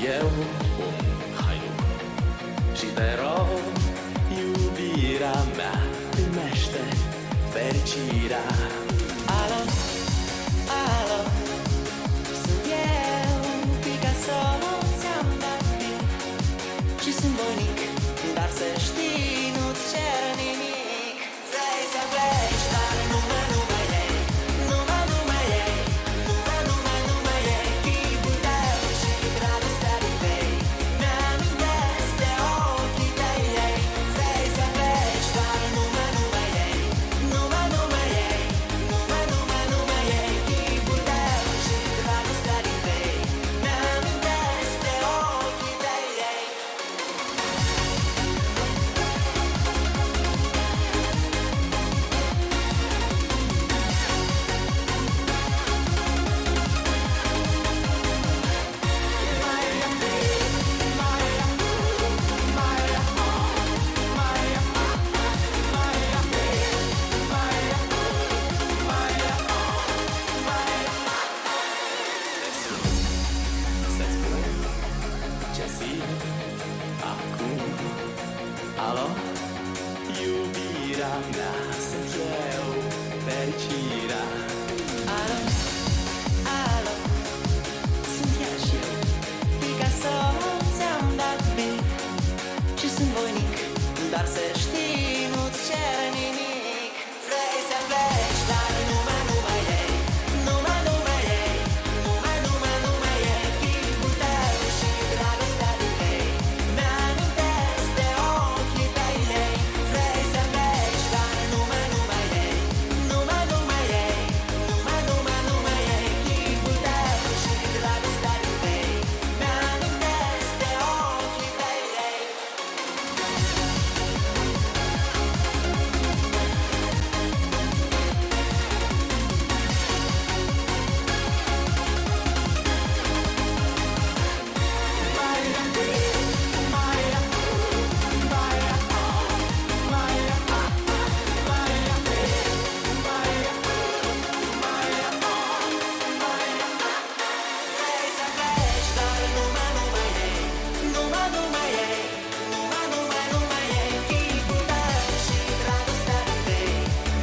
Eu haiduc și te rog, iubirea mea, primește fericirea. Alo, alo, sunt eu, Picasso, ți-am dat beat și sunt voinic, dar să știi, nu-ți cer nimic. Vrei să pleci, dar numai ei, numai ei, numai ei, chipul tău și dragostea din vei mi-amintesc de ochii tăi ei. Vrei să pleci, dar numai ei, numai ei, numai ei, chipul tău și dragostea din vei mi-amintesc de ochii tăi ei. Să-ți spun ce simt acum. Alo, iubirea mea, sunt eu, fericirea. Alo, alo, sunt ea și eu, Picasso, ți-am dat beat și sunt voinic, dar să știi, nu-ți cer nimic. Vrei să pleci, dar numai ei, numai ei, numai ei, chipul tău și dragostea din vei mi-amintesc de ochii tăi ei. Vrei să pleci, dar numai ei, numai ei, numai ei, chipul tău și dragostea din vei mi-amintesc de ochii tăi ei. Vrei să pleci, dar numai ei, numai ei, numai ei, chipul tău și dragostea din vei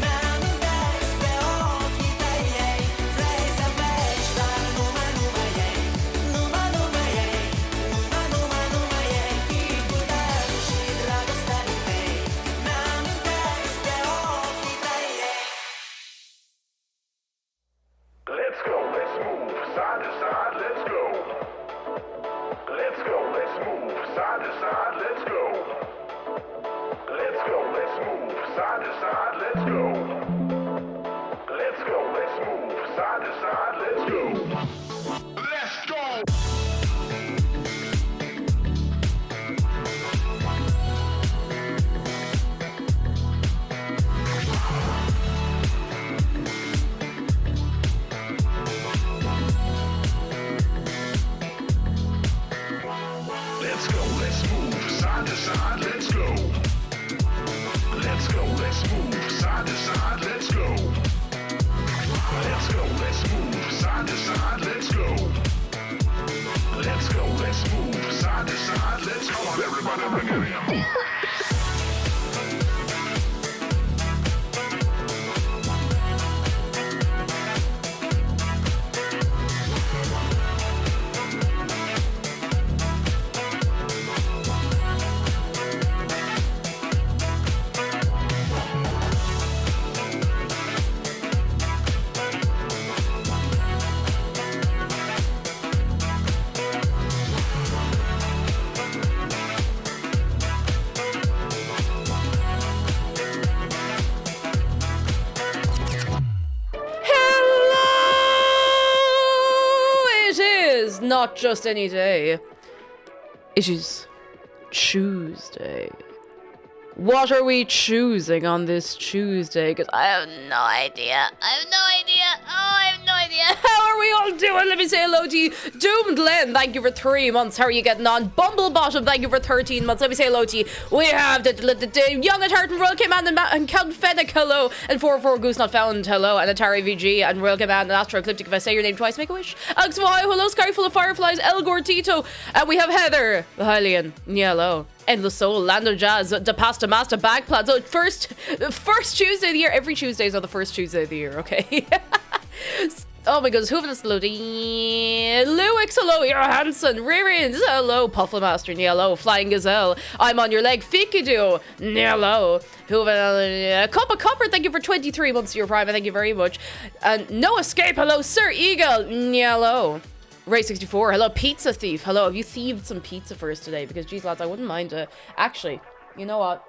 mi-amintesc de ochii tăi ei. Vrei să pleci, dar numai ei, numai ei, numai ei, chipul tău și dragostea din vei mi-amintesc de ochii tăi ei. Let's go, let's move side to side, let's go. Let's go, let's move side to side, let's go. Let's go, let's move side to side, let's go. Let's go, let's move side to side, let's go. Let's go. Let's go, let's move side to side, let's go. Let's go, let's move side to side, let's go. Let's go, let's move side to side, let's go. Let's go, let's move side to side, let's go. Come on, everybody, bring it in. Not just any day. It is Tuesday. What are we choosing on this Tuesday? Because I have no idea. Oh, I have no idea. How are we we all doing? Let me say hello to you. Doomed Len, thank you for 3 months. How are you getting on? Bumblebottom, thank you for 13 months. Let me say hello to you. We have the Young at Heart and Royal Command and Count Fennec, hello. And 44 Goose Not Found, hello. And Atari VG and Royal Command and Astro Ecliptic. If I say your name twice, make a wish. Alex of Ohio, hello. Sky full of fireflies, Elgor Tito. And we have Heather, the Hylian, hello. Endless Soul, Lando Jazz, Da Pasta Master, Bagplan. So first Tuesday of the year. Every Tuesdays are the first Tuesday of the year, okay? Oh my goodness, Hoovenus, hello. Luix, hello. Johansson, Ririns, hello. Pufflemaster, hello. Flying Gazelle, I'm on your leg. Fikadu, hello. Hooven, Cup of Copper, thank you for 23 months of your prime. Thank you very much. And No Escape, hello. Sir Eagle, hello. Ray64, hello. Pizza Thief, hello. Have you thieved some pizza for us today? Because, geez, lads, I wouldn't mind actually, you know what?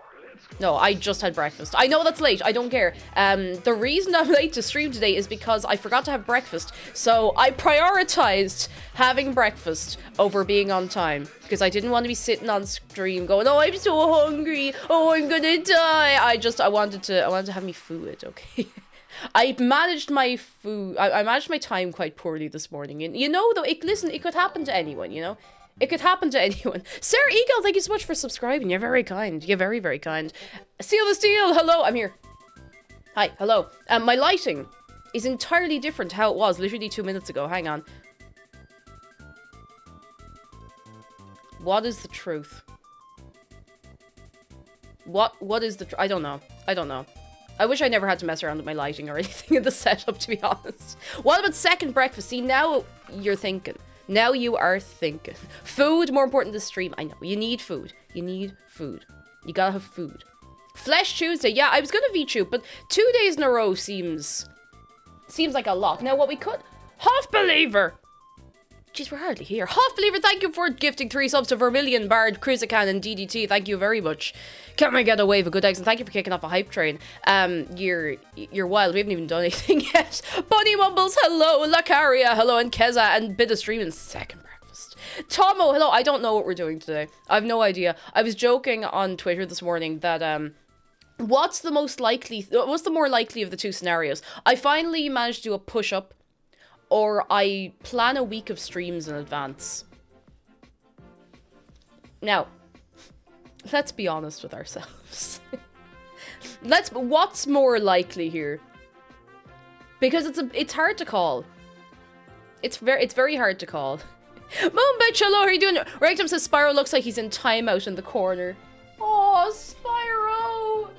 No, I just had breakfast. I know that's late. I don't care. The reason I'm late to stream today is because I forgot to have breakfast. So I prioritized having breakfast over being on time. Because I didn't want to be sitting on stream going, oh, I'm so hungry. Oh, I'm gonna die. I wanted to have me food, okay? I managed my food. I managed my time quite poorly this morning. And you know, though, listen, it could happen to anyone, you know? It could happen to anyone. Sarah Eagle, thank you so much for subscribing. You're very kind. You're very, very kind. Seal the Steel, hello. I'm here. Hi, hello. My lighting is entirely different to how it was literally 2 minutes ago. Hang on. What is the truth? What is the I don't know. I don't know. I wish I never had to mess around with my lighting or anything in the setup, to be honest. What about second breakfast? See, now you're thinking. Now you are thinking. Food, more important than stream. I know. You need food. You need food. You gotta have food. Flesh Tuesday. Yeah, I was gonna VTube, but 2 days in a row seems like a lot. Now, what we could... Half Believer! Jeez, we're hardly here. Half Believer, thank you for gifting 3 subs to Vermilion, Bard, Krizakan, and DDT. Thank you very much. Can I get a wave of good eggs? And thank you for kicking off a hype train. You're wild. We haven't even done anything yet. Bunny Mumbles, hello. Lacaria, hello. And Keza, and bit of streaming. Second breakfast. Tomo, hello. I don't know what we're doing today. I have no idea. I was joking on Twitter this morning that, what's the more likely of the two scenarios? I finally managed to do a push-up, or I plan a week of streams in advance. Now, let's be honest with ourselves. What's more likely here? Because it's hard to call. It's very hard to call. Moonbitch, hello, how are you doing? Rectum says Spyro looks like he's in timeout in the corner. Oh, Spyro!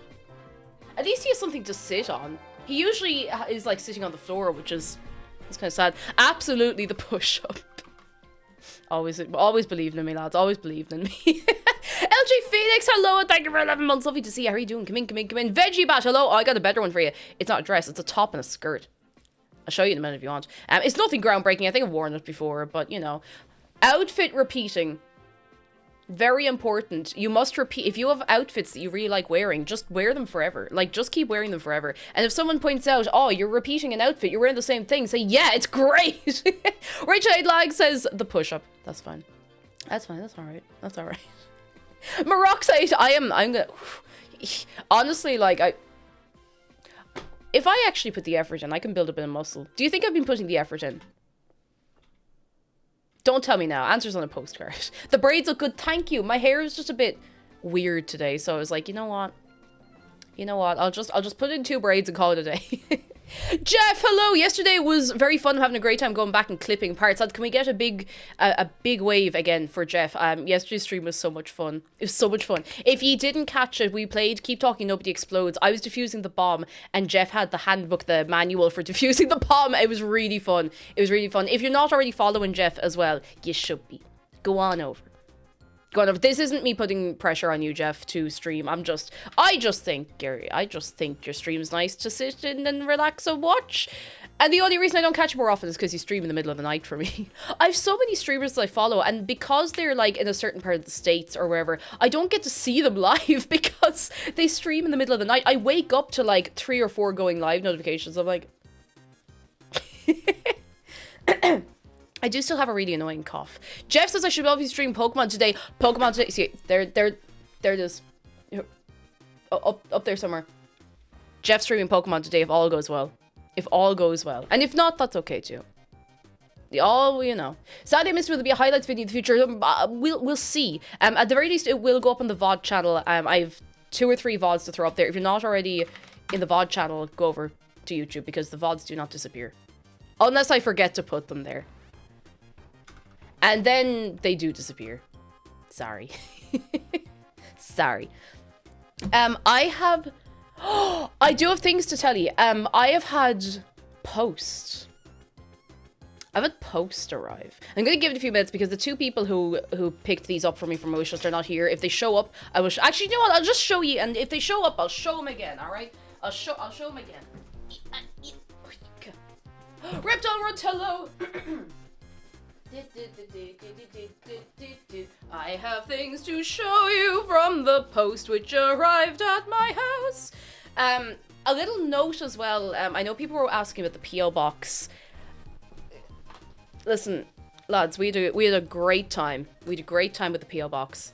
At least he has something to sit on. He usually is like sitting on the floor, which is... It's kind of sad. Absolutely the push-up. Always believing in me, lads. Always believing in me. LG Phoenix, hello. Thank you for 11 months. Lovely to see you. How are you doing? Come in. Veggie Bat, hello. Oh, I got a better one for you. It's not a dress. It's a top and a skirt. I'll show you in a minute if you want. It's nothing groundbreaking. I think I've worn it before, but, you know. Outfit repeating. Very important. You must repeat. If you have outfits that you really like wearing, just wear them forever. Like, just keep wearing them forever. And if someone points out, oh, you're repeating an outfit, you're wearing the same thing, say, yeah, it's great. Richard Lag says, the push-up. That's fine. That's fine. That's all right. That's all right. Maroxite, I'm gonna... Honestly, like, if I actually put the effort in, I can build a bit of muscle. Do you think I've been putting the effort in? Don't tell me now. Answers on a postcard. The braids look good. Thank you. My hair is just a bit weird today, so I was like, you know what? I'll just put it in 2 braids and call it a day. Jeff, hello. Yesterday was very fun. I'm having a great time going back and clipping parts. Can we get a big wave again for Jeff? Yesterday's stream was so much fun. It was so much fun. If you didn't catch it, we played Keep Talking Nobody Explodes. I was defusing the bomb, and Jeff had the handbook, the manual for defusing the bomb. It was really fun. If you're not already following Jeff as well, you should be. Go on over. This isn't me putting pressure on you, Jeff, to stream. I just think, Gary, your stream's nice to sit in and relax and watch. And the only reason I don't catch you more often is because you stream in the middle of the night for me. I have so many streamers that I follow, and because they're like in a certain part of the States or wherever, I don't get to see them live because they stream in the middle of the night. I wake up to like 3 or 4 going live notifications. I'm like... I do still have a really annoying cough. Jeff says I should obviously stream Pokemon today. See, there it is. Up there somewhere. Jeff streaming Pokemon today if all goes well. And if not, that's okay too. All you know. Saturday Mystery will be a highlights video in the future. We'll see. At the very least, it will go up on the VOD channel. I've 2 or 3 VODs to throw up there. If you're not already in the VOD channel, go over to YouTube because the VODs do not disappear. Unless I forget to put them there. And then they do disappear. Sorry. Sorry. I do have things to tell you. I have had post. I've had post arrive. I'm going to give it a few minutes because the 2 people who picked these up for me from Wishlist are not here. If they show up, I will... Actually, you know what? I'll just show you. And if they show up, I'll show them again, alright? I'll show them again. Reptile Runt, hello! I have things to show you from the post which arrived at my house. A little note as well. I know people were asking about the P.O. box. Listen, lads, we had a great time. We had a great time with the P.O. box.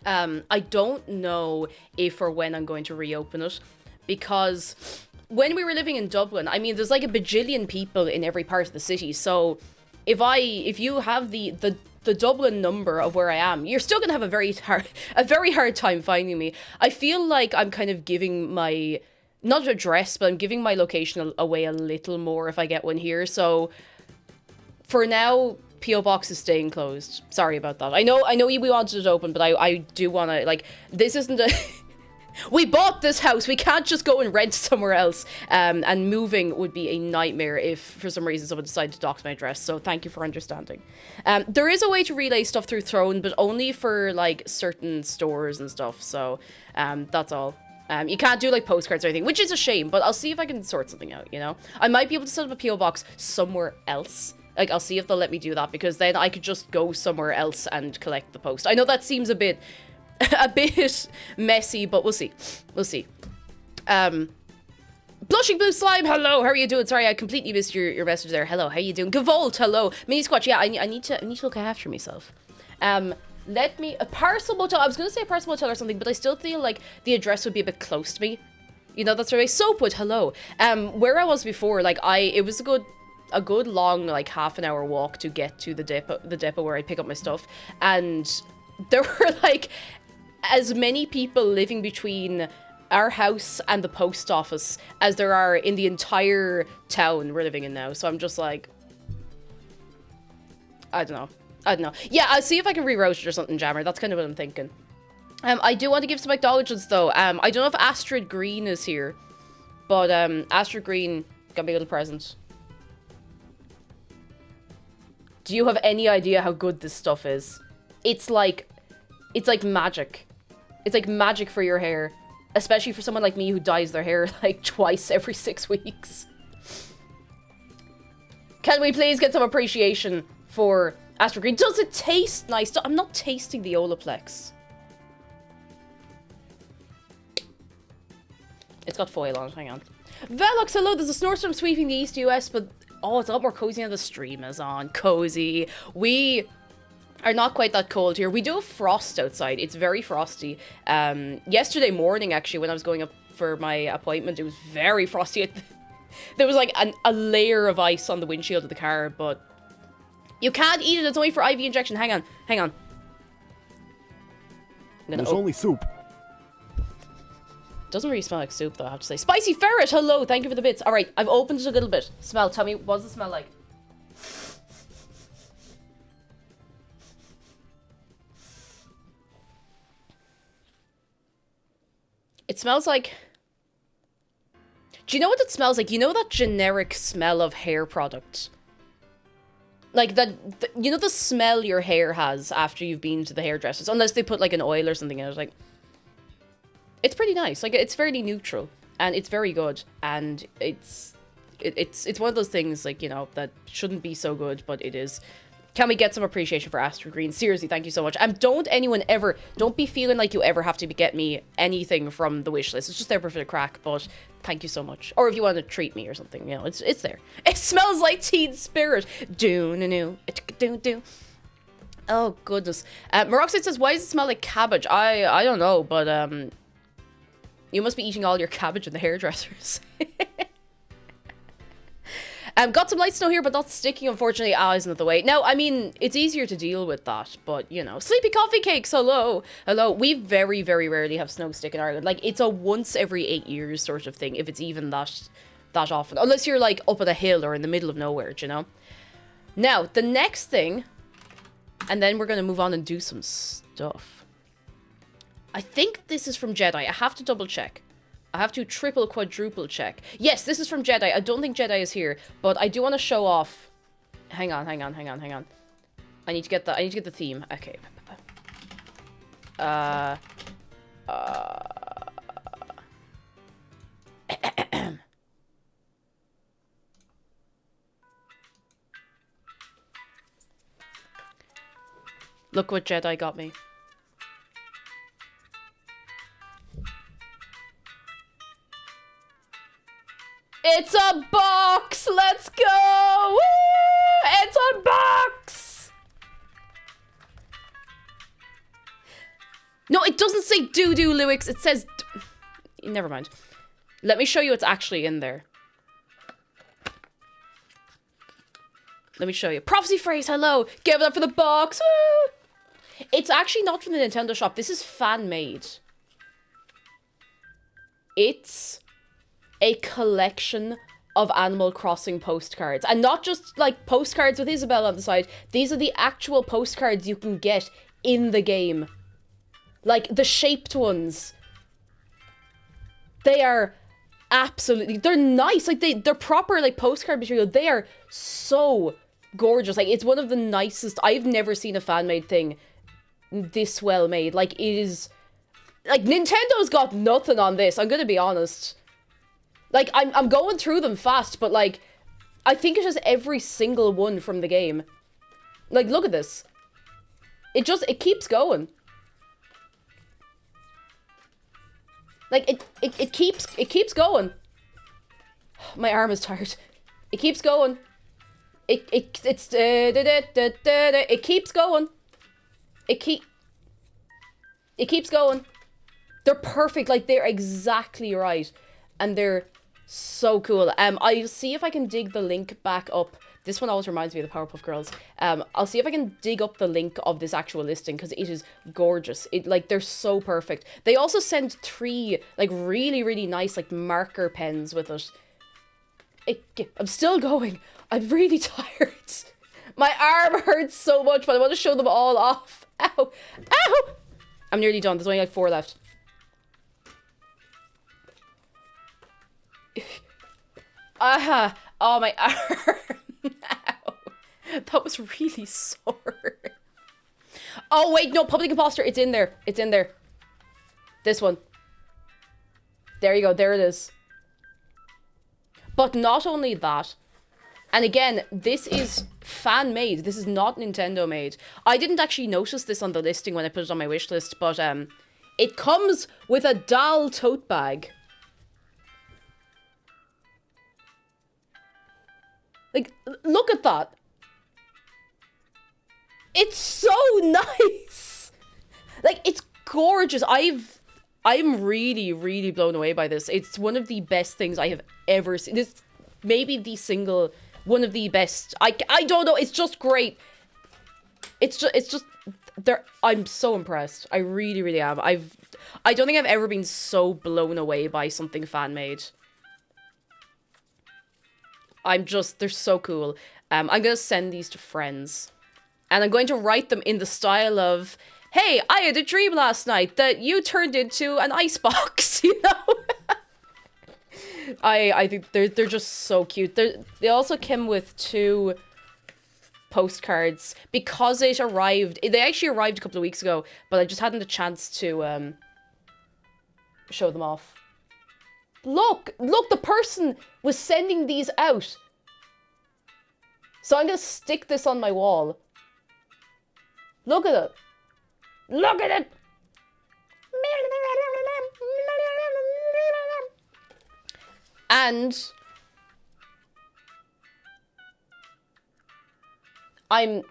I don't know if or when I'm going to reopen it, because when we were living in Dublin, I mean, there's like a bajillion people in every part of the city. So if you have the Dublin number of where I am, you're still gonna have a very hard time finding me. I feel like I'm kind of giving my, not address, but I'm giving my location away a little more if I get one here. So for now, P.O. Box is staying closed. Sorry about that. I know we wanted it open, but I do want to, like, this isn't a... We bought this house. We can't just go and rent somewhere else. And moving would be a nightmare if, for some reason, someone decided to dox my address. So thank you for understanding. There is a way to relay stuff through Throne, but only for, like, certain stores and stuff. So that's all. You can't do, like, postcards or anything, which is a shame. But I'll see if I can sort something out, you know? I might be able to set up a P.O. Box somewhere else. Like, I'll see if they'll let me do that, because then I could just go somewhere else and collect the post. I know that seems a bit messy, but we'll see. We'll see. Blushing Blue Slime, hello, how are you doing? Sorry, I completely missed your message there. Hello, how you doing? Gavolt, hello. Mini Squatch, yeah, I need to look after myself. Let me, a Parcel Motel, I was going to say a Parcel Motel or something, but I still feel like the address would be a bit close to me. You know, that's right. Soapwood, hello. Where I was before, like, it was a good long, like, half an hour walk to get to the depot where I pick up my stuff, and there were, like, as many people living between our house and the post office as there are in the entire town we're living in now. So I'm just like, I don't know. Yeah, I'll see if I can reroute it or something, Jammer. That's kind of what I'm thinking. I do want to give some acknowledgements, though. I don't know if Astrid Green is here, but Astrid Green got me a little present. Do you have any idea how good this stuff is? It's like magic. It's like magic for your hair. Especially for someone like me who dyes their hair like twice every 6 weeks. Can we please get some appreciation for Astrid Green? Does it taste nice? I'm not tasting the Olaplex. It's got foil on it, hang on. Velox, hello, there's a snowstorm sweeping the east US, but oh, it's a lot more cozy now the stream is on. Cozy. We are not quite that cold here. We do have frost outside. It's very frosty. Yesterday morning, actually, when I was going up for my appointment, it was very frosty. There was like a layer of ice on the windshield of the car, but you can't eat it. It's only for IV injection. Hang on. There's only soup. Doesn't really smell like soup, though, I have to say. Spicy Ferret, hello. Thank you for the bits. All right, I've opened it a little bit. Smell. Tell me, what does it smell like? It smells like... Do you know what it smells like? You know that generic smell of hair product? Like, you know the smell your hair has after you've been to the hairdressers? Unless they put, like, an oil or something in it. Like, it's pretty nice. Like, it's fairly neutral. And it's very good. And it's one of those things, like, you know, that shouldn't be so good, but it is. Can we get some appreciation for Astrid Green? Seriously, thank you so much. Don't be feeling like you ever have to get me anything from the wish list. It's just there for the crack, but thank you so much. Or if you want to treat me or something, you know, it's there. It smells like Teen Spirit. Do. Oh, goodness. Maroxide says, why does it smell like cabbage? I don't know, but you must be eating all your cabbage in the hairdressers. Got some light snow here, but not sticking, unfortunately. Ah, isn't it the way? Now, I mean, it's easier to deal with that, but, you know. Sleepy Coffee Cakes, hello. Hello. We very, very rarely have snow stick in Ireland. Like, it's a once every 8 years sort of thing, if it's even that often. Unless you're, like, up at a hill or in the middle of nowhere, you know? Now, the next thing, and then we're going to move on and do some stuff. I think this is from Jedi. I have to double check. I have to triple, quadruple check. Yes, this is from Jedi. I don't think Jedi is here, but I do want to show off. Hang on. I need to get the theme. Okay. Look what Jedi got me. It's a box! Let's go! Woo! It's a box! No, it doesn't say doo-doo, Luix. It says... Never mind. Let me show you what's actually in there. Let me show you. Prophecy phrase, hello! Give it up for the box! Woo! It's actually not from the Nintendo shop. This is fan-made. It's a collection of Animal Crossing postcards. And not just, like, postcards with Isabelle on the side. These are the actual postcards you can get in the game. Like, the shaped ones. They are absolutely... They're nice. Like, they're proper, like, postcard material. They are so gorgeous. Like, it's one of the nicest... I've never seen a fan-made thing this well made. Like, it is... Like, Nintendo's got nothing on this. I'm gonna be honest. Like, I'm going through them fast, but, like, I think it's just every single one from the game. Like, look at this. It keeps going. Like, it keeps going. My arm is tired. It keeps going. It keeps going. It keeps going. They're perfect. Like, they're exactly right. And they're so cool. I'll see if I can dig the link back up. This one always reminds me of the Powerpuff Girls. I'll see if I can dig up the link of this actual listing, because it is gorgeous. Like, they're so perfect. They also send 3, like, really, really nice, like, marker pens with it. I'm still going. I'm really tired. My arm hurts so much, but I want to show them all off. Ow! Ow! I'm nearly done. There's only, like, 4 left. Aha! Oh, my arm. Ow. That was really sore. Oh, wait, no, Public Imposter. It's in there. It's in there. This one. There you go. There it is. But not only that. And again, this is fan-made. This is not Nintendo-made. I didn't actually notice this on the listing when I put it on my wish list, but it comes with a doll tote bag. Like, look at that. It's so nice. Like, it's gorgeous. I'm really, really blown away by this. It's one of the best things I have ever seen. This maybe the single one of the best. I don't know. It's just great. It's just there. I'm so impressed. I really, really am. I don't think I've ever been so blown away by something fan made. They're so cool. I'm gonna send these to friends. And I'm going to write them in the style of, hey, I had a dream last night that you turned into an icebox, you know? I think they're just so cute. They also came with 2 postcards because it arrived. They actually arrived a couple of weeks ago, but I just hadn't a chance to show them off. Look, the person was sending these out. So I'm gonna stick this on my wall. Look at it. Look at it. And I'm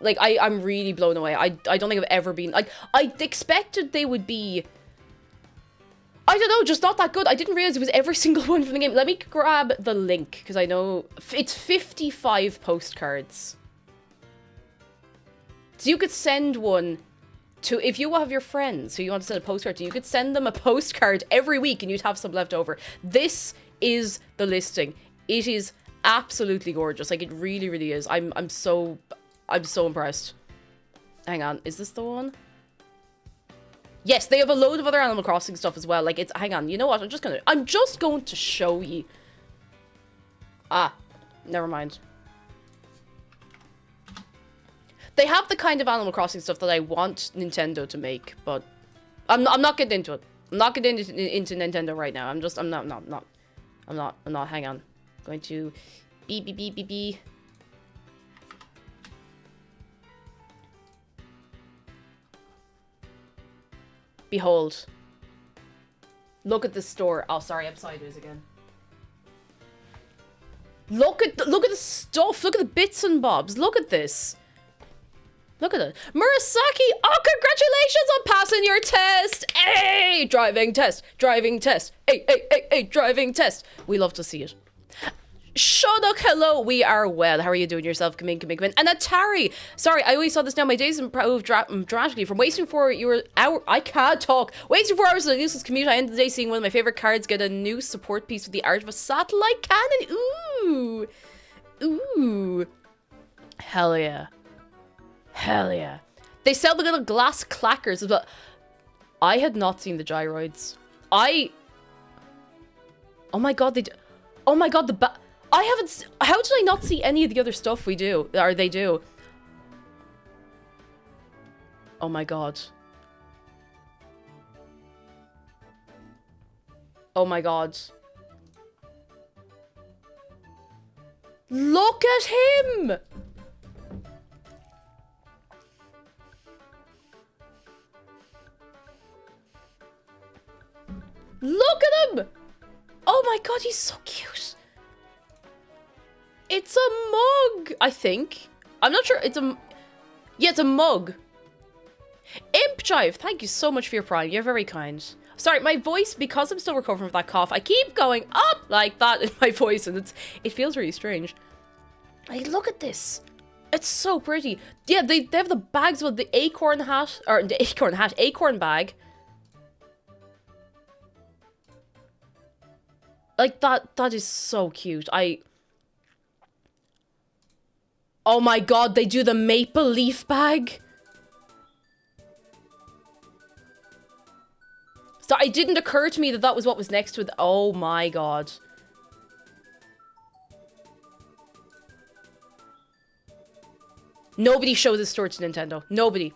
really blown away. I don't think I've ever been, like, I expected they would be, I don't know, just not that good. I didn't realize it was every single one from the game. Let me grab the link, because I know it's 55 postcards. So you could send one to, if you have your friends who you want to send a postcard to, you could send them a postcard every week and you'd have some left over. This is the listing. It is absolutely gorgeous. Like, it really, really is. I'm so impressed. Hang on, is this the one? Yes, they have a load of other Animal Crossing stuff as well. Like, it's, hang on, you know what? I'm just going to show you. Ah, never mind. They have the kind of Animal Crossing stuff that I want Nintendo to make, but I'm not getting into it. I'm not getting into Nintendo right now. I'm not. Hang on. I'm going to B. Behold. Look at the store. Oh, sorry, I'm sideways again. Look at the stuff. Look at the bits and bobs. Look at this. Look at it. Murasaki! Oh, congratulations on passing your test! Hey! Driving test. Hey, driving test. We love to see it. Shodok, hello. We are well. How are you doing yourself? Come in. And Atari. Sorry, I always saw this now. My days improved dramatically. From waiting for your hour... I can't talk. Waiting for hours of the useless commute. I ended the day seeing one of my favorite cards get a new support piece with the art of a satellite cannon. Ooh. Hell yeah. They sell the little glass clackers as well. I had not seen the gyroids. Oh my god, they do. Oh my god, I haven't... How did I not see any of the other stuff we do? Or they do? Oh my god. Oh my god. Look at him! Look at him! Oh my god, he's so cute. It's a mug, I think. I'm not sure. Yeah, it's a mug. Imp Jive, thank you so much for your prime. You're very kind. Sorry, my voice, because I'm still recovering from that cough, I keep going up like that in my voice, and it feels really strange. Like, look at this. It's so pretty. Yeah, they have the bags with the acorn hat, or the acorn bag. Like, that is so cute. Oh my god, they do the maple leaf bag. So it didn't occur to me that was what was next to it. Oh my god. Nobody show this store to Nintendo. Nobody.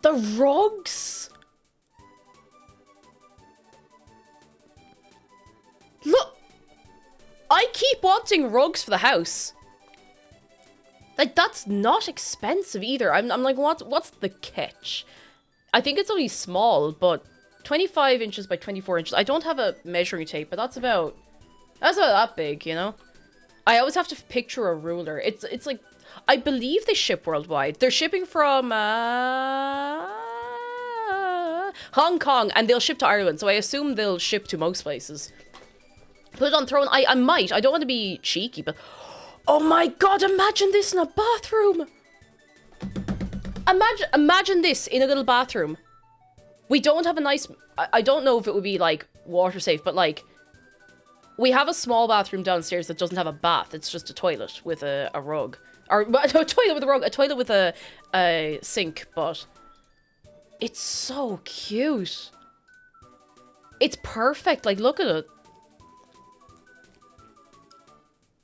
The rugs. Look. I keep wanting rugs for the house. Like, that's not expensive either. I'm like, what's the catch? I think it's only small, but 25 inches by 24 inches. I don't have a measuring tape, but that's about that big, you know? I always have to picture a ruler. It's like, I believe they ship worldwide. They're shipping from Hong Kong, and they'll ship to Ireland, so I assume they'll ship to most places. Put it on throne. I might. I don't want to be cheeky, but... Oh my god, imagine this in a bathroom! Imagine this in a little bathroom. We don't have a nice... I don't know if it would be, like, water safe, but, like... We have a small bathroom downstairs that doesn't have a bath. It's just a toilet with a rug. Or, a toilet with a rug. A toilet with a sink, but... It's so cute. It's perfect. Like, look at it.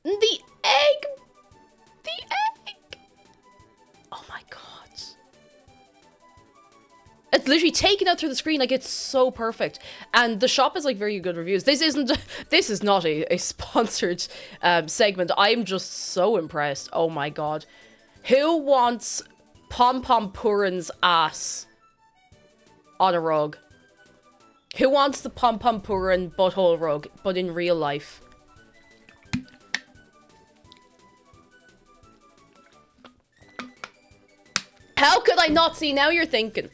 The egg! Oh my god. It's literally taken out through the screen, like, it's so perfect. And the shop has, like, very good reviews. This is not a sponsored segment. I'm just so impressed. Oh my god. Who wants Pom Pom Purin's ass on a rug? Who wants the Pom Pom Purin butthole rug, but in real life? How could I not see? Now you're thinking.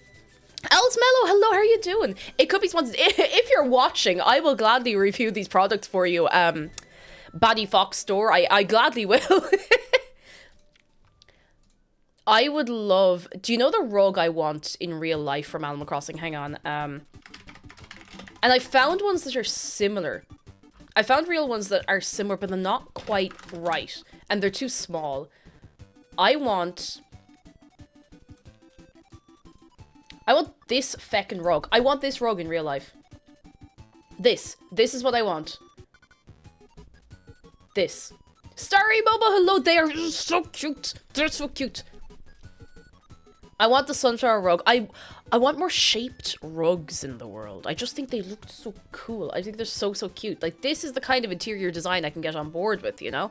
Els Mello, hello, how are you doing? It could be sponsored. If you're watching, I will gladly review these products for you. Baddy Fox store, I gladly will. I would love... Do you know the rug I want in real life from Animal Crossing? Hang on. And I found ones that are similar. I found real ones that are similar, but they're not quite right. And they're too small. I want this feckin' rug. I want this rug in real life. This is what I want. This. Starry Boba, hello, they are so cute. They're so cute. I want the sunflower rug. I want more shaped rugs in the world. I just think they look so cool. I think they're so cute. Like, this is the kind of interior design I can get on board with, you know?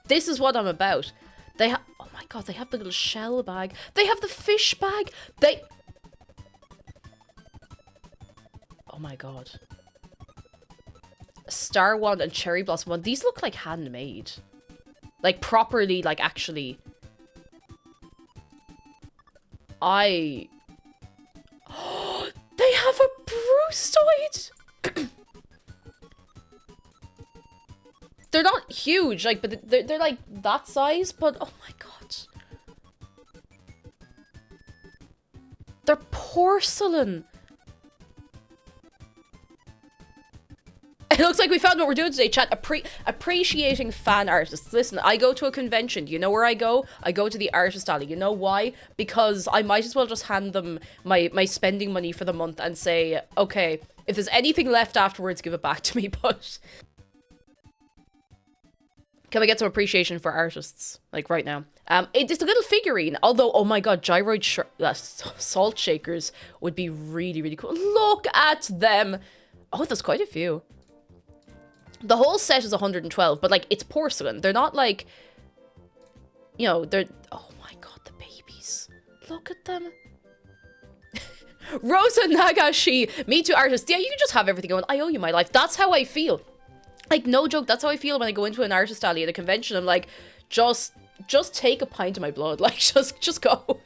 This is what I'm about. They have... Oh my god, they have the little shell bag. They have the fish bag. They... Oh my god. Star Wand and Cherry Blossom Wand. These look like handmade. Like, properly, like, actually... They have a Bruceoid! They're not huge, like, but they're like that size, but oh my god. They're porcelain. It looks like we found what we're doing today, chat. Appreciating fan artists. Listen, I go to a convention. You know where I go? I go to the artist alley. You know why? Because I might as well just hand them my spending money for the month and say, okay, if there's anything left afterwards, give it back to me. But can we get some appreciation for artists? Like, right now. It's a little figurine. Although, oh my god, gyroid salt shakers would be really, really cool. Look at them. Oh, there's quite a few. The whole set is 112, but, like, it's porcelain. They're not, like, you know, they're... Oh, my God, the babies. Look at them. Rosa Nagashi. Me too, artist. Yeah, you can just have everything going. I owe you my life. That's how I feel. Like, no joke. That's how I feel when I go into an artist alley at a convention. I'm like, just take a pint of my blood. Like, just go.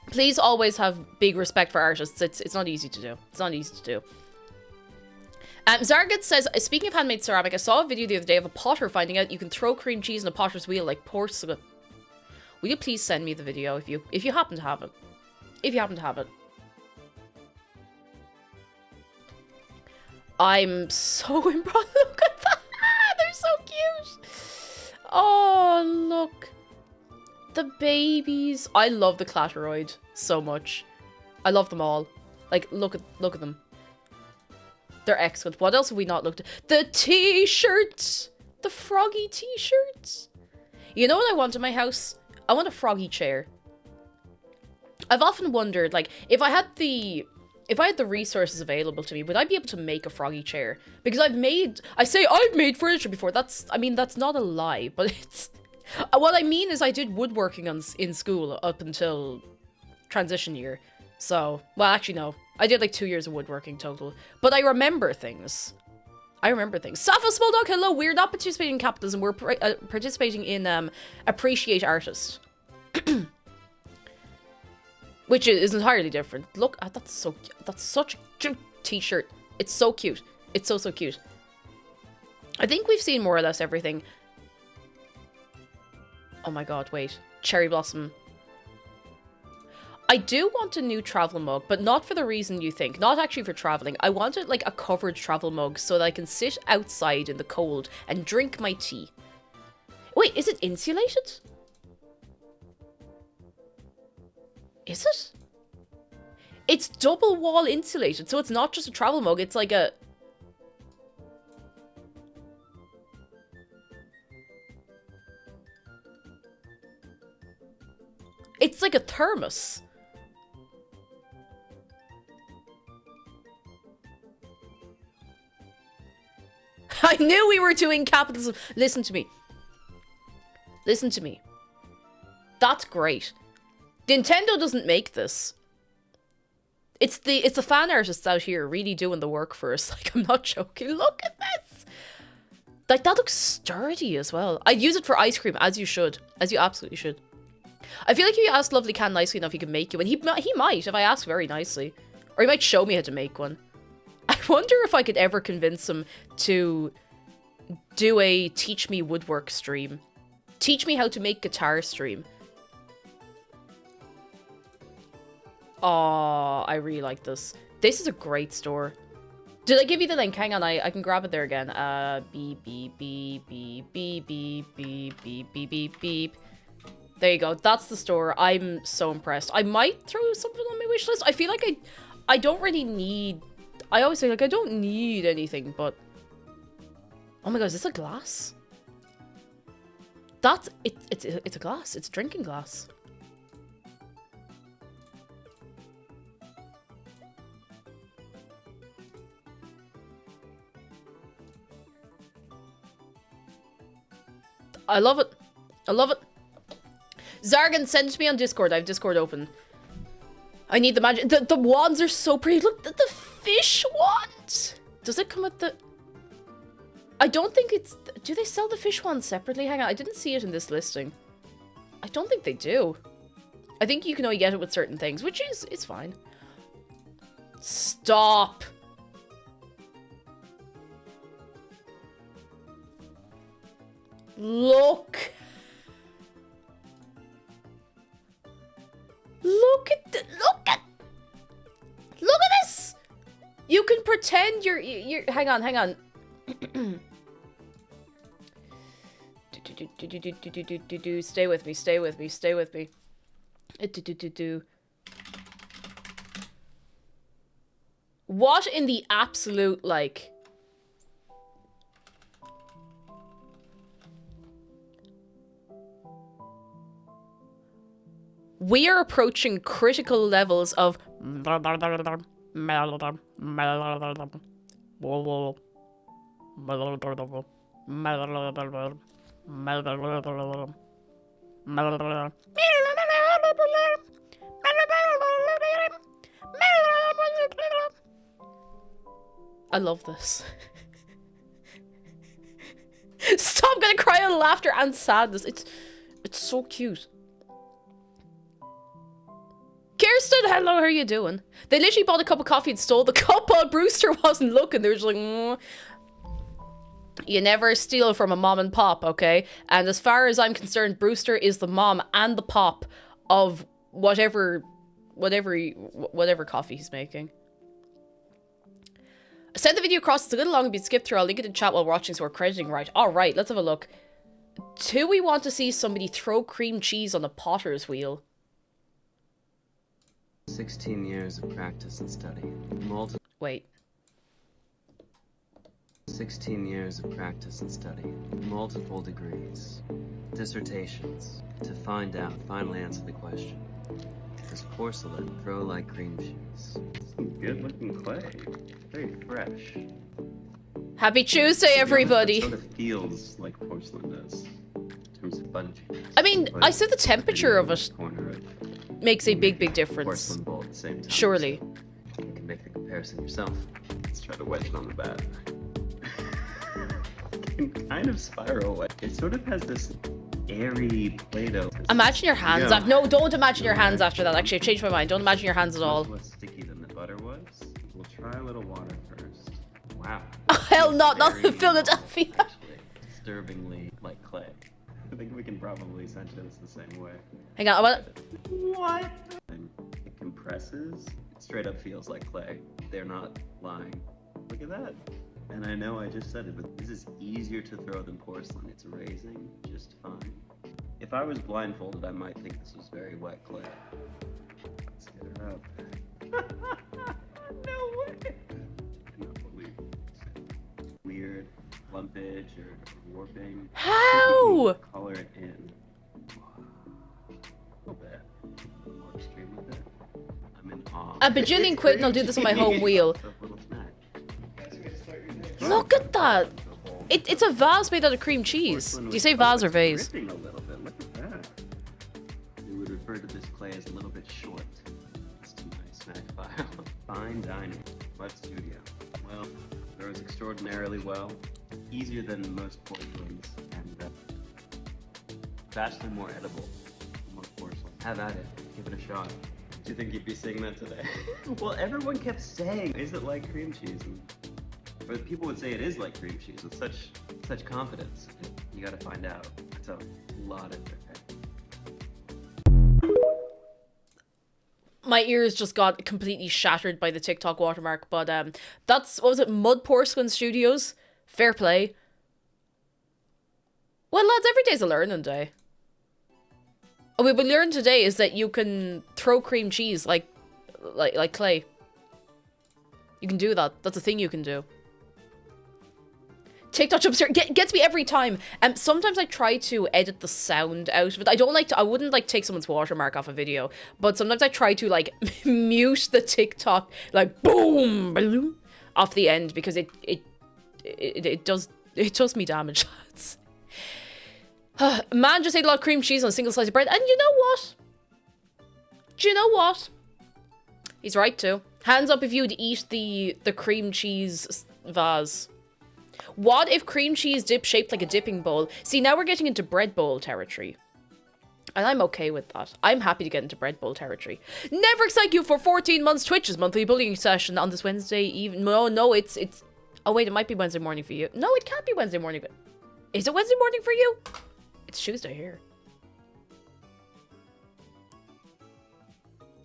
Please always have big respect for artists. It's not easy to do. It's not easy to do. Zargat says, speaking of handmade ceramic, I saw a video the other day of a potter finding out you can throw cream cheese in a potter's wheel like porcelain. Will you please send me the video if you happen to have it? If you happen to have it. I'm so impressed. Look at that. They're so cute. Oh, look. The babies. I love the Clatteroid so much. I love them all. Like, look at them. They're excellent. What else have we not looked at? The t-shirts! The froggy t-shirts! You know what I want in my house? I want a froggy chair. I've often wondered, like, if I had the resources available to me, would I be able to make a froggy chair? Because I've made furniture before. That's not a lie, but it's... What I mean is I did woodworking in school up until transition year. So, well, actually, no. I did like 2 years of woodworking total. But I remember things. Safa Small Dog, hello. We're not participating in capitalism. We're participating in Appreciate Artists. Which is entirely different. Look, that's such a cute t-shirt. It's so cute. It's so cute. I think we've seen more or less everything. Oh my god, wait. Cherry Blossom. I do want a new travel mug, but not for the reason you think. Not actually for traveling. I wanted like a covered travel mug so that I can sit outside in the cold and drink my tea. Wait, is it insulated? Is it? It's double wall insulated, so it's not just a travel mug, it's like a... It's like a thermos. I knew we were doing capitalism. Listen to me. Listen to me. That's great. Nintendo doesn't make this. It's the fan artists out here really doing the work for us. Like, I'm not joking. Look at this. Like, that looks sturdy as well. I'd use it for ice cream, as you should. As you absolutely should. I feel like if you ask Lovely Can nicely enough, he can make you one. He might, if I ask very nicely. Or he might show me how to make one. I wonder if I could ever convince him to do a teach me woodwork stream. Teach me how to make guitar stream. Oh, I really like this. This is a great store. Did I give you the link? Hang on, I can grab it there again. Beep, beep, beep, beep, beep, beep, beep, beep, beep, beep, beep. There you go. That's the store. I'm so impressed. I might throw something on my wish list. I feel like I don't really need... I always say, like, I don't need anything, but... Oh my god, is this a glass? That's... It's a glass. It's a drinking glass. I love it. I love it. Zargan, send it to me on Discord. I have Discord open. I need the magic. The wands are so pretty. Look at the fish wand. Does it come with the... I don't think it's... Do they sell the fish wand separately? Hang on. I didn't see it in this listing. I don't think they do. I think you can only get it with certain things, which is... It's fine. Stop. Look. Look at this. You can pretend you're hang on. Stay with me. What in the absolute, like... We are approaching critical levels of... I love this. Stop, I'm gonna cry out of laughter and sadness. It's so cute. Kirsten, hello, how are you doing? They literally bought a cup of coffee and stole the cup while Brewster wasn't looking. They were just like, mm. You never steal from a mom and pop, okay? And as far as I'm concerned, Brewster is the mom and the pop of whatever coffee he's making. Send the video across. It's a little long to be skipped through. I'll link it in chat while watching so we're crediting right. Alright, let's have a look. Do we want to see somebody throw cream cheese on a potter's wheel? 16 years of practice and study. Wait. 16 years of practice and study. Multiple degrees. Dissertations. To find out, finally answer the question. Does porcelain grow like cream cheese? Some good looking clay. Very fresh. Happy Tuesday, everybody! It sort of feels like porcelain does. In terms of sponginess. I mean, I said the temperature of it makes a big difference. Porcelain bowl at the same time. Surely. So you can make the comparison yourself. Let's try to wedge it on the bat. It can kind of spiral away. It sort of has this airy Play-Doh. Imagine your hands. Yeah. No, don't imagine your hands after that. Actually, I changed my mind. Don't imagine your hands at all. Much less sticky than the butter was. We'll try a little water first. Wow. Hell, not Very the Philadelphia. Actually, disturbingly like clay. I think we can probably sense this the same way. Hang on. What? And it compresses. It straight up feels like clay. They're not lying. Look at that. And I know I just said it, but this is easier to throw than porcelain. It's raising just fine. If I was blindfolded, I might think this was very wet clay. Let's get her up. No way! I cannot believe it. Weird lumpage or warping. How? Color it in. A little bit. More extreme with it. I'm in awe. A bajillion quid and I'll do this on my home wheel. A little snack. Look at that. It's a vase made out of cream cheese. Do you say vase or vase? Dripping a little bit. Look at that. We would refer to this clay as a little bit short. It's to my snack file. Fine dining. Web studio. Well, throws extraordinarily well. Easier than most porcelains, and vastly more edible than most porcelains. have at it. Give it a shot. Do you think you'd be saying that today? Well, everyone kept saying, is it like cream cheese? Or people would say it is like cream cheese with such confidence. You gotta find out. It's a lot of My ears just got completely shattered by the TikTok watermark, but that's, what was it, Mud Porcelain Studios? Fair play. Well, lads, every day's a learning day. What we learned today is that you can throw cream cheese like clay. You can do that. That's a thing you can do. TikTok upstairs gets me every time. Sometimes I try to edit the sound out of it. I wouldn't like take someone's watermark off a video, but sometimes I try to like mute the TikTok like boom balloon off the end because it does me damage. Man just ate a lot of cream cheese on a single slice of bread, and you know what? Do you know what? He's right too. Hands up if you'd eat the cream cheese vase. What if cream cheese dip shaped like a dipping bowl? See, now we're getting into bread bowl territory. And I'm okay with that. I'm happy to get into bread bowl territory. Never thank you for 14 months Twitch's monthly bullying session on this Wednesday even. No, it's... Oh wait, it might be Wednesday morning for you. No, it can't be Wednesday morning. Is it Wednesday morning for you? It's Tuesday here.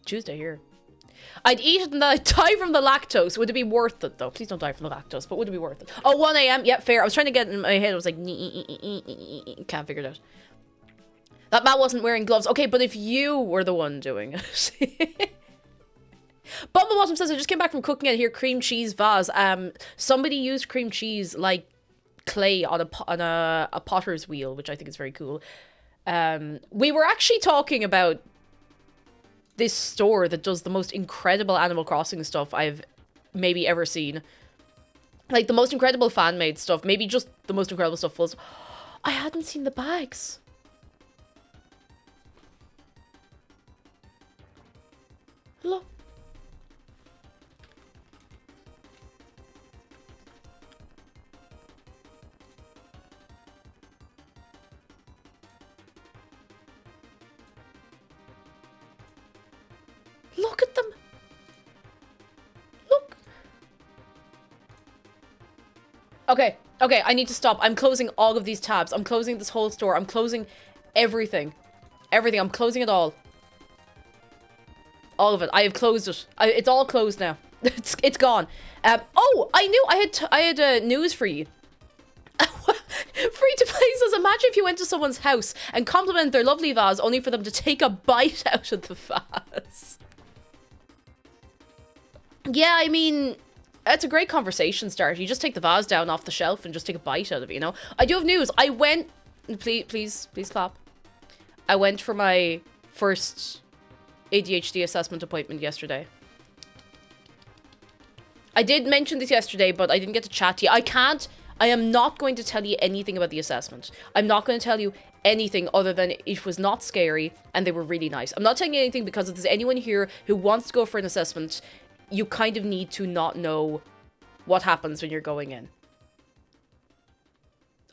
Tuesday here. I'd eat it and I'd die from the lactose. Would it be worth it, though? Please don't die from the lactose, but would it be worth it? Oh, 1 a.m. Yep, fair. I was trying to get in my head. I was like, can't figure it out. That Matt wasn't wearing gloves. Okay, but if you were the one doing it. Bumblebottom says, I just came back from cooking out here. Cream cheese vase. Somebody used cream cheese like clay on a potter's wheel, which I think is very cool. We were actually talking about this store that does the most incredible Animal Crossing stuff I've maybe ever seen. Like, the most incredible fan-made stuff. Maybe just the most incredible stuff. I hadn't seen the bags. Look. Look at them. Look. Okay, I need to stop. I'm closing all of these tabs. I'm closing this whole store. I'm closing everything. I'm closing it all. All of it. I have closed it. It's all closed now. It's gone. Oh, I knew I had news for you. Free to play says, imagine if you went to someone's house and complimented their lovely vase only for them to take a bite out of the vase. Yeah, I mean, it's a great conversation starter. You just take the vase down off the shelf and just take a bite out of it, you know? I do have news. I went... Please clap. I went for my first ADHD assessment appointment yesterday. I did mention this yesterday, but I didn't get to chat to you. I am not going to tell you anything about the assessment. I'm not going to tell you anything other than it was not scary and they were really nice. I'm not telling you anything because if there's anyone here who wants to go for an assessment, you kind of need to not know what happens when you're going in.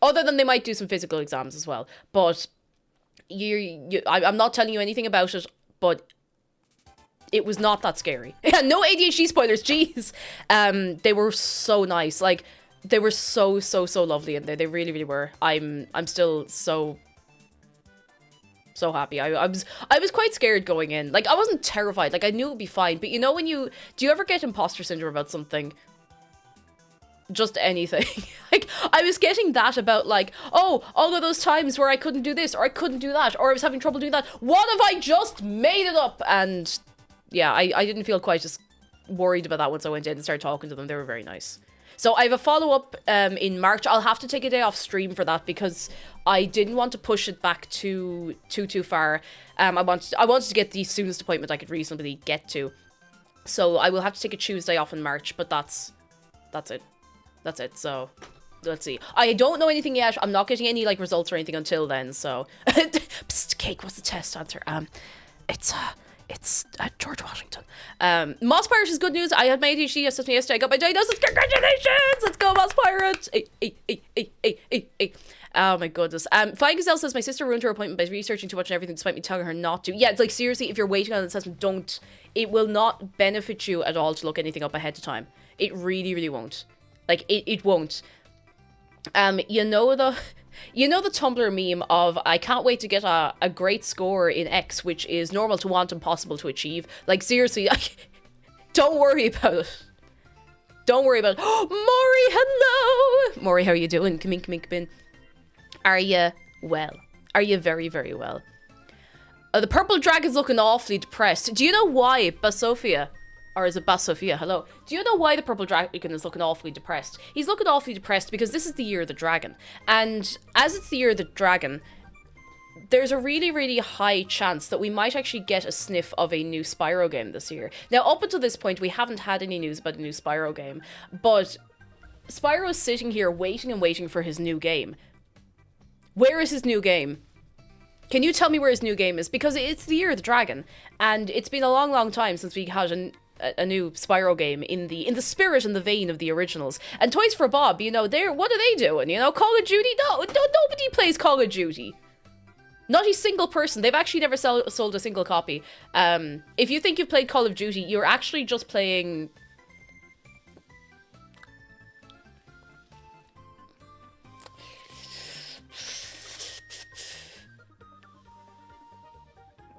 Other than they might do some physical exams as well. But I'm not telling you anything about it, but it was not that scary. Yeah, no ADHD spoilers, jeez. They were so nice. Like, they were so lovely, and they really, really were. I'm still so happy. I was quite scared going in. Like, I wasn't terrified. Like, I knew it would be fine. But you know when do you ever get imposter syndrome about something? Just anything. Like, I was getting that about, like, oh, all of those times where I couldn't do this, or I couldn't do that, or I was having trouble doing that. What if I just made it up? And yeah, I didn't feel quite as worried about that once I went in and started talking to them. They were very nice. So I have a follow-up in March. I'll have to take a day off stream for that because I didn't want to push it back too far. I wanted to get the soonest appointment I could reasonably get to. So I will have to take a Tuesday off in March, but that's it. That's it. So let's see. I don't know anything yet. I'm not getting any like results or anything until then. So Psst, Cake, what's the test answer? It's George Washington. Moss Pirate is good news. I had my ADHD assessment yesterday. I got my diagnosis. Congratulations! Let's go, Moss Pirate! Hey. Oh my goodness. Flying Gazelle says my sister ruined her appointment by researching too much and everything despite me telling her not to. Yeah, it's like seriously, if you're waiting on an assessment, don't. It will not benefit you at all to look anything up ahead of time. It really, really won't. Like it won't. You know the Tumblr meme of I can't wait to get a great score in X, which is normal to want, impossible to achieve. Like seriously, don't worry about it. Don't worry about it. Oh, Maury, hello! Maury, how are you doing? Come in, come in, come in. Are you well? Are you very, very well? The purple dragon's looking awfully depressed. Do you know why, Basofia? Or is it Basofia? Hello. Do you know why the purple dragon is looking awfully depressed? He's looking awfully depressed because this is the year of the dragon. And as it's the year of the dragon, there's a really, really high chance that we might actually get a sniff of a new Spyro game this year. Now, up until this point, we haven't had any news about a new Spyro game, but Spyro's sitting here waiting and waiting for his new game. Where is his new game? Can you tell me where his new game is? Because it's the year of the dragon, and it's been a long, long time since we had a new Spyro game in the spirit and the vein of the originals. And Toys for Bob, you know, what are they doing? You know, Call of Duty? No, nobody plays Call of Duty. Not a single person. They've actually never sold a single copy. If you think you've played Call of Duty, you're actually just playing...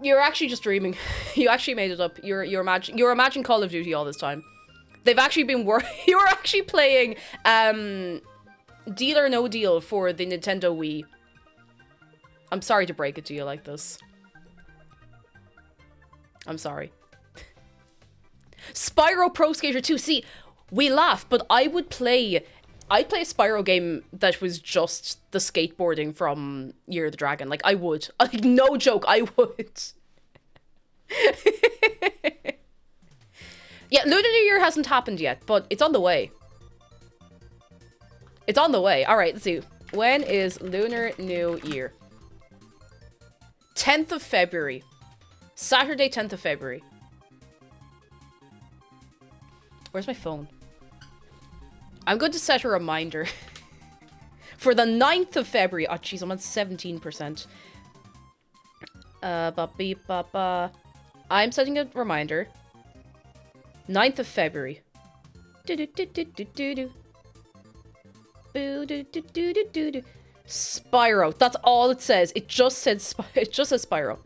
You're actually just dreaming. You actually made it up. You're imagining Call of Duty all this time. They've actually been You're actually playing Deal or No Deal for the Nintendo Wii. I'm sorry to break it to you like this. I'm sorry. Spyro Pro Skater 2. See, we laugh, but I'd play a Spyro game that was just the skateboarding from Year of the Dragon. Like, I would. Like, no joke, I would. Yeah, Lunar New Year hasn't happened yet, but it's on the way. It's on the way. Alright, let's see. When is Lunar New Year? 10th of February. Saturday, 10th of February. Where's my phone? I'm going to set a reminder for the 9th of February. Oh, jeez, I'm on 17%. I'm setting a reminder. 9th of February. Spyro. That's all it says. It just says Spyro.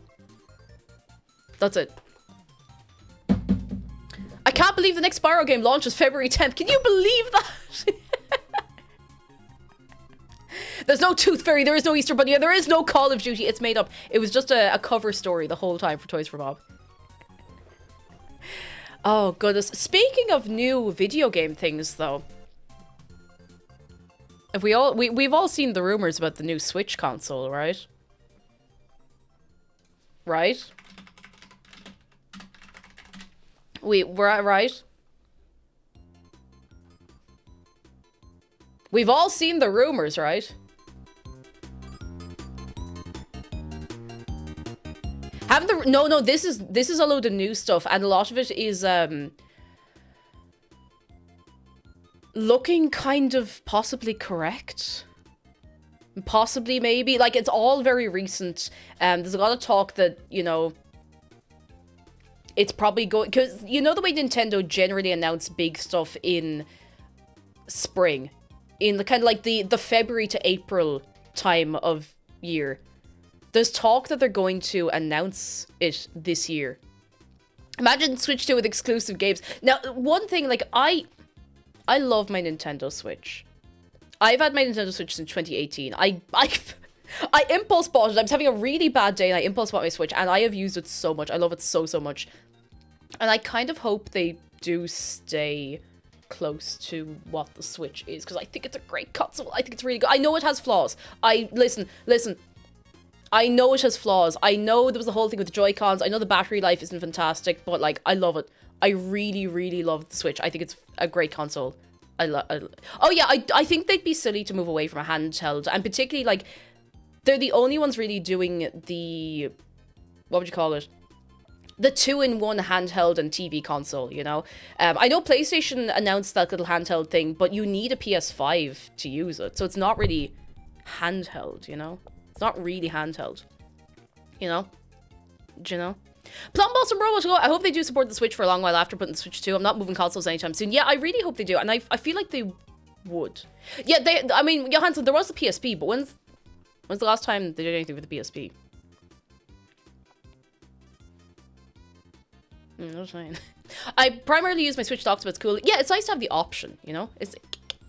That's it. I can't believe the next Spyro game launches February 10th. Can you believe that? There's no Tooth Fairy. There is no Easter Bunny. There is no Call of Duty. It's made up. It was just a cover story the whole time for Toys for Bob. Oh, goodness. Speaking of new video game things, though. If we've all seen the rumors about the new Switch console, right? Right? We're right? We've all seen the rumors, right? No, this is a load of new stuff, and a lot of it is looking kind of possibly correct. Possibly, maybe. Like, it's all very recent. There's a lot of talk that, you know, it's probably going... Because, you know the way Nintendo generally announce big stuff in spring? In the kind of like the February to April time of year. There's talk that they're going to announce it this year. Imagine Switch 2 with exclusive games. Now, one thing, like, I love my Nintendo Switch. I've had my Nintendo Switch since 2018. I impulse bought it. I was having a really bad day and I impulse bought my Switch, and I have used it so much. I love it so, so much. And I kind of hope they do stay close to what the Switch is, because I think it's a great console. I think it's really good. I know it has flaws. Listen. I know it has flaws. I know there was the whole thing with the Joy-Cons. I know the battery life isn't fantastic, but, like, I love it. I really, really love the Switch. I think it's a great console. Oh, yeah, I think they'd be silly to move away from a handheld. And particularly, like, they're the only ones really doing the... What would you call it? The 2-in-1 handheld and TV console, you know? I know PlayStation announced that little handheld thing, but you need a PS5 to use it. So it's not really handheld, you know? It's not really handheld. You know? Do you know? Plum Blossom Bro, I hope they do support the Switch for a long while after putting the Switch 2. I'm not moving consoles anytime soon. Yeah, I really hope they do. And I feel like they would. Yeah, I mean, Johansson, there was the PSP, but when's the last time they did anything with the PSP? I'm saying. I primarily use my Switch docks, but it's cool. Yeah, it's nice to have the option, you know? It's,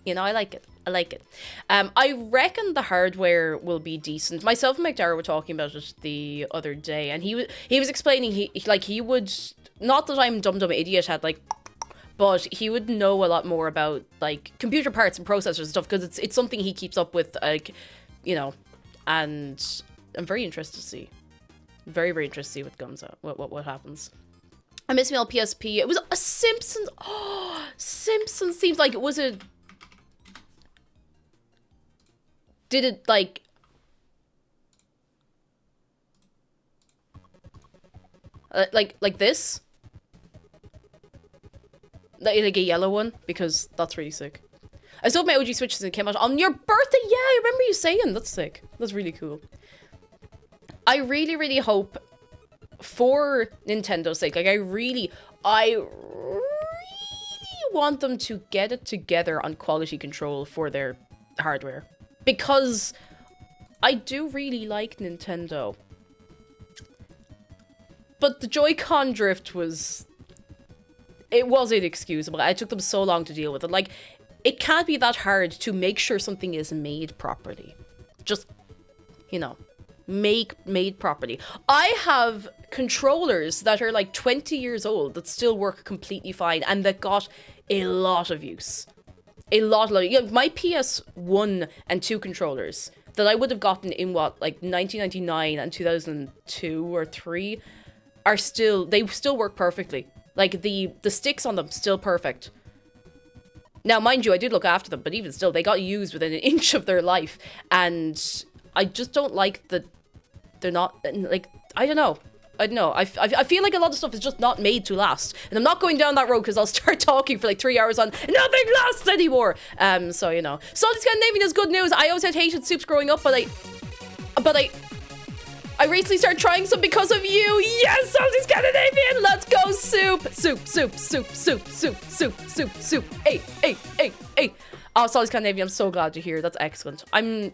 you know, I like it. I like it. I reckon the hardware will be decent. Myself and McDara were talking about it the other day, and he was explaining he would, not that I'm dumb idiot at like, but he would know a lot more about like computer parts and processors and stuff, because it's something he keeps up with, like, you know, and I'm very interested to see. Very, very interested to see what comes out, what happens. I miss me on PSP. It was a Simpsons. Oh, Simpsons seems like it was a. Did it like. Like this? Like a yellow one? Because that's really sick. I still have my OG Switch since it came out on your birthday. Yeah, I remember you saying. That's sick. That's really cool. I really, really hope, for Nintendo's sake, like I really want them to get it together on quality control for their hardware, because I do really like Nintendo, but the Joy-Con drift was inexcusable. It took them so long to deal with it. Like, it can't be that hard to make sure something is made properly. Just, you know, made properly. I have controllers that are like 20 years old that still work completely fine and that got a lot of use. Yeah, my PS1 and 2 controllers that I would have gotten in what, like 1999 and 2002 or 3 are still work perfectly. Like the sticks on them still perfect. Now, mind you, I did look after them, but even still, they got used within an inch of their life, and I just don't like that they're not, like, I don't know. I feel like a lot of stuff is just not made to last. And I'm not going down that road because I'll start talking for like 3 hours on nothing lasts anymore. So, you know. Salty Scandinavian is good news. I always had hated soups growing up, but I recently started trying some because of you. Yes, Salty Scandinavian. Let's go, soup. Soup. Hey. Oh, Salty Scandinavian, I'm so glad to hear. That's excellent. I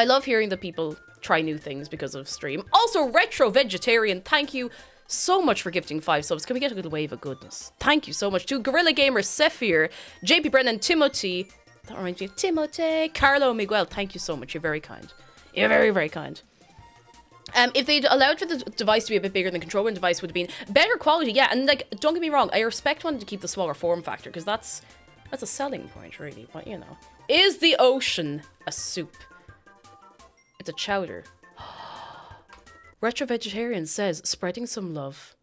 love hearing that people try new things because of stream. Also, Retro Vegetarian, thank you so much for gifting 5 subs. Can we get a good wave of goodness? Thank you so much to Gorilla Gamer, Sephir, JP Brennan, Timothy. That reminds me of Timothy. Carlo Miguel, thank you so much. You're very kind. You're very, very kind. If they'd allowed for the device to be a bit bigger than the controller device would have been better quality, yeah. And like, don't get me wrong, I respect wanting to keep the smaller form factor because that's a selling point, really. But you know, is the ocean a soup? It's a chowder. Retro Vegetarian says, spreading some love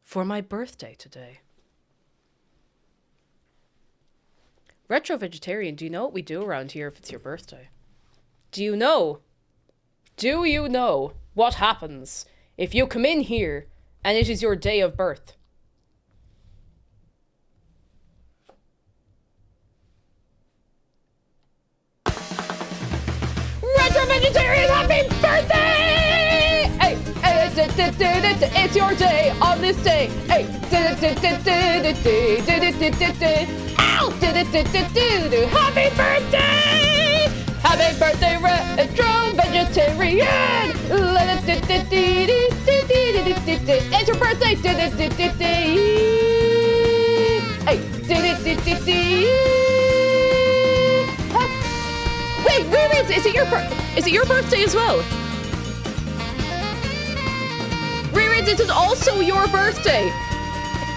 for my birthday today. Retro Vegetarian, do you know what we do around here if it's your birthday? Do you know what happens if you come in here and it is your day of birth? Retro Vegetarian, happy birthday! Hey, it's your day on this day. Hey, ow! Happy birthday! Happy birthday, Retro Vegetarian! It's your birthday! Hey! Wait, Ririds, is it your birthday as well? Ririds, it is also your birthday.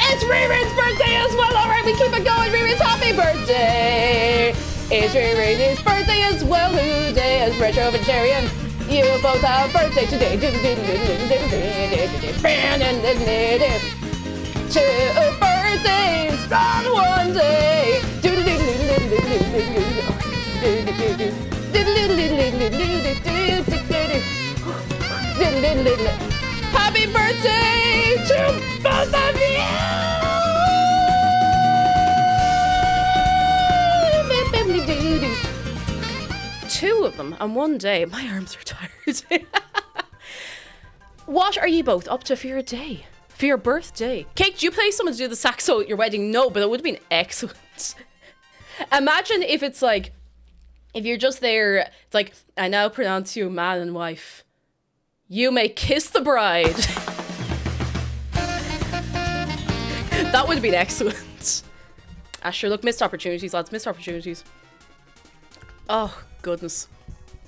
It's Ririds' birthday as well. All right, we keep it going. Ririds, happy birthday. It's Ririds' birthday as well. Today is Retro Vegetarian. You both have birthday today. 2 birthdays on one day. Happy birthday to both of you! 2 of them on one day. My arms are tired. What are you both up to for your day? For your birthday? Kate, do you play someone to do the saxo at your wedding? No, but it would have been excellent. Imagine if it's like, if you're just there, it's like, I now pronounce you man and wife. You may kiss the bride. That would have been excellent. Sure, look, missed opportunities, lads, missed opportunities. Oh, goodness.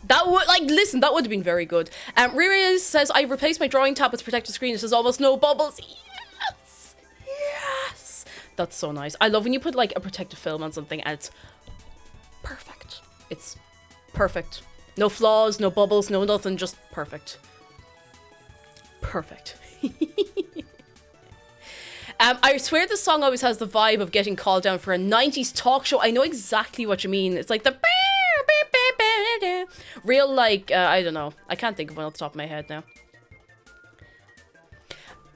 That would, like, listen, that would have been very good. Riri says, I replaced my drawing tab with protective screen. It says almost no bubbles. Yes! Yes! That's so nice. I love when you put, like, a protective film on something and it's perfect. It's perfect. No flaws, no bubbles, no nothing, just perfect. Perfect. I swear this song always has the vibe of getting called down for a 90s talk show. I know exactly what you mean. It's like the... real, like, I don't know. I can't think of one off the top of my head now.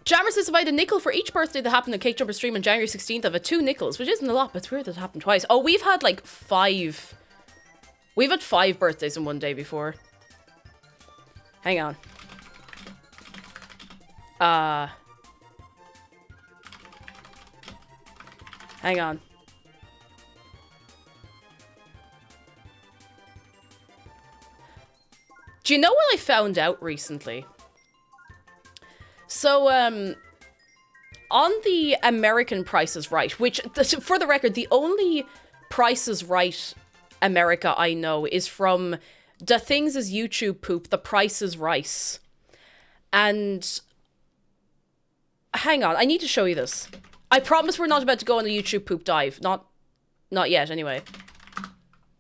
Jammer says, if I had a nickel for each birthday that happened on Cake Jumper stream on January 16th, I've had 2 nickels, which isn't a lot, but it's weird that it happened twice. Oh, we've had, like, 5... We've had 5 birthdays in one day before. Hang on. Hang on. Do you know what I found out recently? So, on the American Price is Right, which, for the record, the only Price is Right America I know is from The Things is YouTube poop, The Price is Rice. And hang on, I need to show you this. I promise we're not about to go on a YouTube poop dive. Not yet, anyway.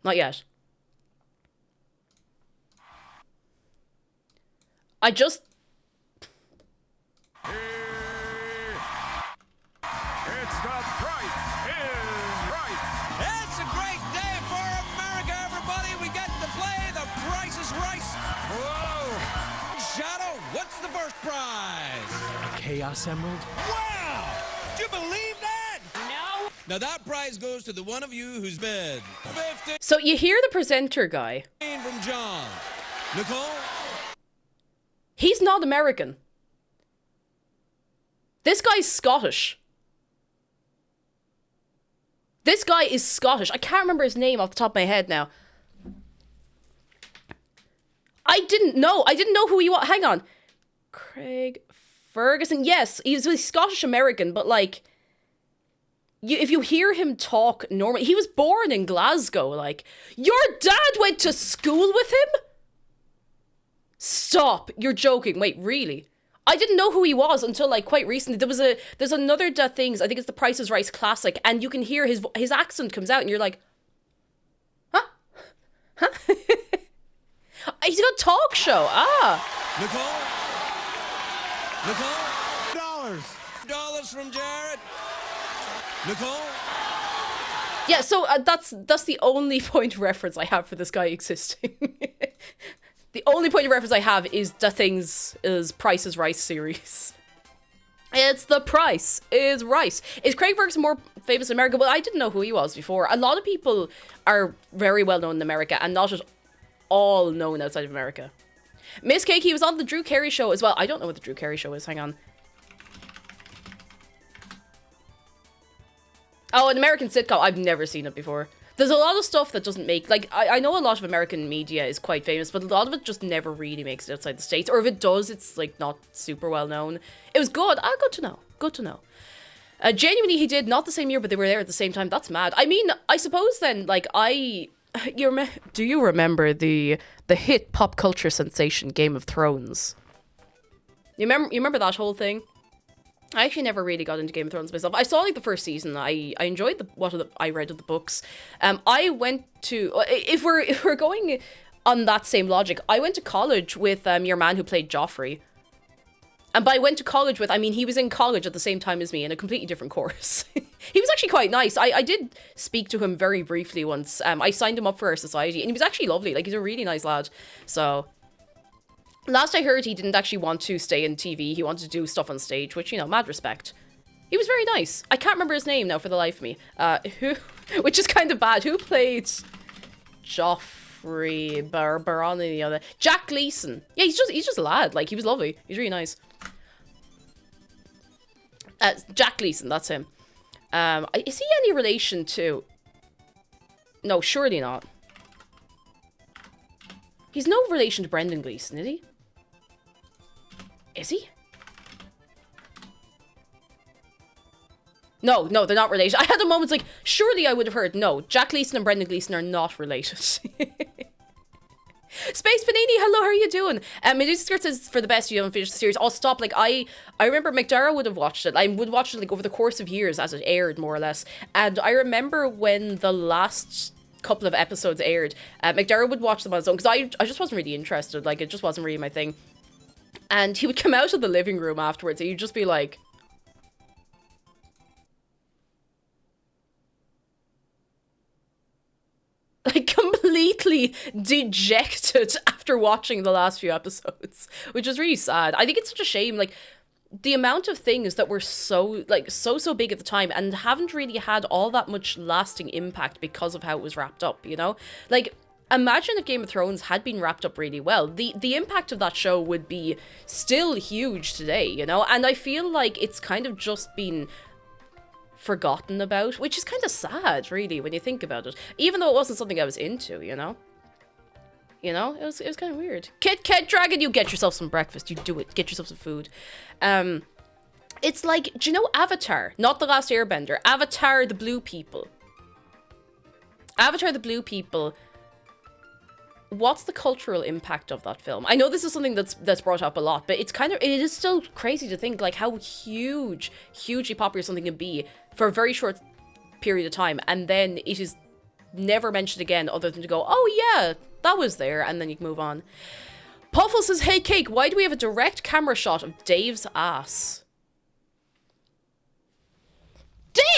Not yet. I just... It's the Price is Right. It's a great day for America, everybody. We get to play The Price is Right. Whoa. Shadow, what's the first prize? Chaos Emerald? Wow! Do you believe that? No. Now that prize goes to the one of you who's bid 15 So you hear the presenter guy. from John. Nicole? He's not American. This guy's Scottish. This guy is Scottish. I can't remember his name off the top of my head now. I didn't know who he was. Hang on. Craig Ferguson. Yes, he's Scottish American, but like, if you hear him talk normally, he was born in Glasgow. Like, your dad went to school with him? Stop. You're joking. Wait, really? I didn't know who he was until like quite recently. There's another Things. I think it's the Price is Right classic, and you can hear his accent comes out, and you're like, huh? He's got a talk show. Nicole? $dollars from Jared. Nicole? Yeah. So that's the only point of reference I have for this guy existing. The only point of reference I have is The Things is Price is Right series. It's The Price is Right. Is Craig Ferguson more famous in America? Well, I didn't know who he was before. A lot of people are very well known in America and not at all known outside of America. Miss Cake, he was on the Drew Carey show as well. I don't know what the Drew Carey show is. Hang on. Oh, an American sitcom. I've never seen it before. There's a lot of stuff that doesn't make... Like, I know a lot of American media is quite famous, but a lot of it just never really makes it outside the States. Or if it does, it's, like, not super well known. It was good. Good to know. Good to know. Genuinely, he did. Not the same year, but they were there at the same time. That's mad. I mean, I suppose then, like, do you remember the hit pop culture sensation Game of Thrones? You remember that whole thing? I actually never really got into Game of Thrones myself. I saw like the first season. I enjoyed I read of the books. I went to if we're going on that same logic, I went to college with your man who played Joffrey. And by went to college with, I mean he was in college at the same time as me in a completely different course. He was actually quite nice. I did speak to him very briefly once. I signed him up for our society, and he was actually lovely. Like, he's a really nice lad. So last I heard, he didn't actually want to stay in TV. He wanted to do stuff on stage, which, you know, mad respect. He was very nice. I can't remember his name now for the life of me. Which is kind of bad. Who played Joffrey? Free Baron the other. Jack Gleason. Yeah, he's just a lad. Like, he was lovely. He's really nice. Jack Gleason, that's him. Is he any relation to... No, surely not. He's no relation to Brendan Gleeson, is he? Is he? No, they're not related. I had a moment like, surely I would have heard. No, Jack Gleason and Brendan Gleeson are not related. Space Panini, hello, how are you doing? Medusa Skirt says, for the best, you haven't finished the series. Oh, stop. Like, I remember McDara would have watched it. I would watch it, like, over the course of years as it aired, more or less. And I remember when the last couple of episodes aired, McDara would watch them on his own, because I just wasn't really interested. Like, it just wasn't really my thing. And he would come out of the living room afterwards, and he'd just be like... like, completely dejected after watching the last few episodes, which is really sad. I think it's such a shame, like, the amount of things that were so big at the time and haven't really had all that much lasting impact because of how it was wrapped up, you know? Like, imagine if Game of Thrones had been wrapped up really well. The impact of that show would be still huge today, you know? And I feel like it's kind of just been forgotten about, which is kind of sad, really, when you think about it. Even though it wasn't something I was into, you know? You know, it was kind of weird. Kit Kat Dragon, you get yourself some breakfast. You do it. Get yourself some food. It's like, do you know Avatar? Not The Last Airbender. Avatar, the Blue People. Avatar, the Blue People. What's the cultural impact of that film? I know this is something that's brought up a lot, but it is still crazy to think, like, how hugely popular something can be for a very short period of time, and then it is never mentioned again other than to go, oh yeah, that was there, and then you can move on. Puffle says, hey Cake, why do we have a direct camera shot of Dave's ass?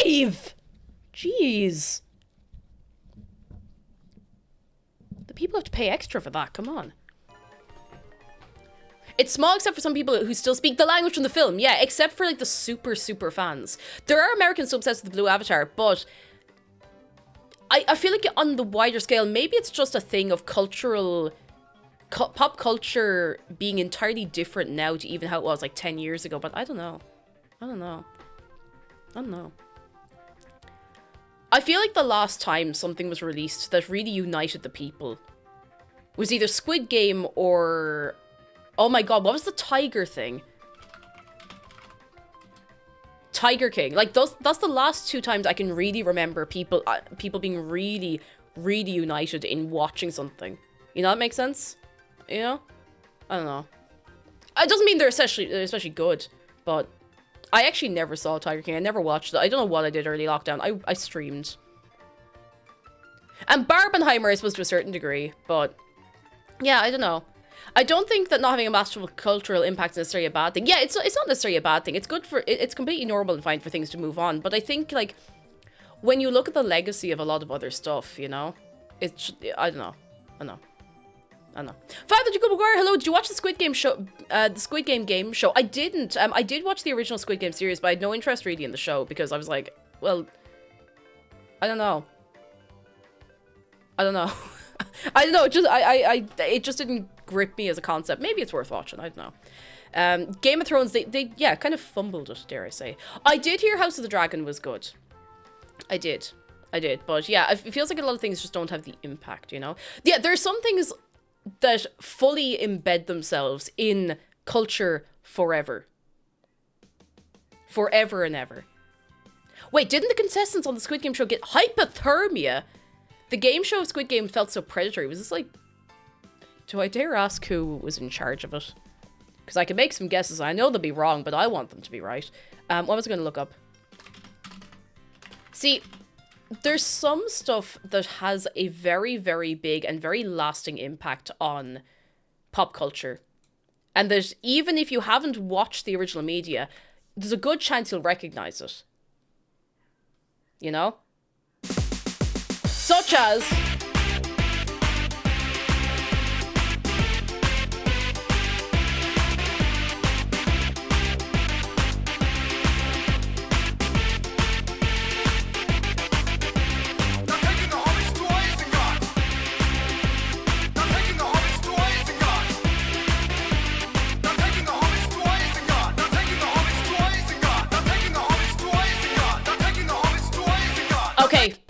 Dave! Jeez. The people have to pay extra for that, come on. It's small except for some people who still speak the language from the film. Yeah, except for like the super fans. There are Americans so obsessed with the Blue Avatar, but I feel like on the wider scale, maybe it's just a thing of pop culture being entirely different now to even how it was like 10 years ago, but I don't know. I feel like the last time something was released that really united the people was either Squid Game or... oh my god, what was the tiger thing? Tiger King. Like, that's the last two times I can really remember people being really, really united in watching something. You know, that makes sense? You know? I don't know. It doesn't mean they're especially good, but I actually never saw Tiger King. I never watched it. I don't know what I did early lockdown. I streamed. And Barbenheimer, I suppose, to a certain degree, but yeah, I don't know. I don't think that not having a massive cultural impact is necessarily a bad thing. Yeah, it's not necessarily a bad thing. It's good for... it's completely normal and fine for things to move on. But I think, like, when you look at the legacy of a lot of other stuff, you know, it's... I don't know. Father Jacob McGuire, hello. Did you watch the Squid Game show? The Squid Game game show? I didn't. I did watch the original Squid Game series, but I had no interest really in the show because I was like, well, I don't know. I don't know. It just didn't grip me as a concept. Maybe it's worth watching. I don't know. Game of Thrones, they yeah, kind of fumbled it, dare I say. I did hear House of the Dragon was good. I did. But yeah, it feels like a lot of things just don't have the impact, you know? Yeah, there's some things that fully embed themselves in culture forever. Forever and ever. Wait, didn't the contestants on the Squid Game show get hypothermia? The game show of Squid Game felt so predatory. Was this like... do I dare ask who was in charge of it? Because I can make some guesses. I know they'll be wrong, but I want them to be right. What was I going to look up? See, there's some stuff that has a very, very big and very lasting impact on pop culture. And that even if you haven't watched the original media, there's a good chance you'll recognize it. You know? Such as...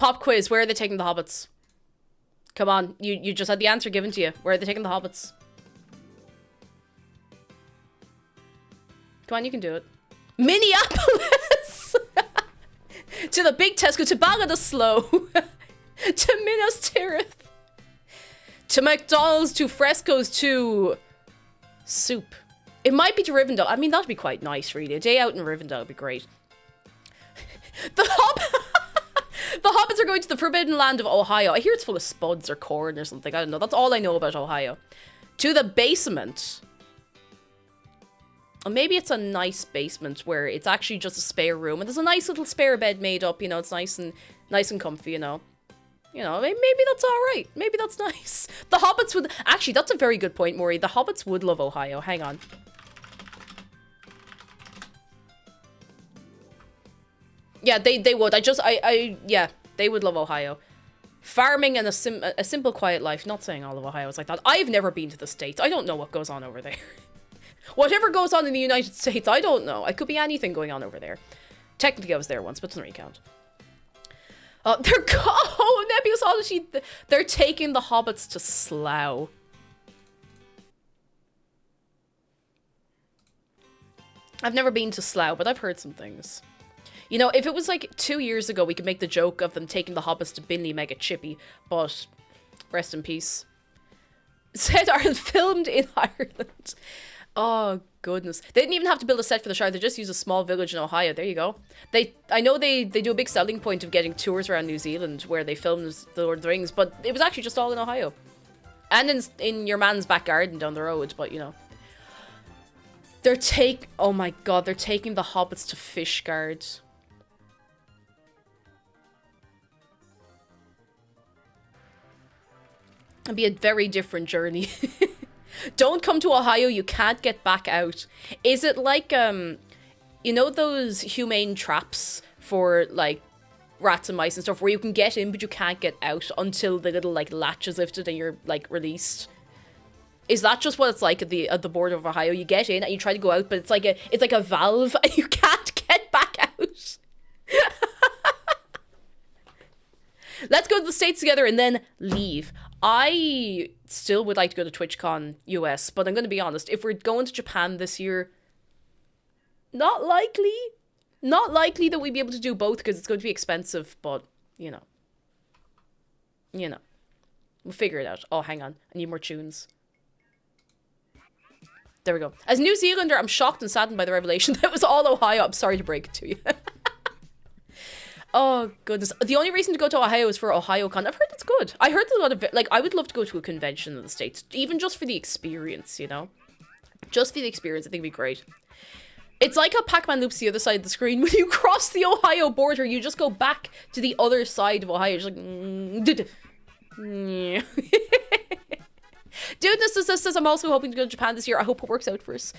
Pop quiz. Where are they taking the hobbits? Come on. You just had the answer given to you. Where are they taking the hobbits? Come on, you can do it. Minneapolis! To the big Tesco, to Bala the Slow, to Minas Tirith, to McDonald's, to Fresco's, to Soup. It might be to Rivendell. I mean, that'd be quite nice, really. A day out in Rivendell would be great. The hobbits are going to the Forbidden Land of Ohio. I hear it's full of spuds or corn or something. I don't know. That's all I know about Ohio. To the basement. Or maybe it's a nice basement where it's actually just a spare room and there's a nice little spare bed made up, you know, it's nice and comfy, you know. You know, maybe that's alright. Maybe that's nice. The hobbits would... Actually, that's a very good point, Maury. The hobbits would love Ohio. Hang on. Yeah, they would. Yeah, they would love Ohio. Farming and a simple, quiet life. Not saying all of Ohio is like that. I've never been to the States. I don't know what goes on over there. Whatever goes on in the United States, I don't know. It could be anything going on over there. Technically, I was there once, but it doesn't really count. Nebulous Odyssey. They're taking the hobbits to Slough. I've never been to Slough, but I've heard some things. You know, if it was like 2 years ago, we could make the joke of them taking the hobbits to Binley Mega Chippy, but rest in peace. Set Ireland filmed in Ireland. Oh, goodness. They didn't even have to build a set for the Shire. They just used a small village in Ohio. There you go. I know they do a big selling point of getting tours around New Zealand where they filmed The Lord of the Rings, but it was actually just all in Ohio. And in your man's back garden down the road, but you know. Oh my god, they're taking the hobbits to Fishguard. It'd be a very different journey. Don't come to Ohio, you can't get back out. Is it like, you know those humane traps for, like, rats and mice and stuff, where you can get in but you can't get out until the little, like, latch is lifted and you're, like, released? Is that just what it's like at the border of Ohio? You get in and you try to go out, but it's like a valve and you can't get back out. Let's go to the States together and then leave. I still would like to go to TwitchCon US, but I'm going to be honest. If we're going to Japan this year, not likely. Not likely that we'd be able to do both because it's going to be expensive, but, you know. You know. We'll figure it out. Oh, hang on. I need more tunes. There we go. As a New Zealander, I'm shocked and saddened by the revelation that it was all Ohio. I'm sorry to break it to you. Oh, goodness. The only reason to go to Ohio is for OhioCon. I've heard it's good. I heard there's a lot of... Like, I would love to go to a convention in the States. Even just for the experience, you know? Just for the experience, I think it'd be great. It's like how Pac-Man loops the other side of the screen. When you cross the Ohio border, you just go back to the other side of Ohio. Just like... Dude, this says I'm also hoping to go to Japan this year. I hope it works out for us.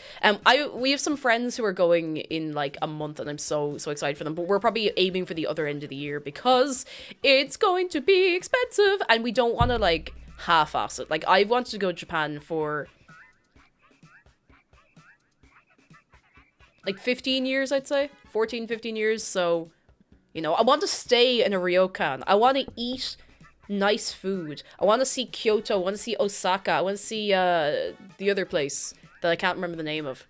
We have some friends who are going in like a month, and I'm so excited for them. But we're probably aiming for the other end of the year because it's going to be expensive, and we don't want to like half-ass it. Like I've wanted to go to Japan for like 15 years, I'd say 14, 15 years. So, you know, I want to stay in a ryokan. I want to eat nice food. I want to see Kyoto. I want to see Osaka. I want to see the other place that I can't remember the name of.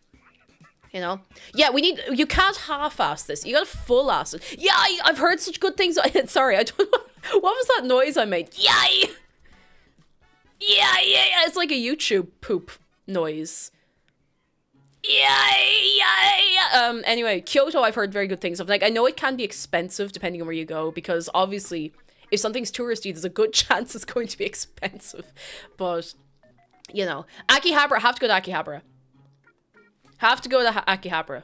You know? Yeah, you can't half-ass this. You gotta full-ass it. Yeah, I've heard such good things. Sorry, I don't know. What was that noise I made? Yay! Yeah. It's like a YouTube poop noise. Yay! Anyway, Kyoto I've heard very good things of. Like, I know it can be expensive depending on where you go, because obviously if something's touristy, there's a good chance it's going to be expensive. But, you know. Akihabara. Have to go to Akihabara. Have to go to Akihabara.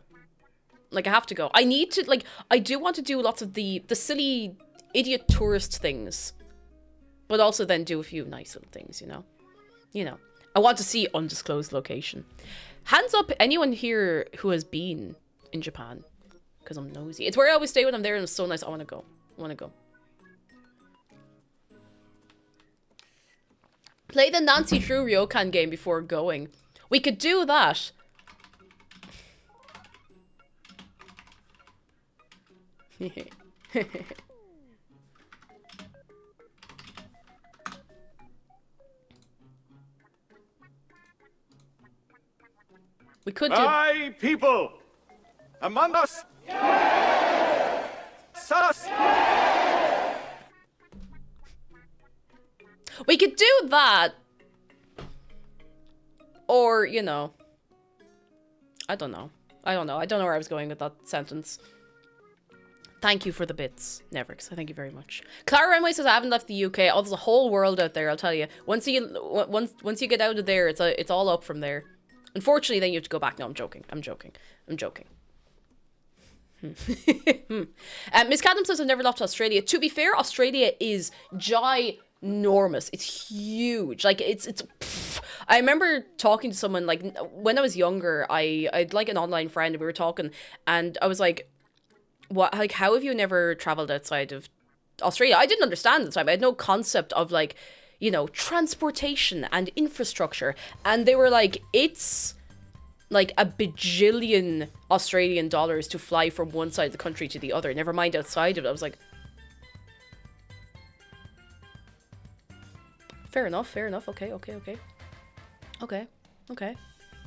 Like, I have to go. I need to, like, I do want to do lots of the silly, idiot tourist things. But also then do a few nice little things, you know? You know. I want to see undisclosed location. Hands up, anyone here who has been in Japan. Because I'm nosy. It's where I always stay when I'm there and it's so nice. I want to go. Play the Nancy Drew Ryokan game before going. We could do that. We could do... My people, among us, sus. We could do that. Or, you know. I don't know. I don't know where I was going with that sentence. Thank you for the bits, Nevrix. Thank you very much. Clara Renway says I haven't left the UK. Oh, there's a whole world out there, I'll tell you. Once you get out of there, it's all up from there. Unfortunately, then you have to go back. No, I'm joking. I'm joking. Miss Cadam says I've never left Australia. To be fair, Australia is ginormous. It's huge. Like it's I remember talking to someone like when I was younger. I'd like an online friend and we were talking and I was like, what, like, how have you never traveled outside of Australia? I didn't understand at the time. I had no concept of like, you know, transportation and infrastructure. And they were like, it's like a bajillion Australian dollars to fly from one side of the country to the other. Never mind outside of it. I was like, fair enough. Okay.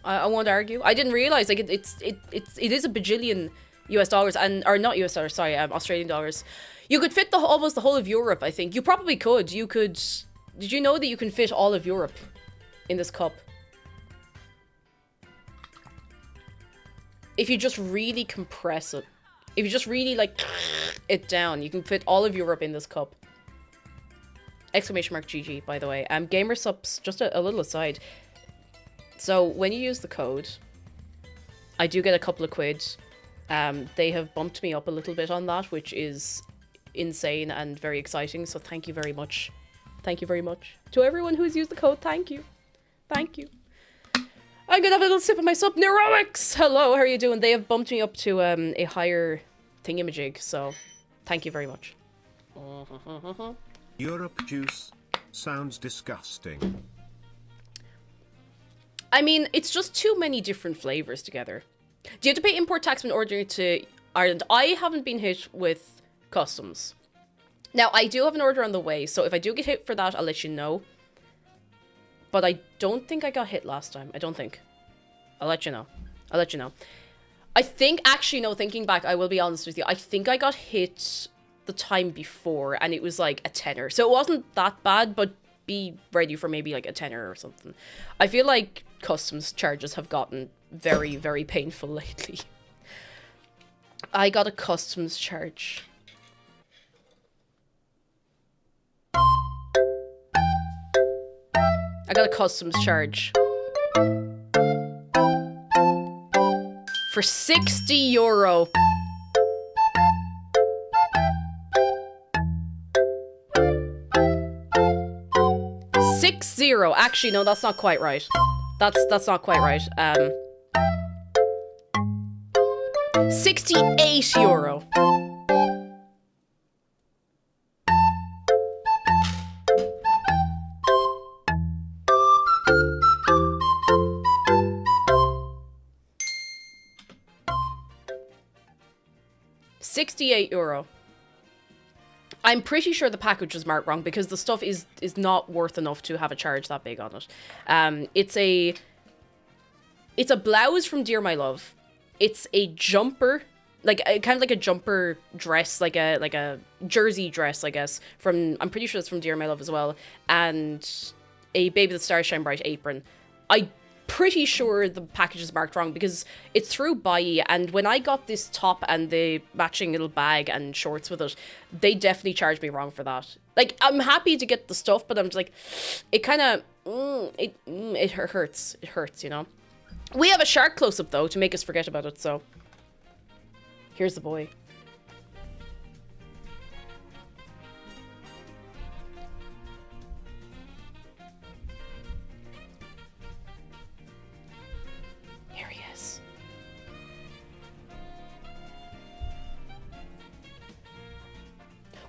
I won't argue. I didn't realize like it is a bajillion US dollars and or not US dollars. Sorry, Australian dollars. You could fit almost the whole of Europe. I think you probably could. You could. Did you know that you can fit all of Europe in this cup? If you just really compress it, if you just really like it down, you can fit all of Europe in this cup. Exclamation mark GG, by the way. Gamer subs, just a little aside. So when you use the code, I do get a couple of quid. They have bumped me up a little bit on that, which is insane and very exciting. So thank you very much. Thank you very much. To everyone who's used the code, thank you. Thank you. I'm gonna have a little sip of my sub. Neuroics! Hello, how are you doing? They have bumped me up to a higher thingamajig, so thank you very much. Europe juice sounds disgusting. I mean, it's just too many different flavors together. Do you have to pay import tax when ordering to Ireland? I haven't been hit with customs. Now, I do have an order on the way, so if I do get hit for that, I'll let you know. But I don't think I got hit last time. I don't think. I'll let you know. I think, actually, no, thinking back, I will be honest with you. I think I got hit the time before, and it was like a tenner. So it wasn't that bad, but be ready for maybe like a tenner or something. I feel like customs charges have gotten very, very painful lately. I got a customs charge. For €60. €60. Actually, no, that's not quite right. That's not quite right. €68. €68. I'm pretty sure the package was marked wrong because the stuff is not worth enough to have a charge that big on it. It's a blouse from Dear My Love. It's a jumper, like kind of like a jumper dress, like a jersey dress, I guess. I'm pretty sure it's from Dear My Love as well, and a Baby the Stars Shine Bright apron. I'm pretty sure the package is marked wrong because it's through Bai, and when I got this top and the matching little bag and shorts with it, they definitely charged me wrong for that. Like, I'm happy to get the stuff, but I'm just like, it kind of, it hurts. It hurts, you know? We have a shark close-up, though, to make us forget about it, so. Here's the boy. Here he is.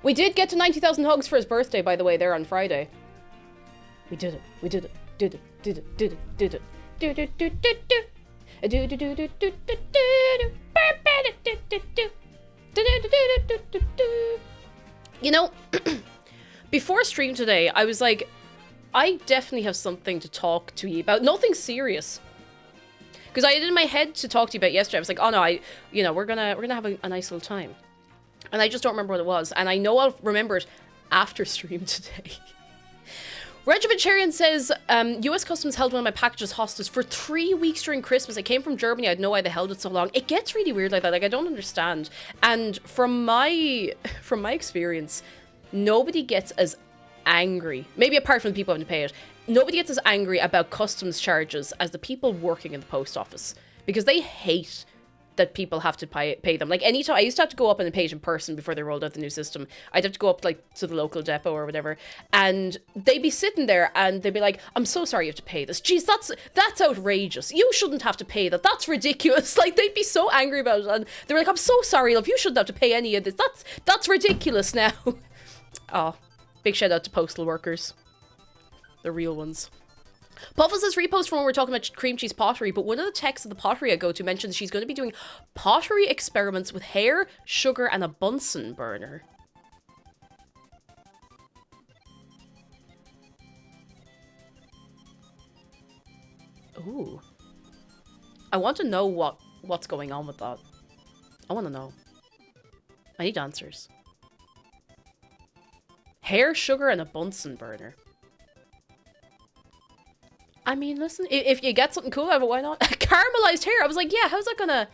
We did get to 90,000 hugs for his birthday, by the way, there on Friday. We did it. We did it. Did it. Did it. Did it. Did it. Do do do do do. Do do do do do do do. You know, before stream today, I was like, I definitely have something to talk to you about. Nothing serious. Because I had in my head to talk to you about yesterday. I was like, oh no, we're gonna have a nice little time. And I just don't remember what it was. And I know I'll remember it after stream today. Regimentarian says, US Customs held one of my packages hostage for 3 weeks during Christmas. I came from Germany. I had no idea they held it so long. It gets really weird like that. Like, I don't understand. And from my experience, nobody gets as angry, maybe apart from the people having to pay it, nobody gets as angry about customs charges as the people working in the post office. Because they hate that people have to pay them. Like, anytime, I used to have to go up and pay it in person before they rolled out the new system. I'd have to go up, like, to the local depot or whatever, and they'd be sitting there, and they'd be like, I'm so sorry you have to pay this. Jeez, that's outrageous. You shouldn't have to pay that. That's ridiculous. Like, they'd be so angry about it, and they were like, I'm so sorry, love, you shouldn't have to pay any of this. That's ridiculous now. Oh, big shout out to postal workers. The real ones. Puffles says repost from when we're talking about cream cheese pottery, but one of the texts of the pottery I go to mentions she's going to be doing pottery experiments with hair, sugar, and a Bunsen burner. Ooh. I want to know what's going on with that. I want to know. I need answers. Hair, sugar, and a Bunsen burner. I mean, listen, if you get something cool out of it, why not? Caramelized hair. I was like, yeah, how's that gonna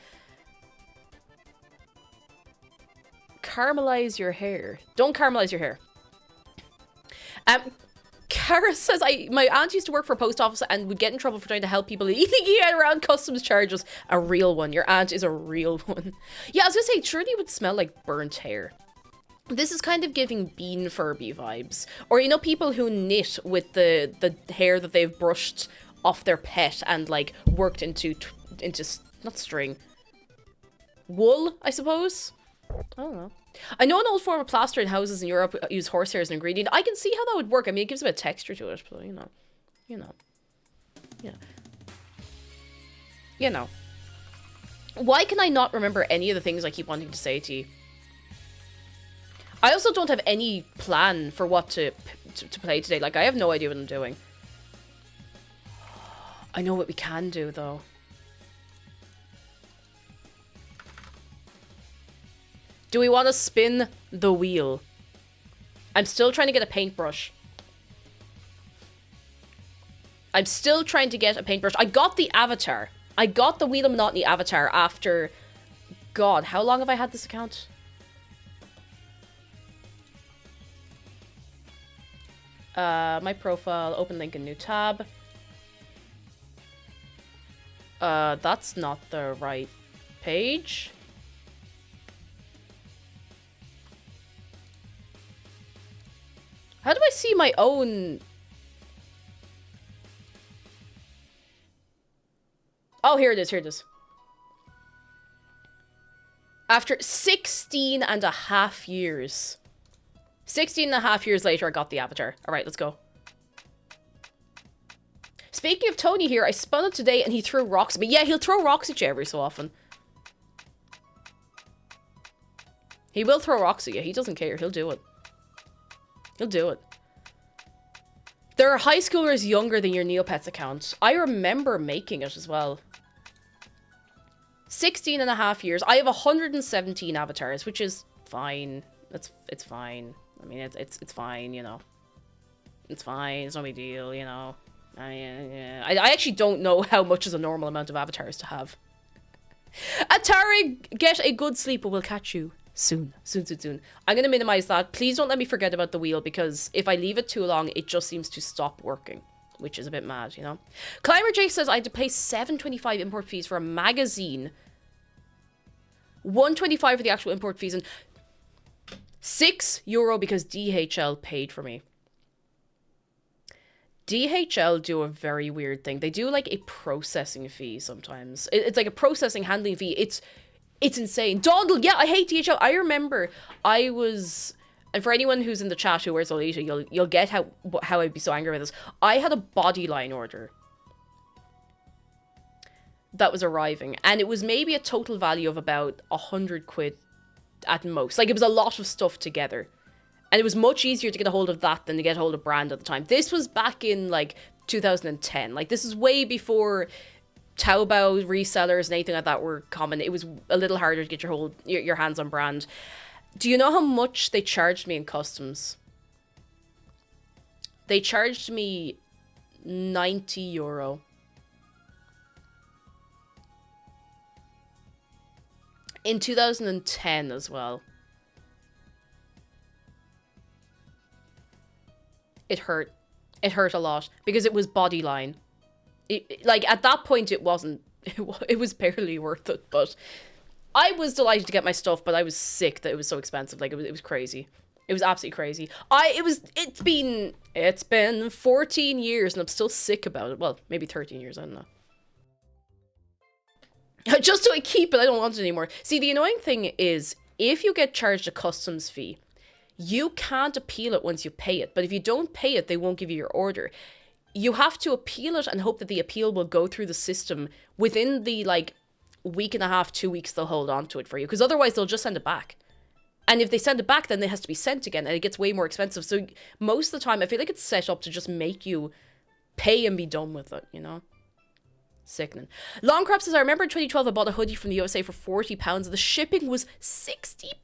caramelize your hair? Don't caramelize your hair. Kara says, my aunt used to work for a post office and would get in trouble for trying to help people illegally get around customs charges. A real one. Your aunt is a real one. Yeah, I was gonna say, it surely would smell like burnt hair. This is kind of giving Bean Furby vibes. Or, you know, people who knit with the hair that they've brushed off their pet and, like, worked into not string. Wool, I suppose? I don't know. I know an old form of plaster in houses in Europe use horsehair as an ingredient. I can see how that would work. I mean, it gives a bit of texture to it, but, you know. Why can I not remember any of the things I keep wanting to say to you? I also don't have any plan for what to play today. Like, I have no idea what I'm doing. I know what we can do, though. Do we want to spin the wheel? I'm still trying to get a paintbrush. I got the avatar. I got the Wheel of Monotony avatar after... God, how long have I had this account? My profile, open link in new tab. That's not the right page. How do I see my own? Oh, here it is. After 16 and a half years. 16 and a half years later, I got the avatar. All right, let's go. Speaking of Tony here, I spun it today and he threw rocks at me. Yeah, he'll throw rocks at you every so often. He will throw rocks at you. He doesn't care. He'll do it. He'll do it. There are high schoolers younger than your Neopets account. I remember making it as well. 16 and a half years. I have 117 avatars, which is fine. It's fine. I mean, it's fine, you know. It's fine. It's no big deal, you know. I actually don't know how much is a normal amount of avatars to have. Atari, get a good sleep, but we'll catch you soon. Soon. I'm going to minimize that. Please don't let me forget about the wheel, because if I leave it too long, it just seems to stop working, which is a bit mad, you know. Climber J says I had to pay $7.25 import fees for a magazine. $1.25 for the actual import fees, and €6 because DHL paid for me. DHL do a very weird thing. They do like a processing fee sometimes. It's like a processing handling fee. It's insane. Donald, yeah, I hate DHL. I remember I was, and for anyone who's in the chat who wears Lolita, you'll get how I'd be so angry with this. I had a Bodyline order that was arriving, and it was maybe a total value of about 100 quid at most. Like, it was a lot of stuff together. And it was much easier to get a hold of that than to get a hold of Brand at the time. This was back in, like, 2010. Like, this is way before Taobao resellers and anything like that were common. It was a little harder to get your hands on brand. Do you know how much they charged me in customs? They charged me €90. In 2010 as well. It hurt. It hurt a lot because it was Bodyline. Like at that point it wasn't. It was barely worth it, but I was delighted to get my stuff, but I was sick that it was so expensive. Like it was crazy. It was absolutely crazy. It's been 14 years and I'm still sick about it. Well, maybe 13 years, I don't know. Just so I keep it, I don't want it anymore. See, the annoying thing is, if you get charged a customs fee, you can't appeal it once you pay it. But if you don't pay it, they won't give you your order. You have to appeal it and hope that the appeal will go through the system within the, like, week and a half, 2 weeks they'll hold on to it for you. Because otherwise they'll just send it back. And if they send it back, then it has to be sent again, and it gets way more expensive. So most of the time, I feel like it's set up to just make you pay and be done with it, you know? Sickening. Longcrop says, I remember in 2012 I bought a hoodie from the USA for £40 and the shipping was £60.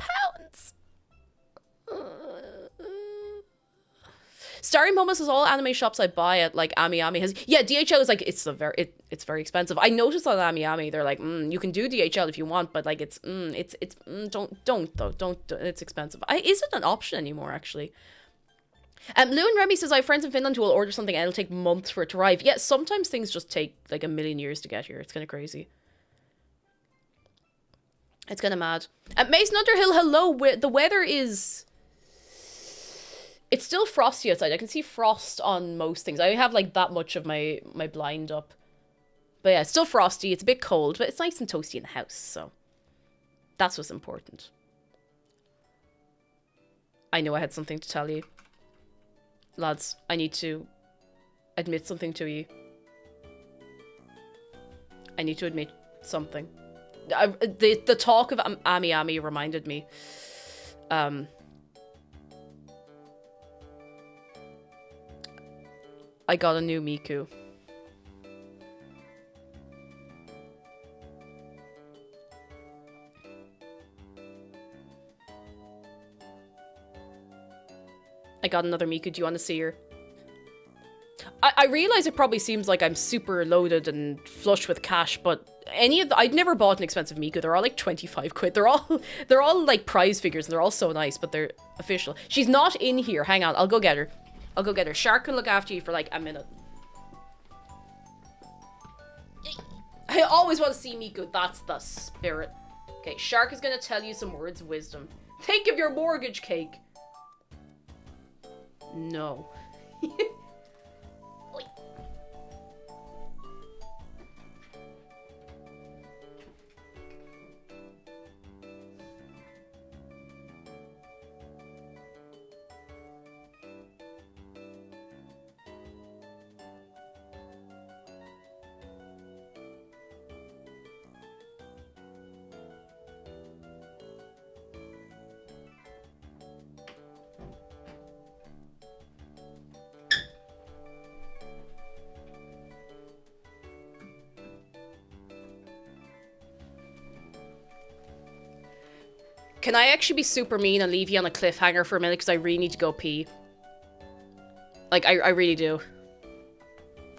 Starry Mama says, all anime shops I buy at like Ami Ami has... Yeah, DHL is like, it's very expensive. I noticed on Ami Ami, they're like, you can do DHL if you want, but like don't, it's expensive. Is it an option anymore, actually? Lou and Remy says, I have friends in Finland who will order something and it'll take months for it to arrive. Yeah, sometimes things just take like a million years to get here. It's kind of crazy. It's kind of mad. Mason Underhill, hello. The weather is... It's still frosty outside. I can see frost on most things. I have like that much of my blind up. But yeah, it's still frosty. It's a bit cold, but it's nice and toasty in the house, so... That's what's important. I know I had something to tell you. Lads, I need to admit something to you. I need to admit something. The talk of Ami Ami reminded me. I got a new Miku. I got another Miku. Do you want to see her? I realize it probably seems like I'm super loaded and flush with cash, but I'd never bought an expensive Miku. They're all like 25 quid. They're all like prize figures and they're all so nice, but they're official. She's not in here. Hang on, I'll go get her. I'll go get her. Shark can look after you for like a minute. I always want to see Miku. That's the spirit. Okay, Shark is gonna tell you some words of wisdom. Think of your mortgage cake. No. Can I actually be super mean and leave you on a cliffhanger for a minute because I really need to go pee? Like, I really do.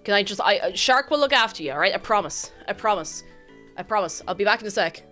Can I just... Shark will look after you, alright? I promise. I promise. I promise. I'll be back in a sec.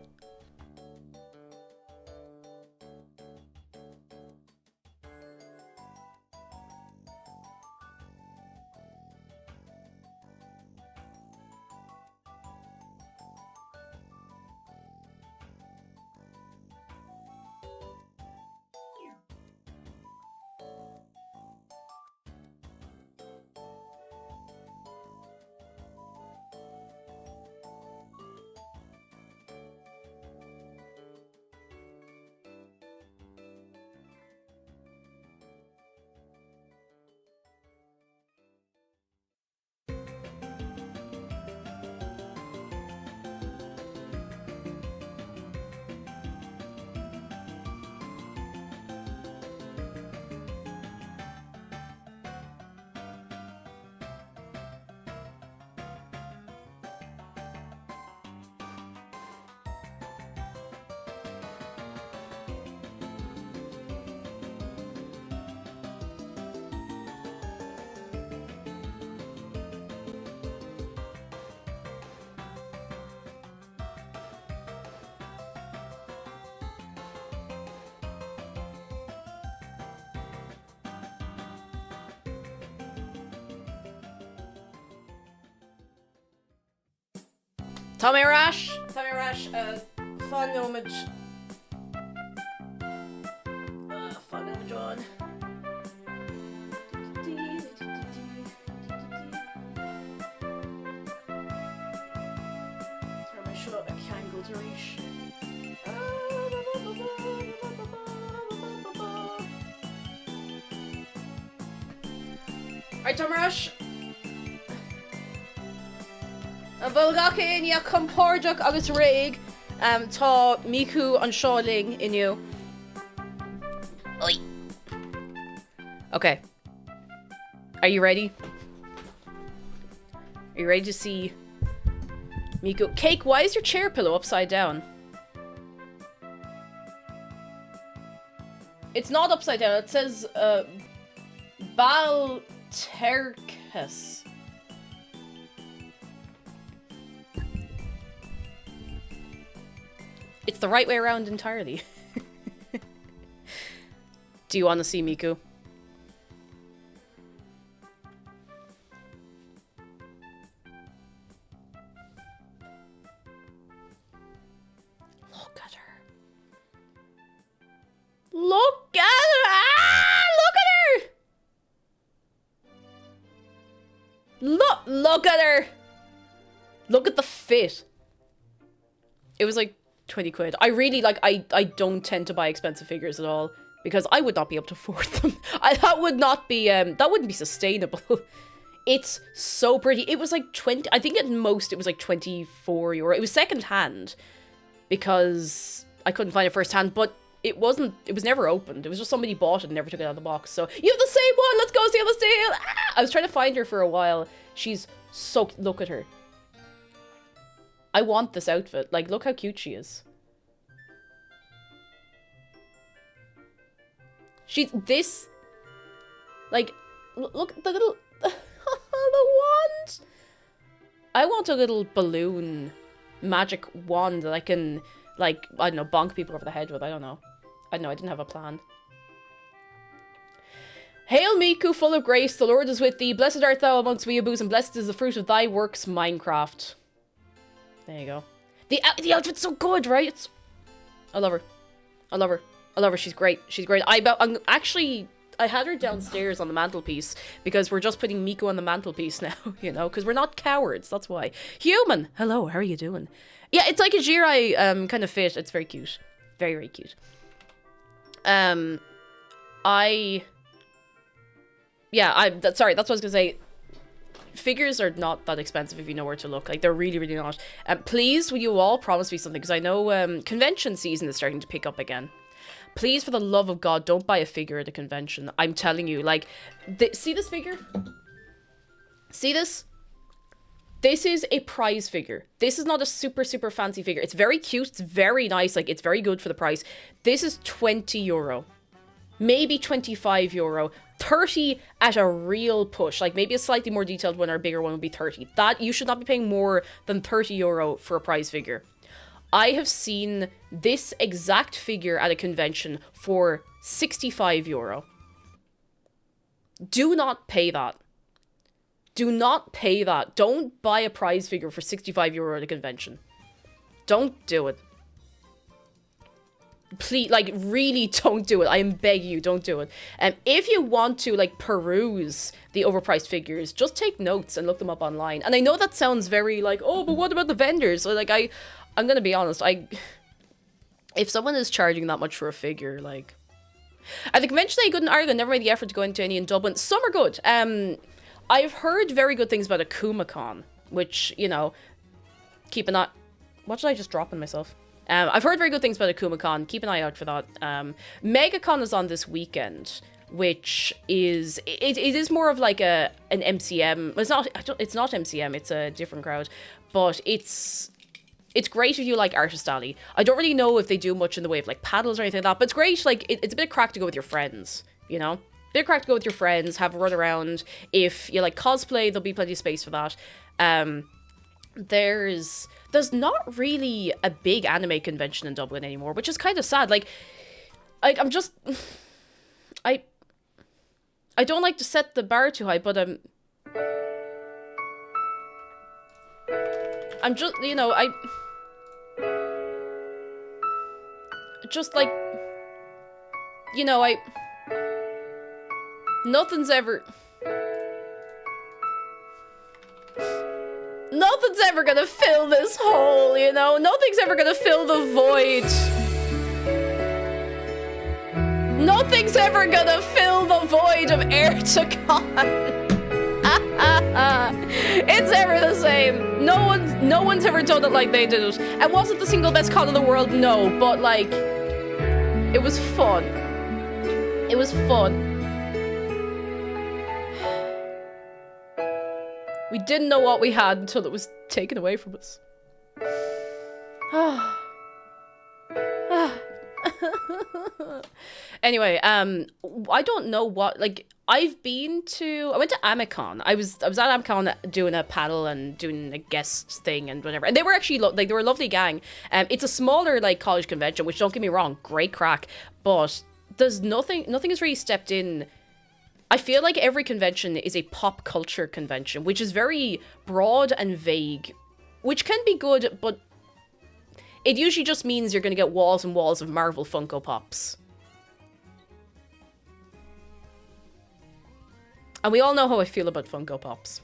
Tommy Rash, fun moment. Fun moment on. Sure, I can't go to reach. Right, Tom Rush. Bulgaka in ya compórjach agus réig tá Miku an Shaoling in you. Oi. Okay. Are you ready? Are you ready to see Miku? Cake, why is your chair pillow upside down? It's not upside down. It says Baltercus. It's the right way around entirely. Do you want to see Miku? Look at her. Look at her! Ah, look at her! Look at her! Look at the fit. It was like 20 quid. I really like, I don't tend to buy expensive figures at all because I would not be able to afford them. That would not be, that wouldn't be sustainable. It's so pretty. It was like 20, I think at most it was like 24 euro. It was second hand because I couldn't find it first hand, but it was never opened. It was just somebody bought it and never took it out of the box. So, you have the same one, let's go steal the steal! Ah! I was trying to find her for a while. She's so, look at her. I want this outfit. Like, look how cute she is. She's this, like, look at the little, the wand. I want a little balloon magic wand that I can, like, I don't know, bonk people over the head with. I don't know. I didn't have a plan. Hail Miku, full of grace, the Lord is with thee. Blessed art thou amongst weeaboos, and blessed is the fruit of thy works, Minecraft. There you go. The outfit's so good, right? I love her. I love her. I love her. She's great. She's great. I had her downstairs on the mantelpiece because we're just putting Miku on the mantelpiece now, you know, because we're not cowards. That's why. Human. Hello. How are you doing? Yeah, it's like a Jirai kind of fit. It's very cute. Very, very cute. Sorry, that's what I was gonna say. Figures are not that expensive if you know where to look. Like, they're really, really not. Please, will you all promise me something? Because I know convention season is starting to pick up again. Please, for the love of God, don't buy a figure at a convention. I'm telling you, like, see this figure? See this? This is a prize figure. This is not a super, super fancy figure. It's very cute. It's very nice. Like, it's very good for the price. This is 20 euro. Maybe 25 euro. 30 at a real push. Like, maybe a slightly more detailed one or a bigger one would be 30. That, you should not be paying more than 30 euro for a prize figure. I have seen this exact figure at a convention for 65 euro. Do not pay that. Do not pay that. Don't buy a prize figure for 65 euro at a convention. Don't do it. Please, like, really don't do it. I am begging you, don't do it. If you want to, like, peruse the overpriced figures, just take notes and look them up online. And I know that sounds very, like, oh, but what about the vendors? So, like, I'm gonna be honest, if someone is charging that much for a figure, like, at the convention I couldn't argue, never made the effort to go into any in Dublin. Some are good. I've heard very good things about AkumaCon, which, you know, keep an eye... What did I just drop on myself? I've heard very good things about AkumaCon. Keep an eye out for that. MegaCon is on this weekend, which is... It is more of like an MCM. It's not MCM, it's a different crowd. But it's great if you like Artist Alley. I don't really know if they do much in the way of like paddles or anything like that, but it's great. Like, it's a bit of crack to go with your friends, you know? Bit of crack to go with your friends, have a run around. If you like cosplay, there'll be plenty of space for that. There's not really a big anime convention in Dublin anymore, which is kind of sad. Like I'm just... I don't like to set the bar too high, but I'm just, you know, I just like, you know, nothing's ever gonna fill this hole, you know? Nothing's ever gonna fill the void. Nothing's ever gonna fill the void of Heir to Khan. It's ever the same. No one's ever done it like they did it. And was it the single best con in the world? No, but like, it was fun. It was fun. We didn't know what we had until it was taken away from us. Anyway, I don't know what, like, I went to Amicon. I was at Amicon doing a panel and doing a guest thing and whatever. And they were actually, they were a lovely gang. It's a smaller, like, college convention, which, don't get me wrong, great crack. But there's nothing has really stepped in. I feel like every convention is a pop culture convention, which is very broad and vague, which can be good, but it usually just means you're going to get walls and walls of Marvel Funko Pops. And we all know how I feel about Funko Pops.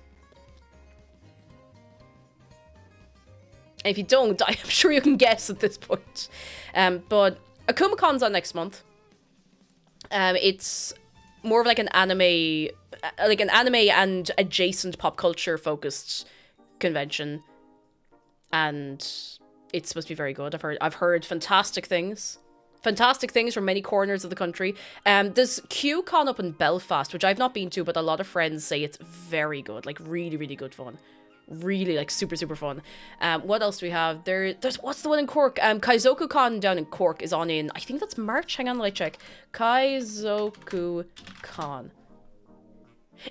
And if you don't, I'm sure you can guess at this point. But AkumaCon's on next month. It's more of like an anime and adjacent pop culture focused convention, and it's supposed to be very good. I've heard fantastic things from many corners of the country. There's QCon up in Belfast, which I've not been to, but a lot of friends say it's very good, like really, really good fun. Really, like, super, super fun. What else do we have? There's, what's the one in Cork? KaizokuCon down in Cork is on in, I think that's March. Hang on, let me check. KaizokuCon.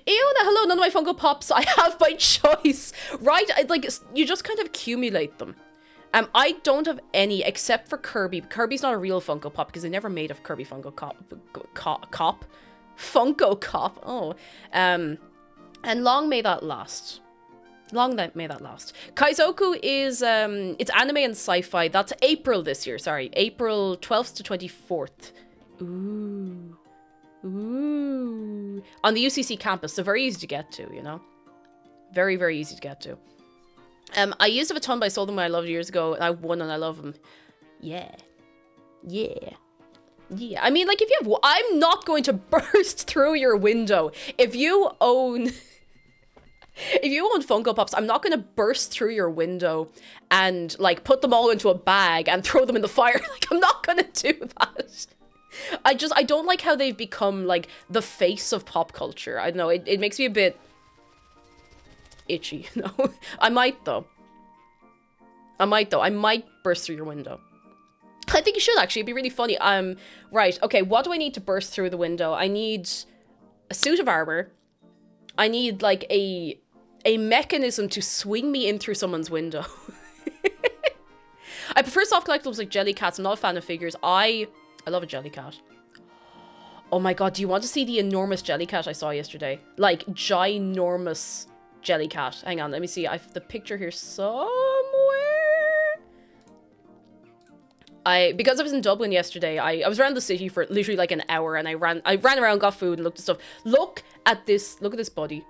Ew, hello, none of my Funko Pops I have by choice. Right? Like, you just kind of accumulate them. I don't have any except for Kirby. Kirby's not a real Funko Pop because they never made a Kirby Funko Cop. Funko Cop. Oh. And long may that last. May that last. Kaizoku is, it's anime and sci-fi. That's April this year, sorry. April 12th to 24th. Ooh. On the UCC campus, so very easy to get to, you know? Very, very easy to get to. I used to have a ton, but I sold them when I loved years ago, and I won and I love them. Yeah. I mean, like, if you have, I'm not going to burst through your window. If you own Funko Pops, I'm not going to burst through your window and, like, put them all into a bag and throw them in the fire. Like, I'm not going to do that. I don't like how they've become, like, the face of pop culture. I don't know, it makes me a bit itchy, you know? I might, though. I might burst through your window. I think you should, actually. It'd be really funny. Right, okay, what do I need to burst through the window? I need a suit of armor. I need, like, a mechanism to swing me in through someone's window. I prefer soft collectibles like Jellycats. I'm not a fan of figures. I love a Jellycat. Oh my god, do you want to see the enormous Jellycat I saw yesterday? Like, ginormous Jellycat. Hang on, let me see. I've the picture here somewhere. Because I was in Dublin yesterday, I was around the city for literally like an hour, and I ran around, got food, and looked at stuff. Look at this body.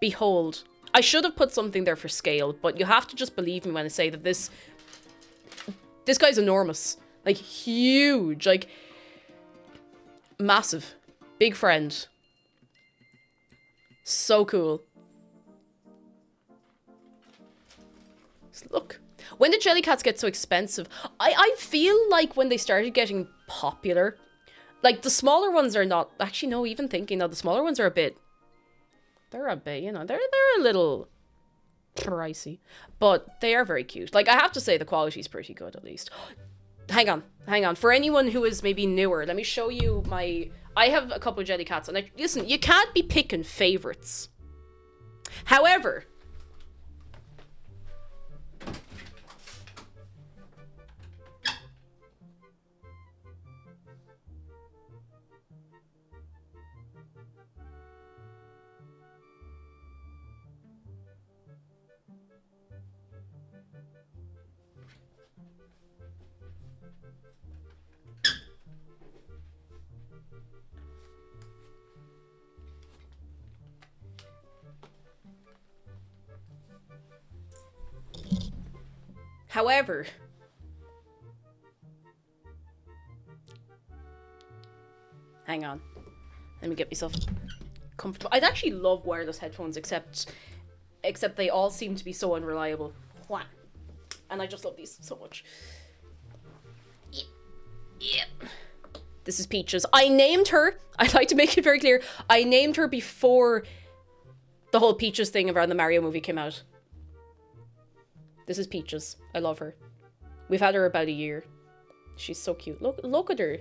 Behold. I should have put something there for scale, but you have to just believe me when I say that this guy's enormous. Like, huge. Like, massive. Big friend. So cool. Just look. When did Jellycats get so expensive? I feel like when they started getting popular, like, the smaller ones are not... Actually, no, even thinking now, the smaller ones are a bit... They're a bit, you know, they're a little pricey. But they are very cute. Like, I have to say the quality's pretty good, at least. Hang on. For anyone who is maybe newer, let me show you my... I have a couple of Jellycats, and listen, you can't be picking favorites. However... However, hang on. Let me get myself comfortable. I'd actually love wireless headphones, except they all seem to be so unreliable. Wha- And I just love these so much. Yep. This is Peaches. I named her. I'd like to make it very clear. I named her before the whole Peaches thing around the Mario movie came out. This is Peaches. I love her. We've had her about a year. She's so cute. Look at her.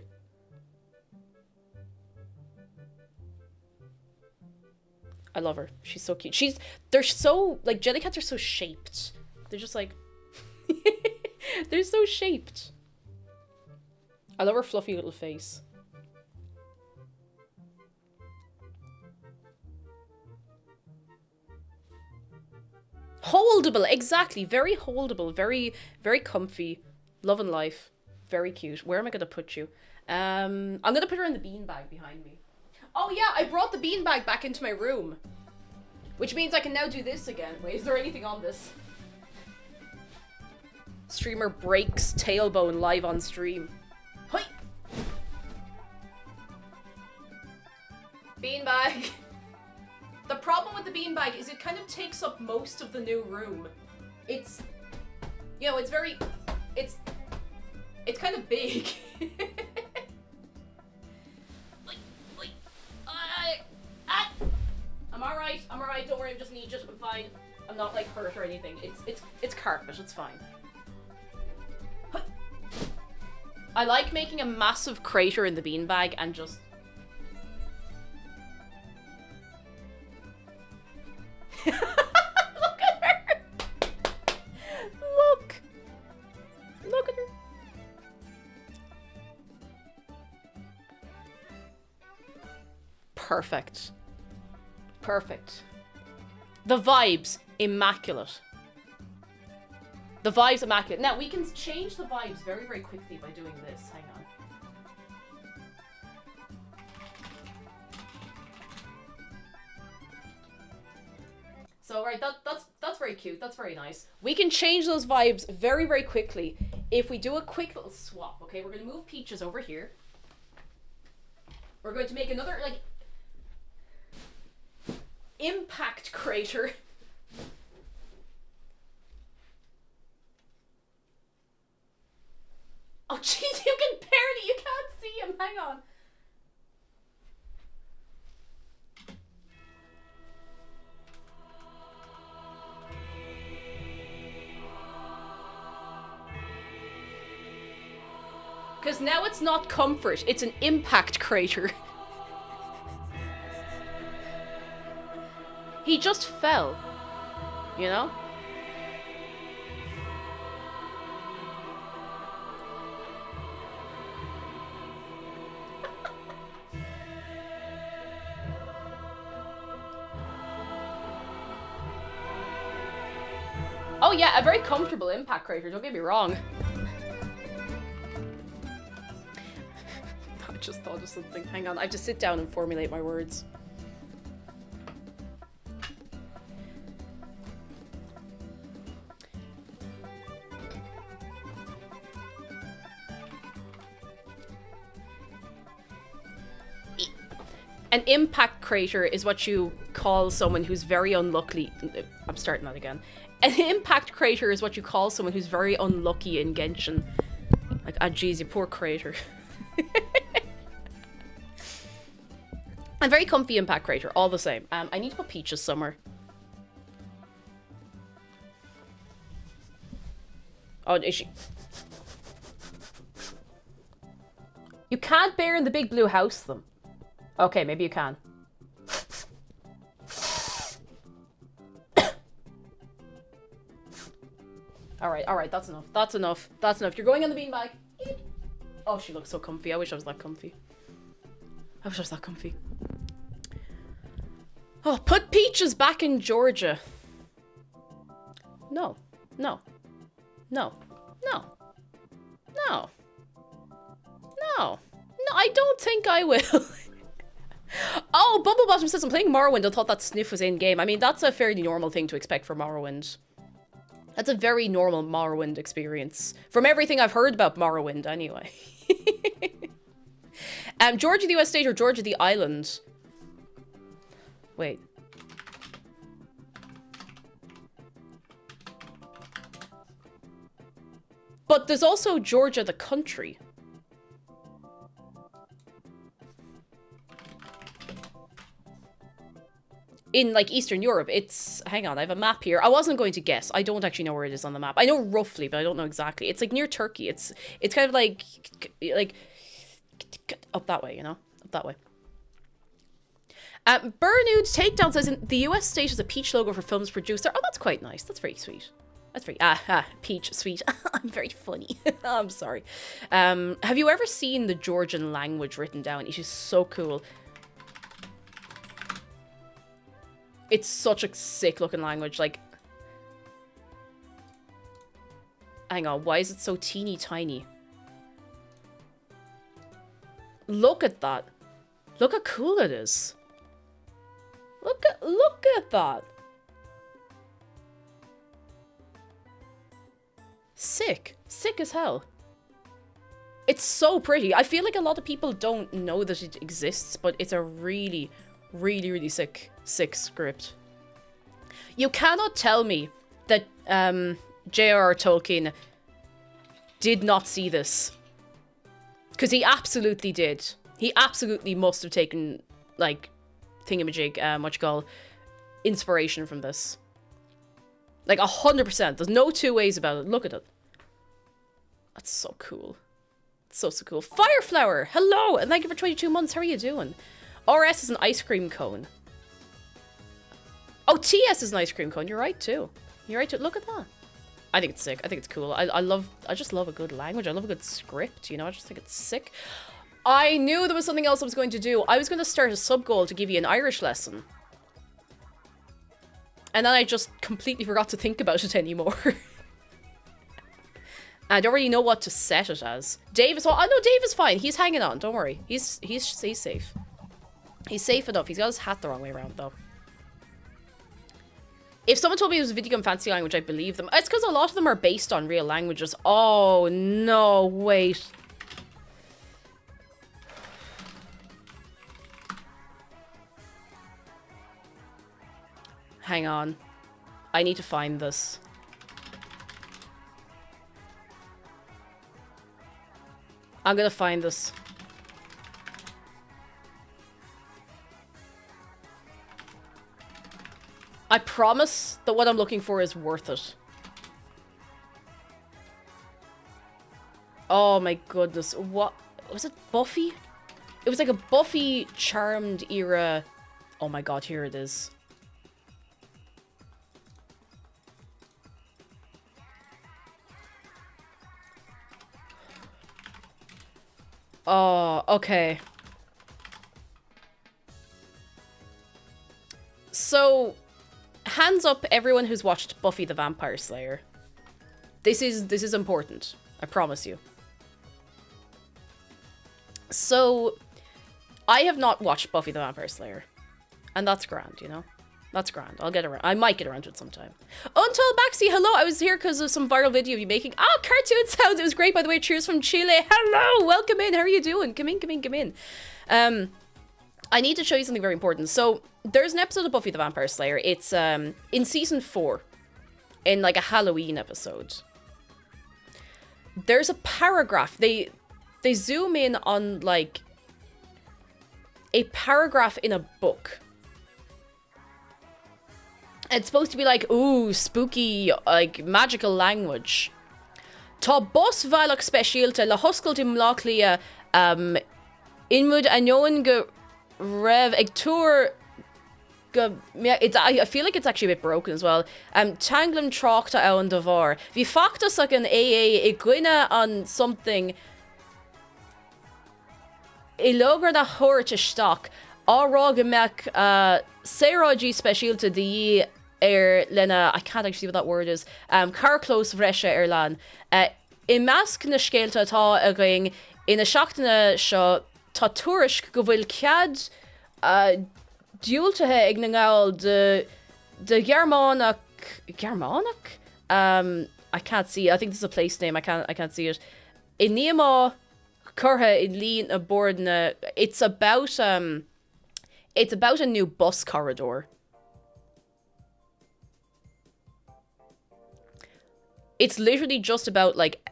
I love her. She's so cute. They're so, like, Jellycats are so shaped. They're just like, they're so shaped. I love her fluffy little face. Holdable, exactly. Very holdable. Very, very comfy. Love and life. Very cute. Where am I going to put you? I'm going to put her in the beanbag behind me. Oh yeah, I brought the beanbag back into my room. Which means I can now do this again. Wait, is there anything on this? Streamer breaks tailbone live on stream. Hoi! Beanbag. The problem with the beanbag is it kind of takes up most of the new room. It's, you know, it's kind of big. I'm alright, don't worry, I'm just need I'm fine. I'm not like hurt or anything. It's carpet, it's fine. I like making a massive crater in the beanbag and just look at her! Look at her. Perfect. Perfect. The vibes, immaculate. The vibes, immaculate. Now, we can change the vibes very, very quickly by doing this. Hang on. So, right, that's very cute. That's very nice. We can change those vibes very, very quickly if we do a quick little swap. Okay, we're going to move Peaches over here. We're going to make another, like, impact crater. Oh jeez, you can't see him, hang on. Because now it's not comfort, it's an impact crater. He just fell, you know? Oh yeah, a very comfortable impact crater, don't get me wrong. I just thought of something. Hang on, I have to sit down and formulate my words. An impact crater is what you call someone who's very unlucky. I'm starting that again. An impact crater is what you call someone who's very unlucky in Genshin. Like, ah, geez, you poor crater. A very comfy impact crater, all the same. I need to put Peaches somewhere. Oh, is she? You can't bear in the big blue house them. Okay, maybe you can. Alright, that's enough. That's enough. That's enough. You're going on the beanbag. Oh, she looks so comfy. I wish I was that comfy. I wish I was that comfy. Oh, put Peaches back in Georgia. No. No. No. No. No. No. No, I don't think I will. Oh, Bubblebottom says I'm playing Morrowind. I thought that Sniff was in game. I mean, that's a fairly normal thing to expect for Morrowind. That's a very normal Morrowind experience. From everything I've heard about Morrowind, anyway. Georgia the US state or Georgia the island? Wait. But there's also Georgia the country. In, like, Eastern Europe, it's... Hang on, I have a map here. I wasn't going to guess. I don't actually know where it is on the map. I know roughly, but I don't know exactly. It's, like, near Turkey. It's kind of like... Up that way, you know? Up that way. Burnude Takedown says, the US state has a peach logo for films produced there. Oh, that's quite nice. That's very sweet. That's very... peach, sweet. I'm very funny. I'm sorry. Have you ever seen the Georgian language written down? It is so cool. It's such a sick looking language, like... Hang on, why is it so teeny tiny? Look at that. Look how cool it is. Look at that. Sick. Sick as hell. It's so pretty. I feel like a lot of people don't know that it exists, but it's a really, really, really sick script. You cannot tell me that J.R.R. Tolkien did not see this. Because he absolutely did. He absolutely must have taken, like, thingamajig, what you call, inspiration from this. Like, 100%. There's no two ways about it. Look at it. That's so cool. So cool. Fireflower! Hello! And thank you for 22 months. How are you doing? RS is an ice cream cone. Oh, TS is an ice cream cone. You're right, too. You're right, too. Look at that. I think it's sick. I think it's cool. I just love a good language. I love a good script, you know? I just think it's sick. I knew there was something else I was going to do. I was going to start a sub-goal to give you an Irish lesson. And then I just completely forgot to think about it anymore. I don't really know what to set it as. Dave is... Oh, no, Dave is fine. He's hanging on. Don't worry. He's safe. He's safe enough. He's got his hat the wrong way around, though. If someone told me it was a video game fantasy language, I'd believe them. It's because a lot of them are based on real languages. Oh, no, wait. Hang on. I need to find this. I'm gonna find this. I promise that what I'm looking for is worth it. Oh my goodness. What? Was it Buffy? It was like a Buffy Charmed era. Oh my god, here it is. Oh, okay. So, hands up everyone who's watched Buffy the Vampire Slayer. This is important. I promise you. So, I have not watched Buffy the Vampire Slayer. And that's grand, you know? That's grand. I'll get around. I might get around to it sometime. Until Baxi, hello. I was here because of some viral video of you making. Oh, cartoon sounds. It was great, by the way. Cheers from Chile. Hello. Welcome in. How are you doing? Come in. I need to show you something very important. So, there's an episode of Buffy the Vampire Slayer. It's in season 4. In like a Halloween episode. There's a paragraph. They zoom in on like a paragraph in a book. It's supposed to be like, ooh, spooky, like, magical language. Tá bus bhealach speisialta le hoscailt imláchlia inmud aneoin go rev ag túr go... I feel like it's actually a bit broken as well. Tanglam tráchta ann de bhar. Bhí factas ag an AA I gcuine an something I logar na thuirt isteach árá go meach séráidí speisialta de lena, I can't actually see what that word is. Carclós bhreise lan. I measc na scéalta atá a going ina seachtaina seo tá tuairisc go bhfuil cead diúltathe ag na ngáil de Germánach I can't see. I think this is a place name. I can't see it. In Niamá Curha in Lean aboard. It's about a new bus corridor. It's literally just about like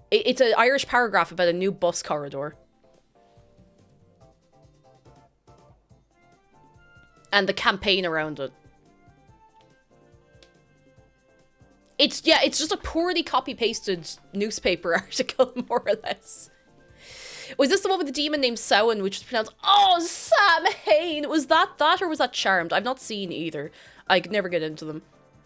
it's an Irish paragraph about a new bus corridor. And the campaign around it. It's just a poorly copy-pasted newspaper article, more or less. Was this the one with the demon named Samhain, which was pronounced, oh, Samhain? Was that or was that Charmed? I've not seen either. I could never get into them.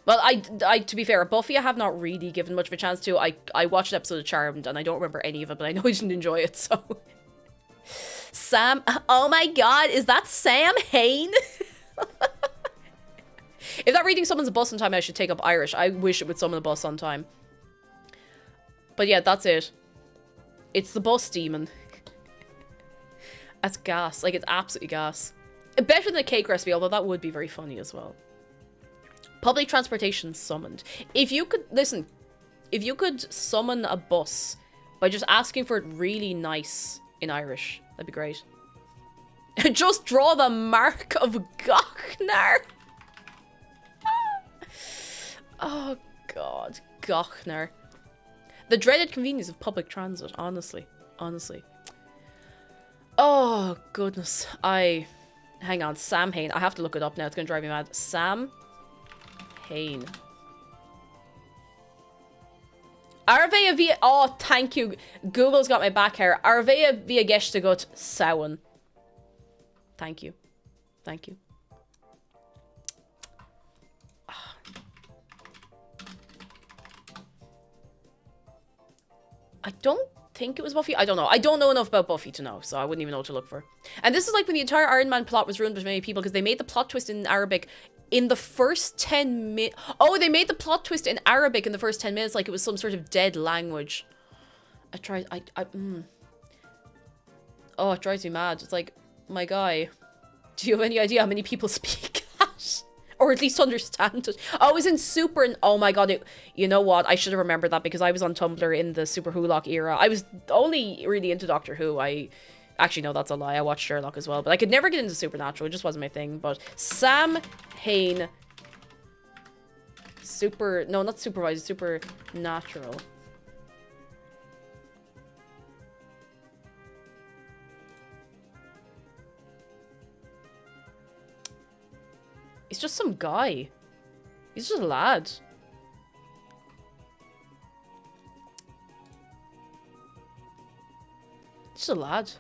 Well, I to be fair, Buffy I have not really given much of a chance to. I watched an episode of Charmed, and I don't remember any of it, but I know I didn't enjoy it, so... Oh my god, is that Sam Hain? If that reading summons a bus on time, I should take up Irish. I wish it would summon a bus on time. But yeah, that's it. It's the bus demon. That's gas. Like, it's absolutely gas. Better than a cake recipe, although that would be very funny as well. Public transportation summoned. If you could, listen, if you could summon a bus by just asking for it really nice in Irish, that'd be great. Just draw the mark of Gochnar. Oh god, Gochnar. The dreaded convenience of public transit, honestly. Oh goodness. Hang on, Sam Hain. I have to look it up now, it's gonna drive me mad. Sam Hain. Arvea via... Oh, thank you. Google's got my back here. Arvea via Gestagut Samhain. Thank you. Thank you. I don't think it was Buffy. I don't know. I don't know enough about Buffy to know, so I wouldn't even know what to look for. And this is like when the entire Iron Man plot was ruined by many people because they made the plot twist in Arabic in the first 10 minutes. Oh, they made the plot twist in Arabic in the first 10 minutes like it was some sort of dead language. Oh, it drives me mad. It's like, my guy, do you have any idea how many people speak that? Or at least understand it. Oh, it was in Super... Oh my god, you know what? I should have remembered that because I was on Tumblr in the Super Wholock era. I was only really into Doctor Who. Actually, no, that's a lie. I watched Sherlock as well. But I could never get into Supernatural. It just wasn't my thing. But Sam Hain... No, not Supervisor. Supernatural. He's just some guy. He's just a lad. Just a lad.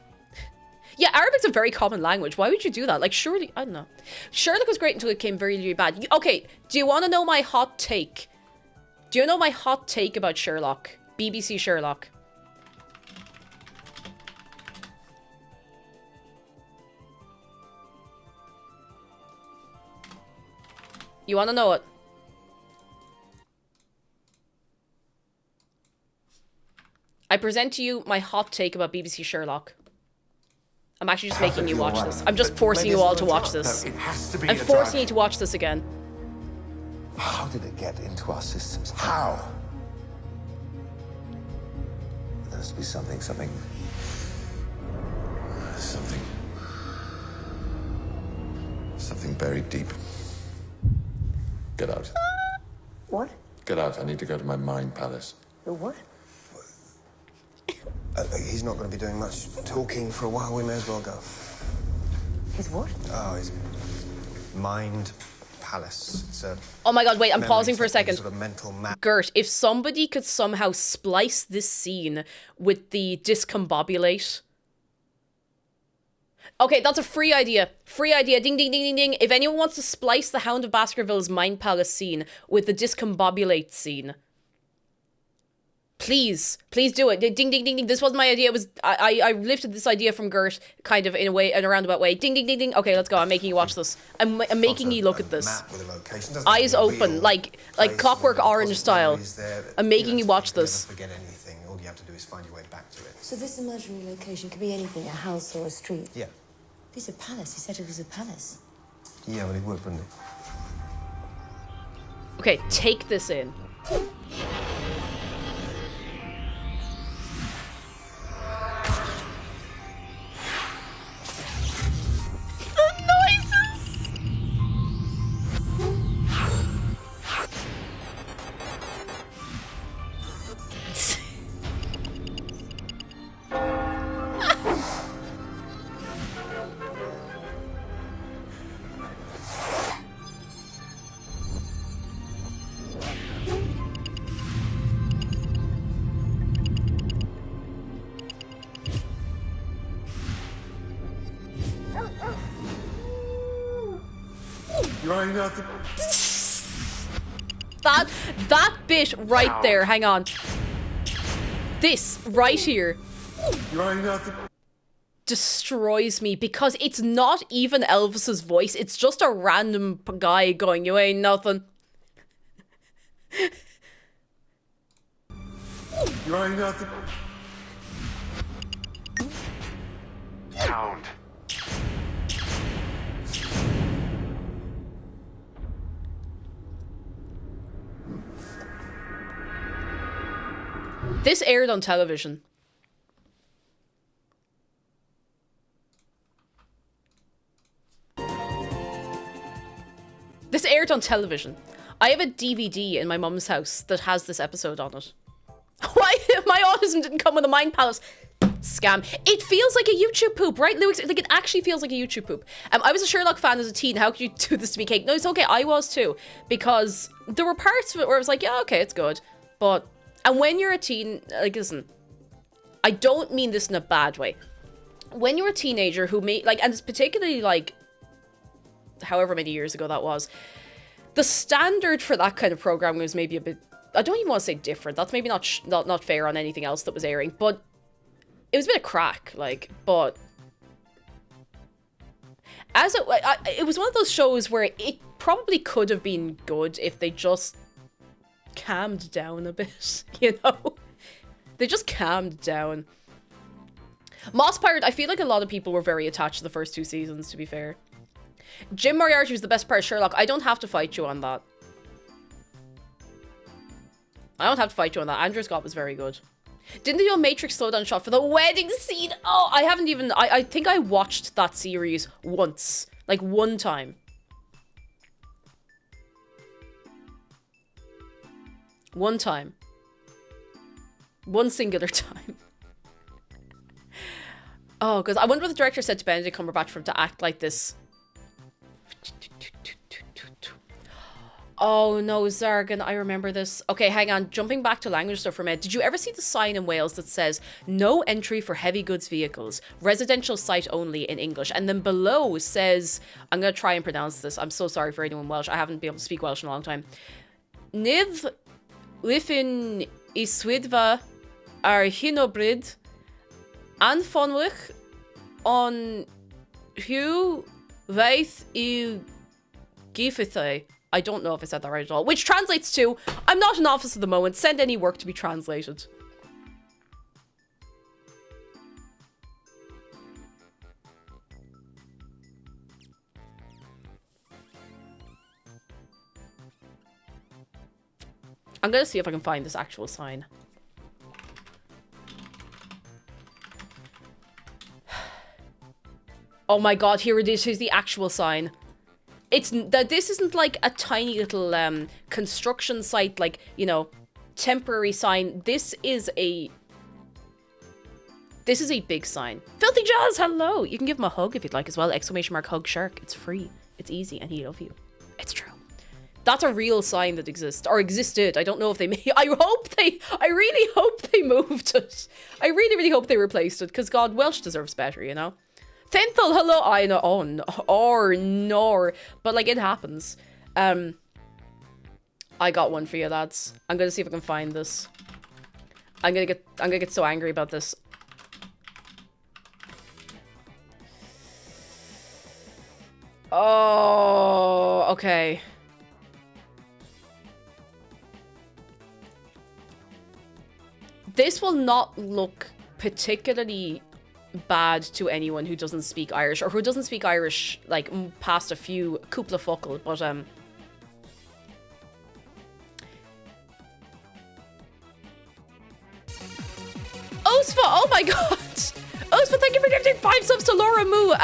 Yeah, Arabic's a very common language. Why would you do that? Like, surely... I don't know. Sherlock was great until it became very, really bad. Okay, do you want to know my hot take? Do you know my hot take about Sherlock? BBC Sherlock. You want to know it? I present to you my hot take about BBC Sherlock. I'm actually just making you watch this. I'm just forcing you all to watch this. I'm forcing you to watch this again. How did it get into our systems? How? There must be something buried deep. Get out. What? Get out. I need to go to my mind palace. The what? He's not going to be doing much talking for a while. We may as well go. His what? Oh, his mind palace. It's a... Oh my god, wait, I'm pausing for a second. Sort of mental map. Gert, if somebody could somehow splice this scene with the discombobulate... Okay, that's a free idea. Free idea. Ding, ding, ding, ding, ding. If anyone wants to splice the Hound of Baskerville's Mind Palace scene with the discombobulate scene, please do it. Ding, ding, ding, ding. This wasn't my idea. It was I lifted this idea from Gert, kind of in a roundabout way. Ding, ding, ding, ding. Okay, let's go. I'm making you watch this. I'm making you look at this. Eyes open, like Clockwork Orange style. I'm making you watch this. Forget anything. All you have to do is find your way back to it. So this imaginary location could be anything, a house or a street? Yeah. This is a palace. He said it was a palace. Yeah, well, he would, wouldn't he? Okay, take this in. That bit right there, hang on. This right here destroys me because it's not even Elvis's voice. It's just a random guy going, "You ain't nothing." You ain't nothing. Count. This aired on television. This aired on television. I have a DVD in my mum's house that has this episode on it. Why? My autism didn't come with a mind palace. Scam. It feels like a YouTube poop, right, Lewis? Like, it actually feels like a YouTube poop. I was a Sherlock fan as a teen. How could you do this to me, Kate? No, it's okay. I was too. Because there were parts of it where I was like, yeah, okay, it's good. But... And when you're a teen, like, listen, I don't mean this in a bad way. When you're a teenager who may, like, and it's particularly, like, however many years ago that was, the standard for that kind of programming was maybe a bit, I don't even want to say different. That's maybe not fair on anything else that was airing, but it was a bit of crack, like, but as it was one of those shows where it probably could have been good if they just calmed down a bit, you know? They just calmed down. Moss Pirate, I feel like a lot of people were very attached to the first 2 seasons, to be fair. Jim Moriarty was the best part of Sherlock. I don't have to fight you on that. I don't have to fight you on that. Andrew Scott was very good. Didn't they do a Matrix slowdown shot for the wedding scene? Oh, I haven't even... I think I watched that series once. Like, one time. One time. One singular time. Oh, because I wonder what the director said to Benedict Cumberbatch for him to act like this. Oh no, Zargan, I remember this. Okay, hang on. Jumping back to language stuff for a minute. Did you ever see the sign in Wales that says, "No entry for heavy goods vehicles. Residential site only" in English? And then below says, I'm going to try and pronounce this. I'm so sorry for anyone Welsh. I haven't been able to speak Welsh in a long time. Niv Lyfin I Swydva ar hyn o bryd anfonwych on hw faith I gyfeithau. I don't know if I said that right at all. Which translates to, I'm not in office at the moment. Send any work to be translated. I'm going to see if I can find this actual sign. Oh my god, here it is. Here's the actual sign. It's that this isn't like a tiny little construction site, like, you know, temporary sign. This is a big sign. Filthy Jaws, hello. You can give him a hug if you'd like as well. ! Hug Shark. It's free. It's easy and he love you. It's true. That's a real sign that exists, or existed. I don't know if they may. I really hope they moved it. I really, really hope they replaced it, because God, Welsh deserves better, you know? Thenthal, hello. I know. Oh, no. Or no. But, like, it happens. I got one for you, lads. I'm gonna see if I can find this. I'm gonna get so angry about this. Oh, okay. This will not look particularly bad to anyone who doesn't speak Irish, or who doesn't speak Irish, like, past a few couple of focal, but, Osfa, oh my god. Osfa, thank you for gifting 5 subs to Laura Moo,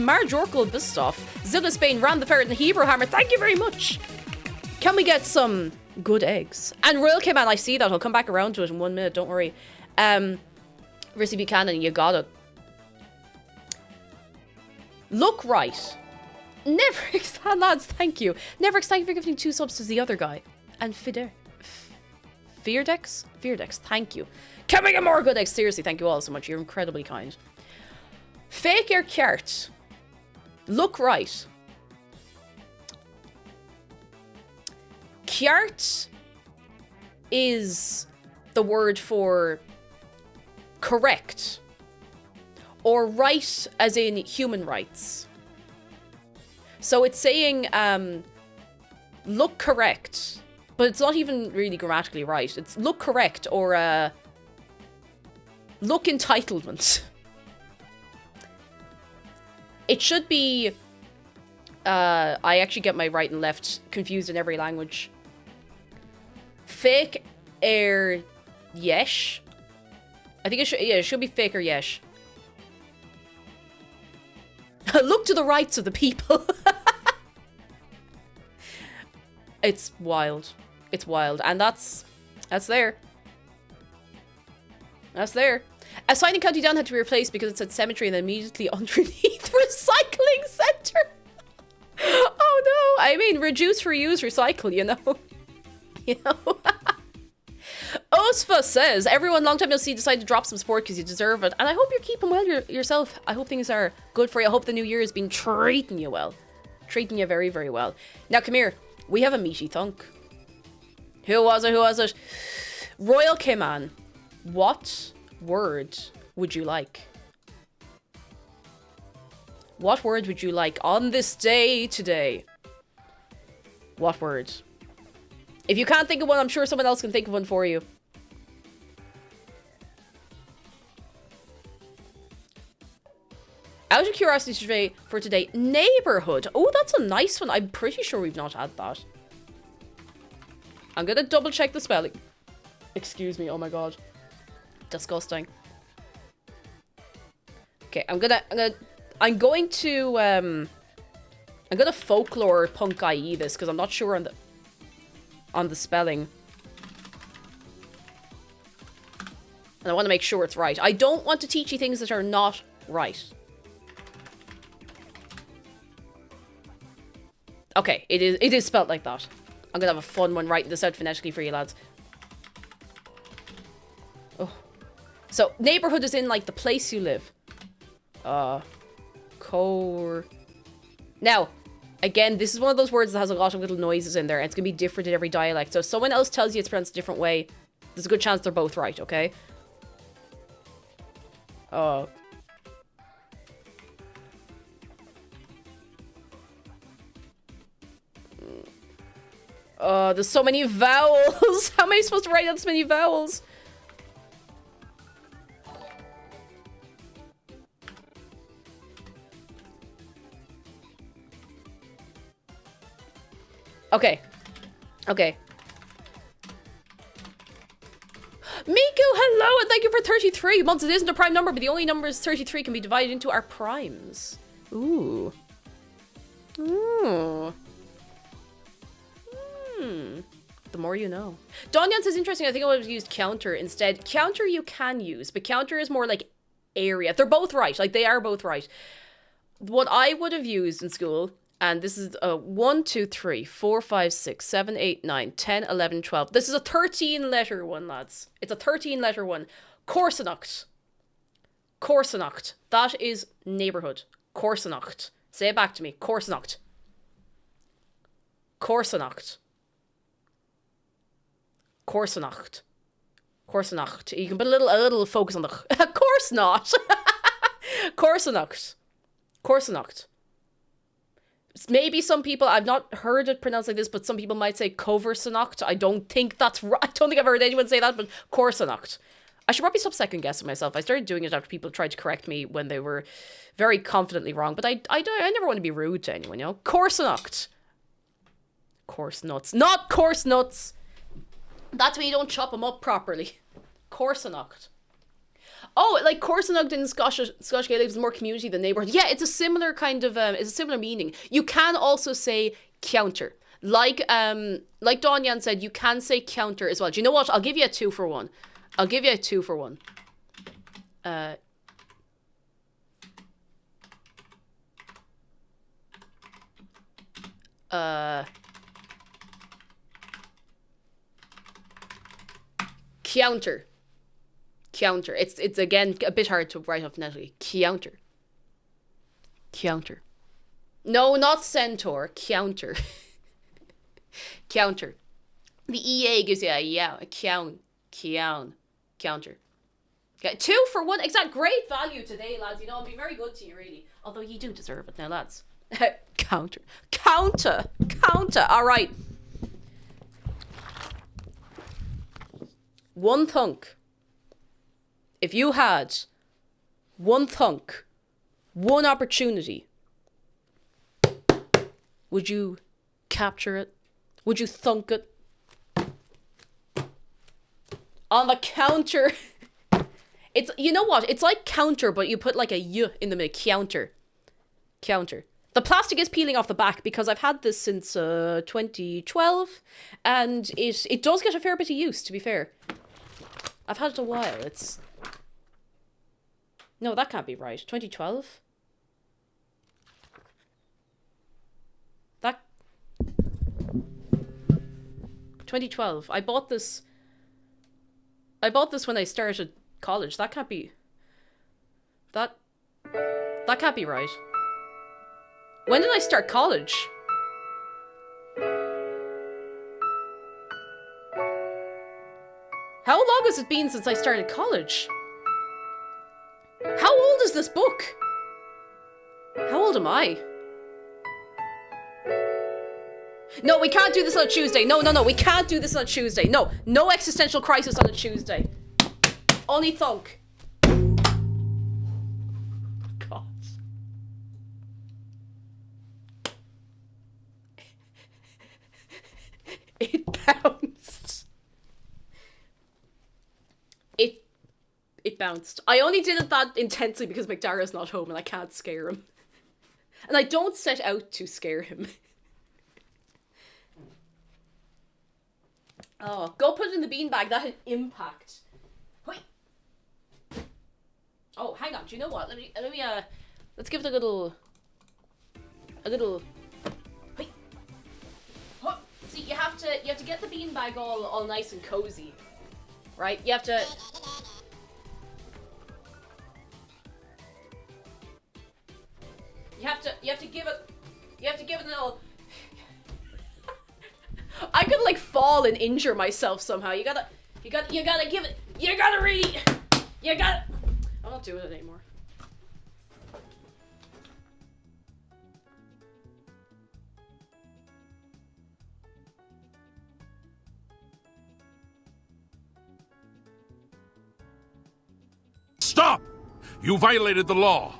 Marjorkel Bistoff, Zilla Spain, Ram the Ferret, and Hebrew Hammer. Thank you very much. Can we get some good eggs? And Royal K-Man, I see that. I'll come back around to it in 1 minute, don't worry. Rissy Buchanan, you got it. Look right. Neverix, lads, thank you. Neverix, thank you for gifting 2 subs to the other guy. And Feardex, thank you. Can we get more good eggs? Seriously, thank you all so much. You're incredibly kind. Fake your cart. Look right. Cart is the word for correct. Or right as in human rights. So it's saying, look correct. But it's not even really grammatically right. It's look correct or look entitlement. It should be... I actually get my right and left confused in every language. Fake yesh. I think it should be fake yesh. Look to the rights of the people. It's wild. It's wild. And that's there. That's there. A sign in County Down had to be replaced because it said cemetery and then immediately underneath recycling centre. Oh no. I mean, reduce, reuse, recycle, you know. You know. Osfa says, everyone long time no see decide to drop some support because you deserve it. And I hope you're keeping well yourself. I hope things are good for you. I hope the new year has been treating you well. Treating you very, very well. Now come here. We have a meaty thunk. Who was it? Who was it? Royal K-Man. What word would you like? What word would you like on this day today? What word? If you can't think of one, I'm sure someone else can think of one for you. Out of curiosity for today, neighborhood. Oh, that's a nice one. I'm pretty sure we've not had that. I'm gonna double check the spelling. Excuse me. Oh my god, disgusting. Okay, I'm going to folklore punk IE this because I'm not sure on the spelling. And I want to make sure it's right. I don't want to teach you things that are not right. Okay, it is spelt like that. I'm gonna have a fun one writing this out phonetically for you lads. Oh. So, neighborhood is in, like, the place you live. Now, again, this is one of those words that has a lot of little noises in there, and it's gonna be different in every dialect. So if someone else tells you it's pronounced a different way, there's a good chance they're both right, okay? There's so many vowels. How am I supposed to write out so many vowels? Okay. Okay. Miku, hello, and thank you for 33 months. It isn't a prime number, but the only number is 33 can be divided into our primes. Ooh. Ooh. The more you know. Donyan says, interesting, I think I would have used counter instead. Counter you can use, but counter is more like area. They're both right. Like, they are both right. What I would have used in school, and this is 1, 2, 3, 4, 5, 6, 7, 8, 9, 10, 11, 12. This is a 13-letter one, lads. It's a 13-letter one. Corsonacht. Corsonacht. That is neighborhood. Corsonacht. Say it back to me. Corsonacht. Corsonacht. Corsonacht. Corsonacht. You can put a little focus on the... Of course not. Corsonacht. Corsonacht. Maybe some people, I've not heard it pronounced like this, but some people might say Coversonacht. I don't think that's right. I don't think I've heard anyone say that, but Corsonacht. I should probably stop second guessing myself. I started doing it after people tried to correct me when they were very confidently wrong, but I never want to be rude to anyone, you know? Corsonacht. Coarse nuts. Not coarse nuts. That's when you don't chop them up properly. Corsonacht. Oh, like Corsonugged in Scottish Gaelic is more community than neighborhood. Yeah, it's a similar kind of it's a similar meaning. You can also say counter. Like Donyan said, you can say counter as well. Do you know what? I'll give you a 2 for 1. I'll give you a 2 for 1. Counter. Counter. It's again a bit hard to write off phonetically. Counter. Counter. No, not centaur. Counter. Counter. The EA gives you a count. Counter. Okay, 2 for 1. Exact. Great value today, lads. You know, I'll be very good to you, really. Although you do deserve it now, lads. Counter. Counter. Counter. All right. 1 thunk. If you had 1 thunk, 1 opportunity, would you capture it? Would you thunk it? On the counter. It's, you know what? It's like counter, but you put like a y in the middle. Counter. Counter. The plastic is peeling off the back because I've had this since 2012, and it does get a fair bit of use, to be fair. I've had it a while. It's... No, that can't be right. 2012? That... 2012. I bought this when I started college. That can't be... That can't be right. When did I start college? How long has it been since I started college? How old is this book? How old am I? No, we can't do this on a Tuesday. No, we can't do this on a Tuesday. No existential crisis on a Tuesday. Only thunk. God. It bounced. It bounced. I only did it that intensely because McDara's not home and I can't scare him. And I don't set out to scare him. Oh, go put it in the beanbag. That had impact. Hoi. Oh, hang on. Do you know what? Let me let's give it a little. Hoi. Oh, see, you have to get the beanbag all nice and cozy, right? You have to. You have to give it a little. I could like fall and injure myself somehow. You gotta give it. You gotta really. I'm not doing it anymore. Stop! You violated the law.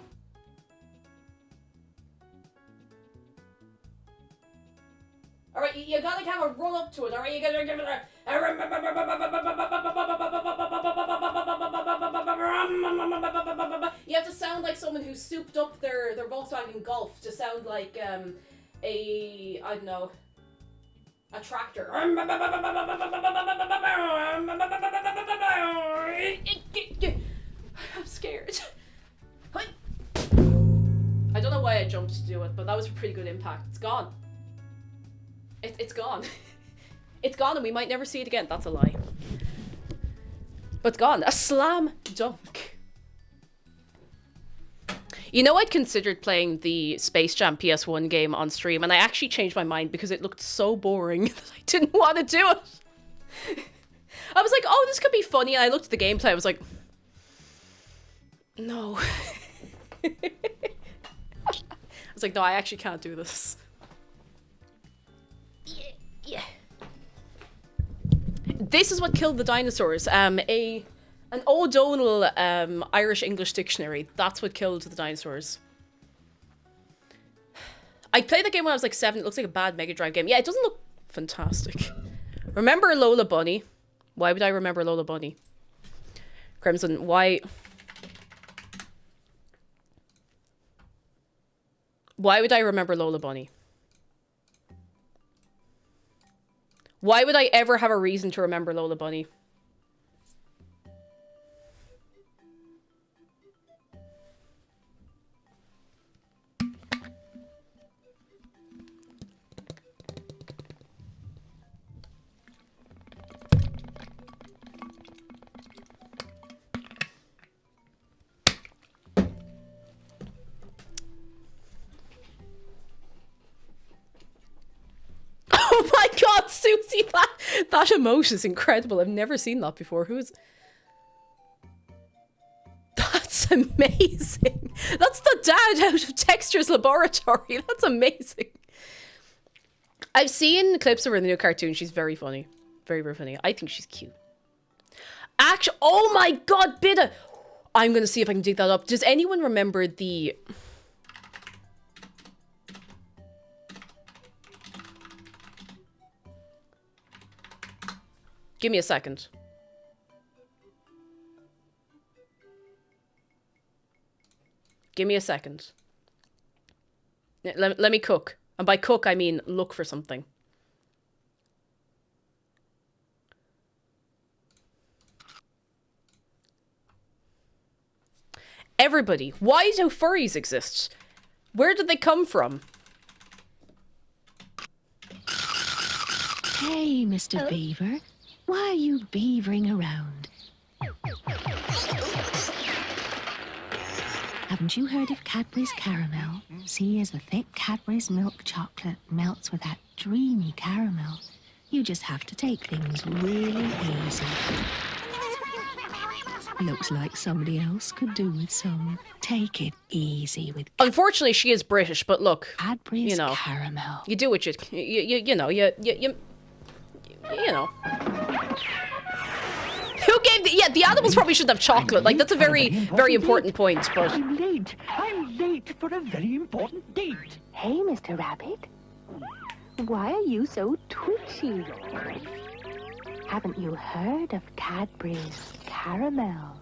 Alright, you gotta kind of run up to it, alright? You gotta give it a... You have to sound like someone who souped up their Volkswagen Golf to sound like, I don't know, a tractor. I'm scared. I don't know why I jumped to do it, but that was a pretty good impact. It's gone. It's gone. It's gone and we might never see it again. That's a lie. But it's gone. A slam dunk. You know, I'd considered playing the Space Jam PS1 game on stream and I actually changed my mind because it looked so boring that I didn't want to do it. I was like, oh, this could be funny. And I looked at the gameplay. I was like, no. I was like, no, I actually can't do this. Yeah. This is what killed the dinosaurs. An O'Donnell Irish-English dictionary. That's what killed the dinosaurs. I played that game when I was like 7. It looks like a bad Mega Drive game. Yeah, it doesn't look fantastic. Remember Lola Bunny? Why would I remember Lola Bunny? Crimson, why Why would I remember Lola Bunny? Why would I ever have a reason to remember Lola Bunny? Oh my god, Susie, that emotion is incredible. I've never seen that before. Who's... That's amazing. That's the dad out of Dexter's Laboratory. That's amazing. I've seen clips of her in the new cartoon. She's very funny. Very, very funny. I think she's cute. Actually, oh my god, Bida! I'm gonna see if I can dig that up. Does anyone remember the... Give me a second. Give me a second. Let me cook. And by cook, I mean look for something. Everybody, why do furries exist? Where did they come from? Hey, Mr. Beaver. Why are you beavering around? Haven't you heard of Cadbury's Caramel? See, as the thick Cadbury's milk chocolate melts with that dreamy caramel, you just have to take things really easy. Looks like somebody else could do with some. Take it easy with... Unfortunately, she is British, but look, Cadbury's you know, Caramel. you do what you know, you know. Who gave the animals probably should have chocolate. Like, that's a very, very important point, but... I'm late for a very important date. Hey, Mr. Rabbit. Why are you so twitchy? Haven't you heard of Cadbury's Caramel?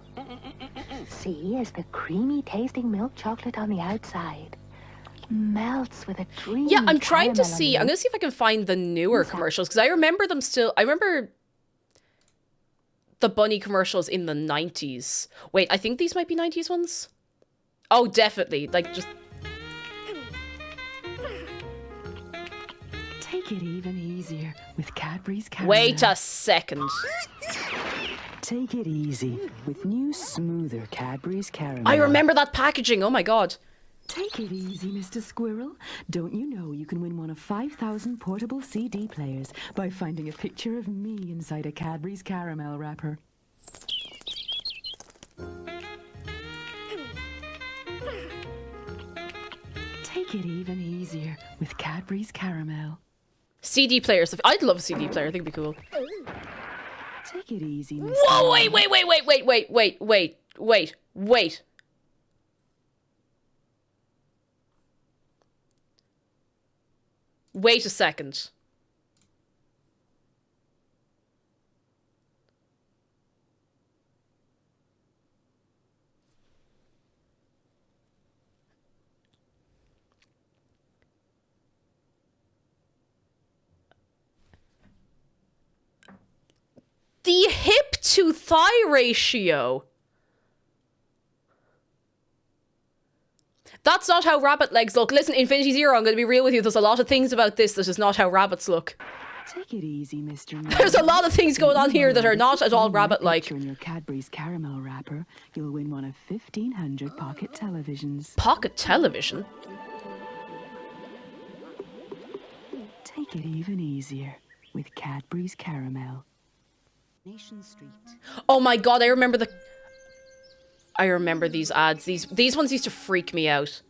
See, as the creamy tasting milk chocolate on the outside melts with a dreamy... Yeah, I'm trying to see. I'm going to see if I can find the newer commercials, because I remember them still... I remember the bunny commercials in the 90s. Wait, I think these might be 90s ones? Oh, definitely. Like, just... Take it even easier with Cadbury's Caramel. Wait a second. Take it easy with new, smoother Cadbury's Caramel. I remember that packaging. Oh my god. Take it easy, Mr. Squirrel. Don't you know you can win one of 5,000 portable CD players by finding a picture of me inside a Cadbury's Caramel wrapper? Take it even easier with Cadbury's Caramel. CD players. I'd love a CD player. I think it'd be cool. Take it easy, Mr. Whoa, wait. Wait a second. The hip to thigh ratio. That's not how rabbit legs look. Listen, Infinity Zero, I'm going to be real with you. There's a lot of things about this that is not how rabbits look. Take it easy, Mr. There's a lot of things going on here that are not at all rabbit-like. In your Cadbury's Caramel wrapper, you'll win one of 1,500 pocket televisions. Pocket television? Take it even easier with Cadbury's Caramel. Nation Street. Oh my god, I remember these ads. These ones used to freak me out.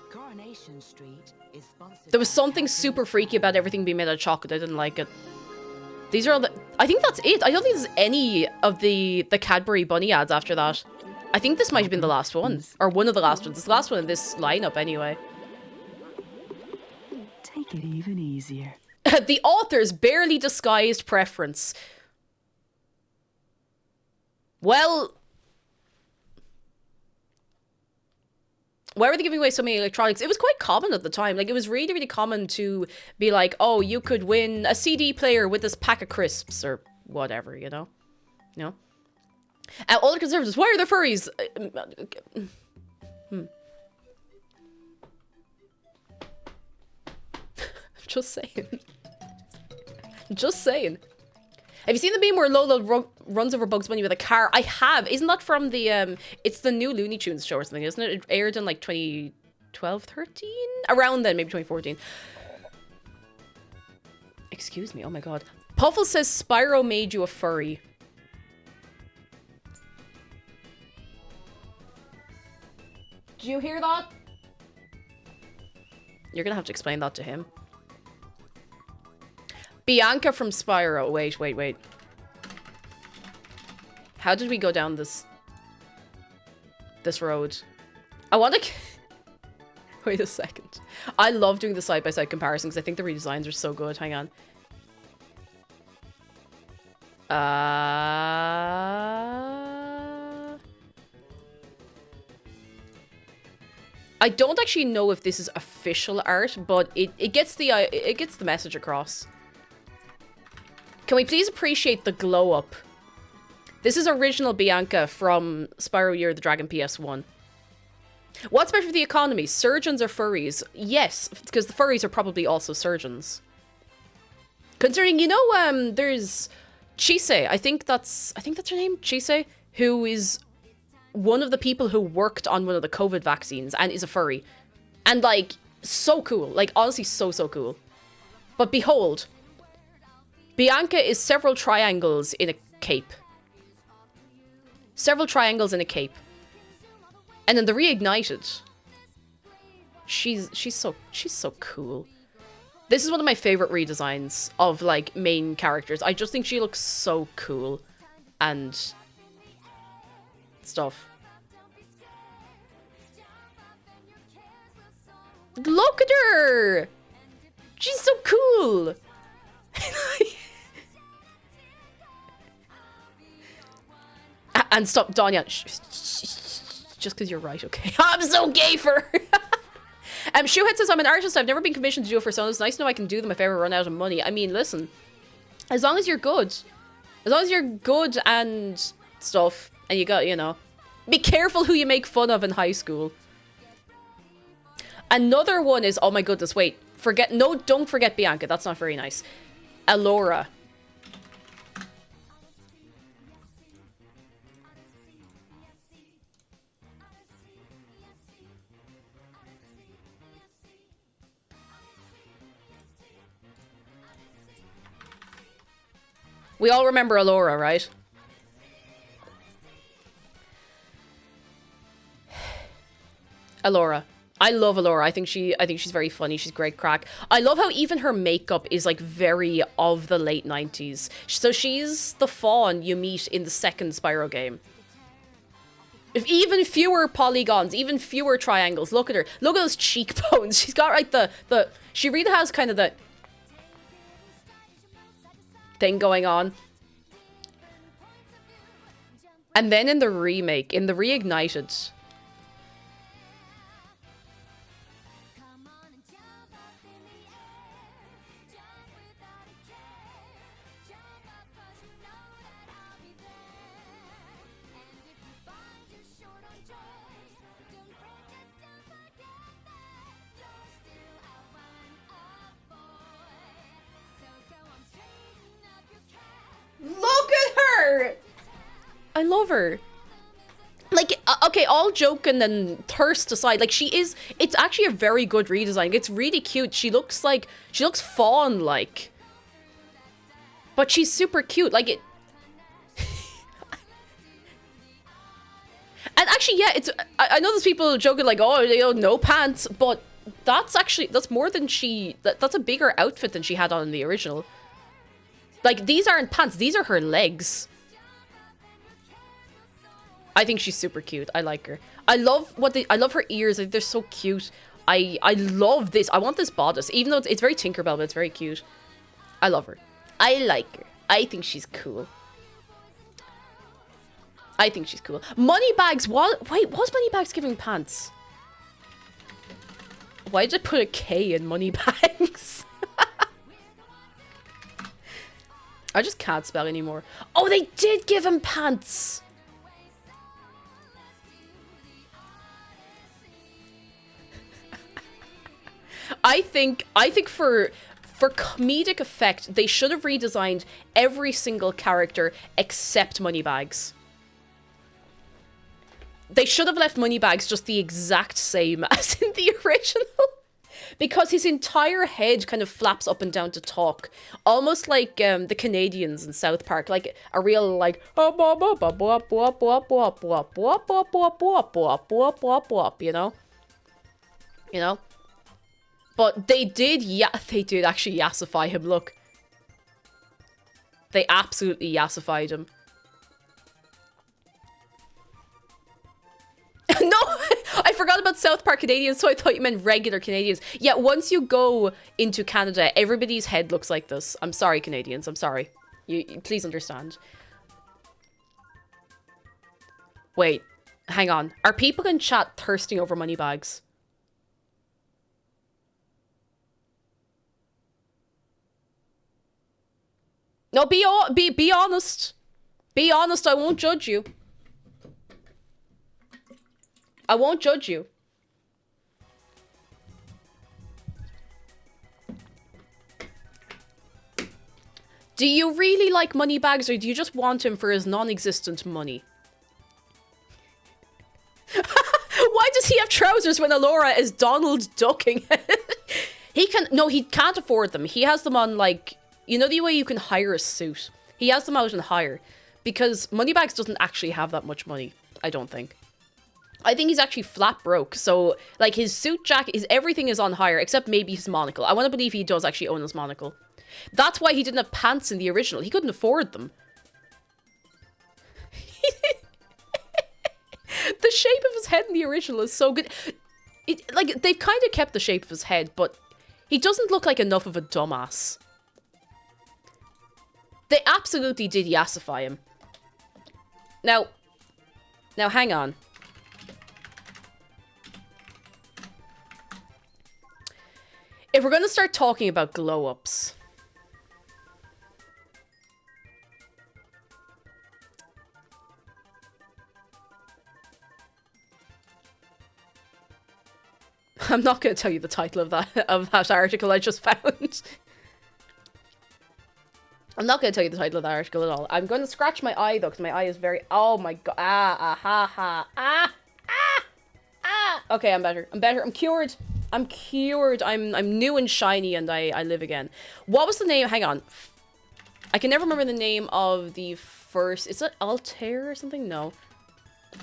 Coronation Street is sponsored. There was something super freaky about everything being made out of chocolate. I didn't like it. These are all the... I think that's it. I don't think there's any of the Cadbury bunny ads after that. I think this might have been the last one. Or one of the last ones. It's the last one in this lineup anyway. Take it even easier. The author's barely disguised preference. Well... why were they giving away so many electronics? It was quite common at the time. Like, it was really, really common to be like, oh, you could win a CD player with this pack of crisps or whatever, you know? You know? All the conservatives, why are there furries? Just saying. Just saying. Have you seen the meme where Lola runs over Bugs Bunny with a car? I have. Isn't that from the, it's the new Looney Tunes show or something, isn't it? It aired in like 2012, 13? Around then, maybe 2014. Excuse me, oh my god. Puffle says Spyro made you a furry. Did you hear that? You're gonna have to explain that to him. Bianca from Spyro. Wait. How did we go down this road? I want to... Wait a second. I love doing the side-by-side comparisons. I think the redesigns are so good. Hang on. I don't actually know if this is official art, but it gets the message across. Can we please appreciate the glow up? This is original Bianca from Spyro Year of the Dragon PS1. What's better for the economy, surgeons or furries? Yes, because the furries are probably also surgeons. Considering, you know, there's Chise. I think that's her name, Chise, who is one of the people who worked on one of the COVID vaccines and is a furry. And, like, so cool. Like, honestly, so cool. But behold, Bianca is several triangles in a cape. Several triangles in a cape. And then the Reignited. She's so cool. This is one of my favorite redesigns of, like, main characters. I just think she looks so cool. And stuff. Look at her! She's so cool! And stop, Danya. Just because you're right, okay? I'm so gay for her. Shoehead says, I'm an artist. I've never been commissioned to do it for someone. It's nice to know I can do them if I ever run out of money. I mean, listen. As long as you're good. As long as you're good and stuff. And you got, you know. Be careful who you make fun of in high school. Another one is, oh my goodness, wait. Don't forget Bianca. That's not very nice. Alora. We all remember Alora, right? Alora. I love Alora. I think she's very funny. She's great crack. I love how even her makeup is like very of the late 90s. So she's the fawn you meet in the second Spyro game. If even fewer polygons, even fewer triangles. Look at her. Look at those cheekbones. She's got like she really has kind of the thing going on. And then in the remake, in the Reignited, look at her! I love her. Like, okay, all joking and thirst aside, like, it's actually a very good redesign. It's really cute. She looks fawn-like. But she's super cute. Like, it... And actually, yeah, I know there's people joking like, oh, you know, no pants, but that's more than that's a bigger outfit than she had on in the original. Like, these aren't pants, these are her legs. I think she's super cute. I like her. I love her ears. Like, they're so cute. I love this. I want this bodice, even though it's very Tinkerbell, but it's very cute. I love her. I like her. I think she's cool. I think she's cool. Moneybags was Moneybags giving pants? Why did I put a K in Moneybags? I just can't spell anymore. Oh, they did give him pants! I think for comedic effect, they should have redesigned every single character except Moneybags. They should have left Moneybags just the exact same as in the original. Because his entire head kind of flaps up and down to talk. Almost like the Canadians in South Park. Like a real like... You know? You know? But they did actually yassify him, look. They absolutely yassified him. No! I forgot about South Park Canadians, so I thought you meant regular Canadians. Yeah, once you go into Canada, everybody's head looks like this. I'm sorry, Canadians. I'm sorry. You please understand. Wait. Hang on. Are people in chat thirsting over Moneybags? No, be honest. Be honest, I won't judge you. I won't judge you. Do you really like Moneybags, or do you just want him for his non-existent money? Why does he have trousers when Alora is Donald ducking it? He can't afford them. He has them on, like, you know the way you can hire a suit? He has them out on hire. Because Moneybags doesn't actually have that much money, I don't think. I think he's actually flat broke. So, like, his suit jacket, everything is on hire, except maybe his monocle. I want to believe he does actually own his monocle. That's why he didn't have pants in the original. He couldn't afford them. The shape of his head in the original is so good. Like, they've kind of kept the shape of his head, but he doesn't look like enough of a dumbass. They absolutely did yassify him. Now, hang on. If we're going to start talking about glow-ups... I'm not going to tell you the title of that article I just found. I'm not going to tell you the title of that article at all. I'm going to scratch my eye, though, because my eye is very... Oh, my god. Okay, I'm better. I'm cured. I'm cured. I'm new and shiny, and I live again. What was the name? Hang on. I can never remember the name of the first... Is it Altair or something? No.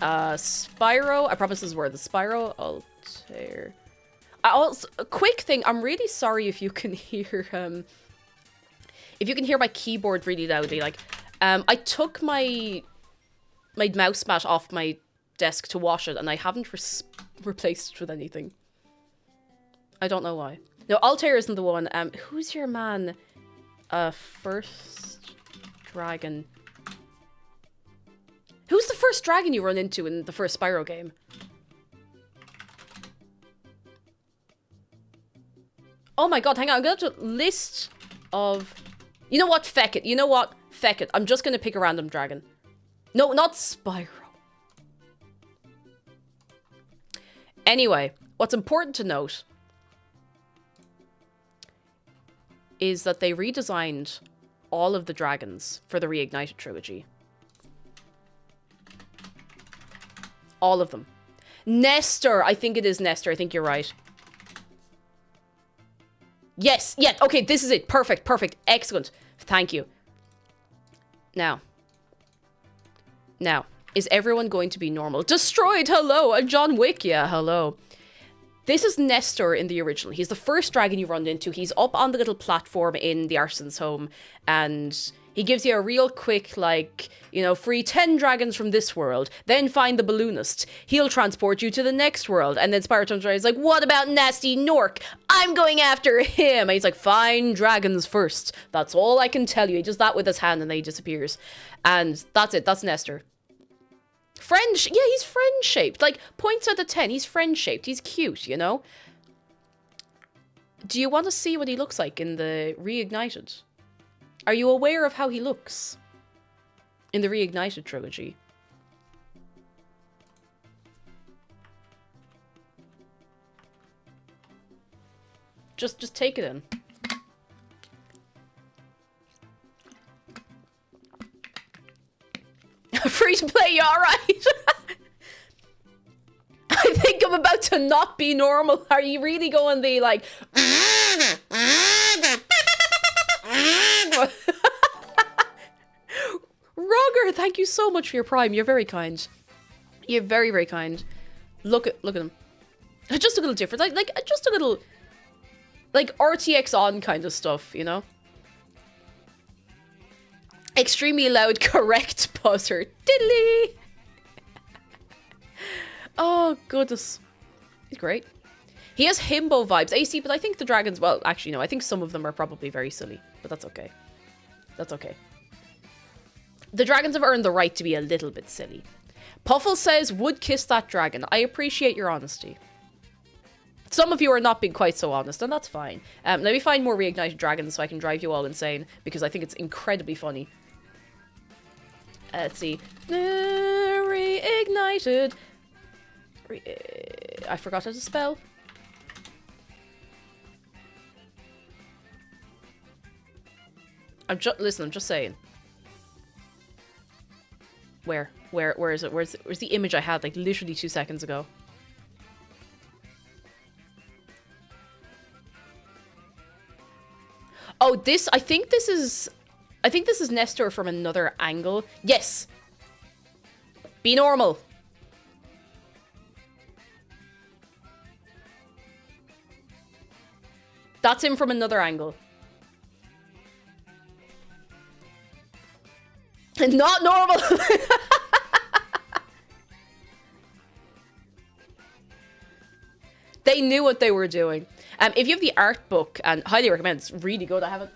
Spyro. I promise this is word. The Spyro Altair. Also, a quick thing. I'm really sorry if you can hear... If you can hear my keyboard really loudly, like, I took my mouse mat off my desk to wash it, and I haven't replaced it with anything. I don't know why. No, Altair isn't the one. Who's your man? First dragon. Who's the first dragon you run into in the first Spyro game? Oh my god, hang on. I'm going to list of... You know what? Feck it. You know what? Feck it. I'm just going to pick a random dragon. No, not Spyro. Anyway, what's important to note is that they redesigned all of the dragons for the Reignited trilogy. All of them. Nestor. I think it is Nestor. I think you're right. Yes, yeah, okay, this is it. Perfect, perfect, excellent. Thank you. Now, is everyone going to be normal? Destroyed, hello, and John Wick, yeah, hello. This is Nestor in the original. He's the first dragon you run into. He's up on the little platform in the Arson's home, and he gives you a real quick, like, you know, free 10 dragons from this world, then find the balloonist. He'll transport you to the next world. And then Spyro turns around, he's like, what about Nasty Nork? I'm going after him. And he's like, find dragons first. That's all I can tell you. He does that with his hand and then he disappears. And that's it. That's Nestor. Yeah, he's friend-shaped. Like, points out of 10. He's friend-shaped. He's cute, you know? Do you want to see what he looks like in the Reignited? Are you aware of how he looks in the Reignited trilogy? Just take it in. Free to play, you alright? I think I'm about to not be normal. Are you really going the like... Roger, thank you so much for your Prime. You're very kind. You're very, very kind. Look at him. Just a little different. Like just a little... Like RTX on kind of stuff, you know? Extremely loud, correct buzzer. Diddly! Oh, goodness. He's great. He has himbo vibes. AC, but I think the dragons... Well, actually, no. I think some of them are probably very silly. But that's okay. That's okay. The dragons have earned the right to be a little bit silly. Puffle says, would kiss that dragon. I appreciate your honesty. Some of you are not being quite so honest, and that's fine. Let me find more Reignited Dragons so I can drive you all insane, because I think it's incredibly funny. Let's see. Reignited. I forgot how to spell. Listen, I'm just saying. Where is it? Where's the image I had like literally 2 seconds ago? Oh, this, I think this is Nestor from another angle. Yes. Be normal. That's him from another angle. Not normal. They knew what they were doing. If you have the art book, and highly recommend, it's really good. I have it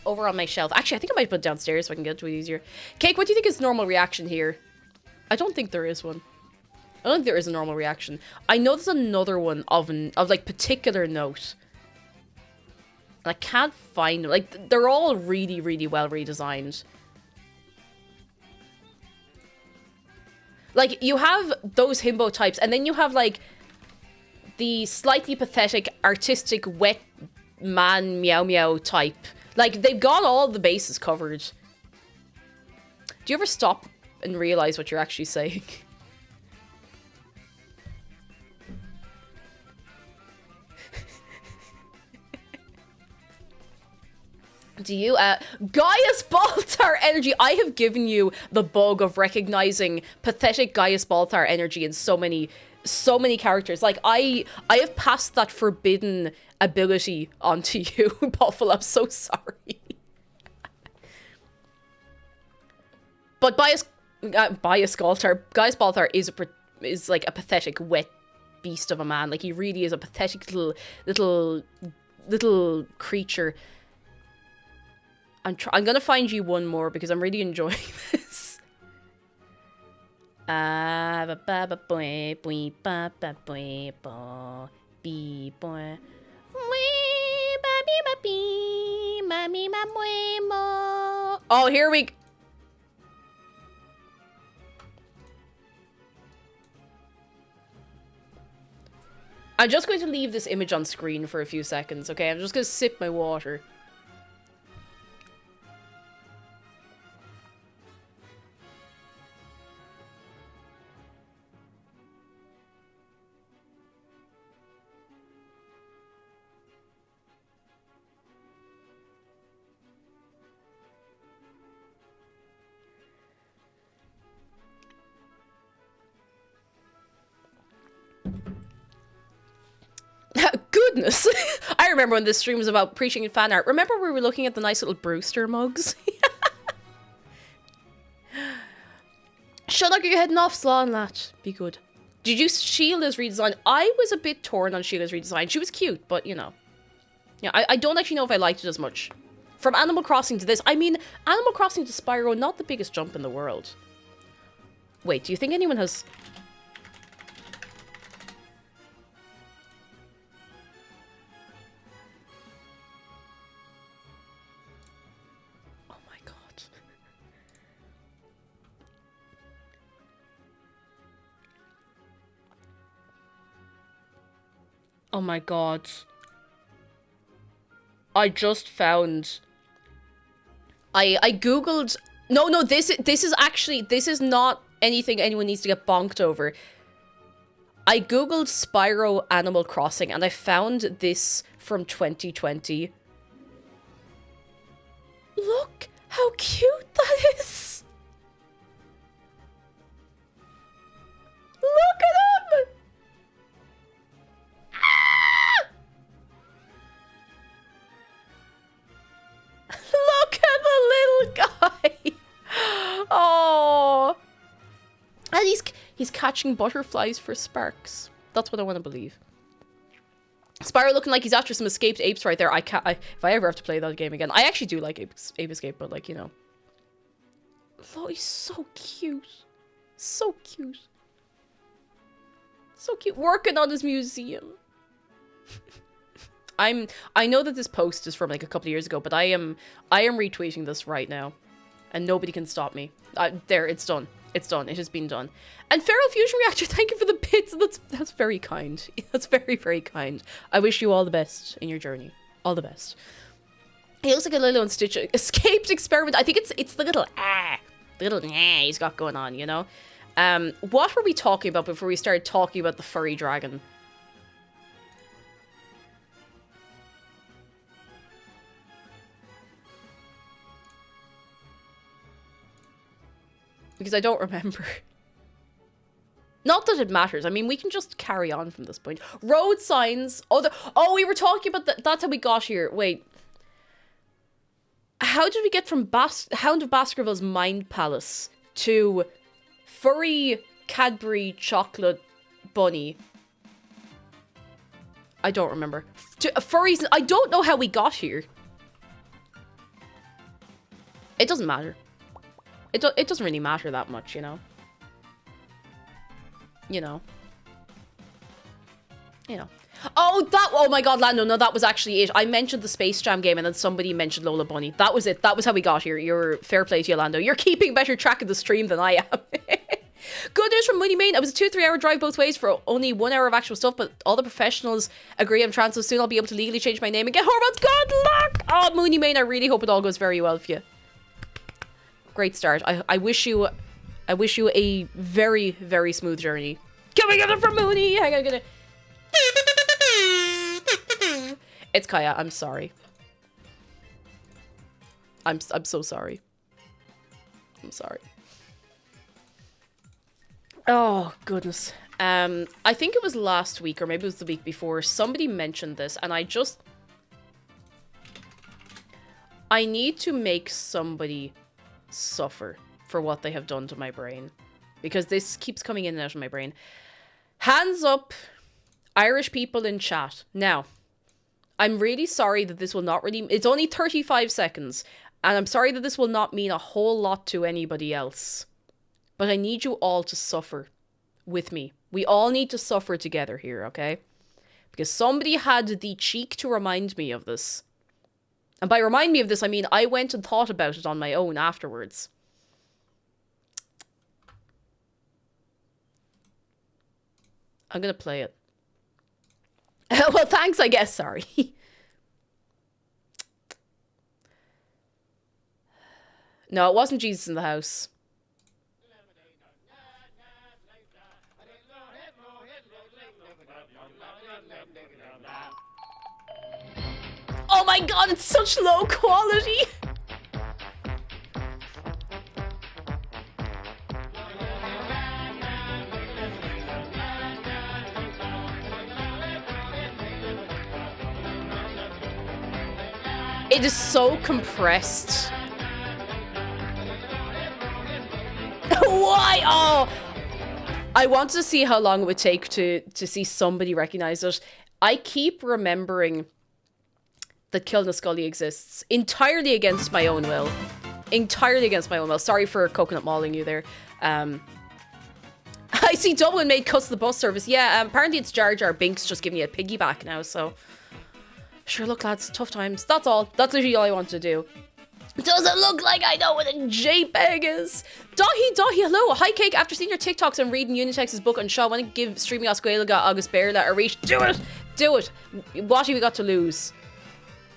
over on my shelf. Actually, I think I might put it downstairs so I can get to it easier. Cake, what do you think is normal reaction here? I don't think there is one. I don't think there is a normal reaction. I know there's another one of like particular note. I can't find them. Like, they're all really, really well redesigned. Like, you have those himbo types, and then you have, like, the slightly pathetic, artistic, wet man meow meow type. Like, they've got all the bases covered. Do you ever stop and realize what you're actually saying? Do you, Gaius Baltar energy. I have given you the bug of recognizing pathetic Gaius Baltar energy in so many characters. Like, I have passed that forbidden ability onto you, Buffalo. I'm so sorry. But Gaius Baltar is like a pathetic, wet beast of a man. Like, he really is a pathetic little creature. I'm gonna find you one more because I'm really enjoying this. Oh, here we... I'm just going to leave this image on screen for a few seconds, okay? I'm just going to sip my water. Goodness. I remember when this stream was about preaching and fan art. Remember we were looking at the nice little Brewster mugs? Shut up, you're heading off, Slán Lat. Be good. Did you Sheila's redesign? I was a bit torn on Sheila's redesign. She was cute, but you know. Yeah, I don't actually know if I liked it as much. From Animal Crossing to this, I mean, Animal Crossing to Spyro, not the biggest jump in the world. Wait, do you think anyone has... Oh my god. I just found... I googled... No, this is actually... This is not anything anyone needs to get bonked over. I googled Spyro Animal Crossing and I found this from 2020. Look how cute that is! Look at him! Ah! Look at the little guy! Oh! And he's catching butterflies for sparks. That's what I want to believe. Spyro looking like he's after some escaped apes right there. If I ever have to play that game again. I actually do like Ape Escape, but like, you know. Oh, he's so cute. So cute. So cute. Working on his museum. I know that this post is from like a couple of years ago, but I am retweeting this right now. And nobody can stop me. There, it's done. It's done. It has been done. And Feral Fusion Reactor, thank you for the bits. That's very kind. That's very, very kind. I wish you all the best in your journey. All the best. He looks like a Lilo and Stitch escaped experiment. I think it's the little he's got going on, you know? What were we talking about before we started talking about the furry dragon? Because I don't remember. Not that it matters. I mean, we can just carry on from this point. Road signs. Oh, we were talking about that's how we got here. Wait. How did we get from Hound of Baskerville's Mind Palace to furry Cadbury chocolate bunny? I don't remember. To furries. I don't know how we got here. It doesn't matter. It doesn't really matter that much, you know? You know. Oh my god, Lando, no, that was actually it. I mentioned the Space Jam game and then somebody mentioned Lola Bunny. That was it. That was how we got here. You're fair play to you, Lando. You're keeping better track of the stream than I am. Good news from Mooney Main. It was a 2-3 hour drive both ways for only 1 hour of actual stuff, but all the professionals agree I'm trans, so soon I'll be able to legally change my name and get hormones. Good luck! Oh, Mooney Main, I really hope it all goes very well for you. Great start. I wish you a very, very smooth journey. Can we get it from Mooney? Hang on, get it. It's Kaya. I'm sorry. I'm so sorry. I'm sorry. Oh goodness. I think it was last week or maybe it was the week before. Somebody mentioned this, and I need to make somebody suffer for what they have done to my brain, because this keeps coming in and out of my brain. Hands up, Irish people in chat. Now, I'm really sorry that this will not really... It's only 35 seconds, and I'm sorry that this will not mean a whole lot to anybody else. But I need you all to suffer with me. We all need to suffer together here, okay? Because somebody had the cheek to remind me of this. And by remind me of this, I mean I went and thought about it on my own afterwards. I'm gonna play it. Well, thanks, I guess. Sorry. No, it wasn't Jesus in the House. Oh my god, it's such low quality! It is so compressed. Why? Oh! I want to see how long it would take to see somebody recognize it. I keep remembering that Kilna Scully exists entirely against my own will. Entirely against my own will. Sorry for coconut mauling you there. I see Dublin made cuts to the bus service. Yeah, apparently it's Jar Jar Binks just giving you a piggyback now, so... Sure, look lads, tough times. That's all. That's literally all I want to do. Does it look like I know what a JPEG is? Dahi, hello. Hi, Cake. After seeing your TikToks and reading Unitex's book on Shaw, I want to give streaming Oscuelga August Bearla a reach. Do it! Do it! What have we got to lose?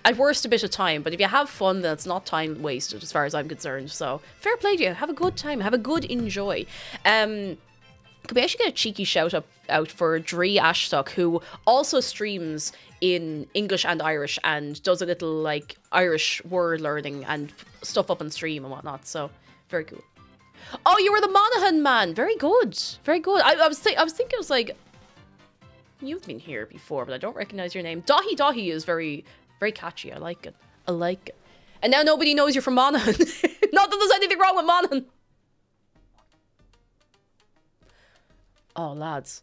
At worst, a bit of time, but if you have fun, then it's not time wasted as far as I'm concerned. So, fair play to you. Have a good time. Have a good enjoy. Could we actually get a cheeky shout out for Dree Ashstock, who also streams in English and Irish and does a little like Irish word learning and stuff up on stream and whatnot. So very cool. Oh, you were the Monaghan man. Very good. Very good. I was thinking it was like, you've been here before, but I don't recognize your name. Dahi is very, very catchy. I like it. I like it. And now nobody knows you're from Monaghan. Not that there's anything wrong with Monaghan. Oh, lads.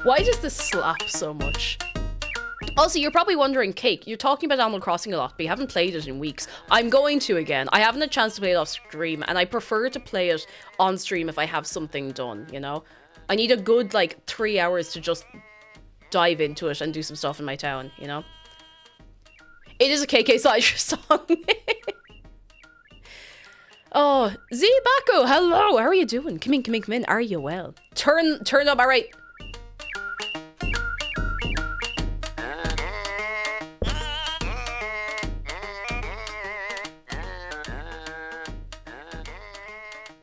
Why does this slap so much? Also, you're probably wondering, Cake, you're talking about Animal Crossing a lot, but you haven't played it in weeks. I'm going to again. I haven't had a chance to play it off stream, and I prefer to play it on stream if I have something done, you know? I need a good, like, 3 hours to just dive into it and do some stuff in my town, you know? It is a KK Slider song. Oh, Z Bako, hello, how are you doing? Come in, are you well? Turn up, alright.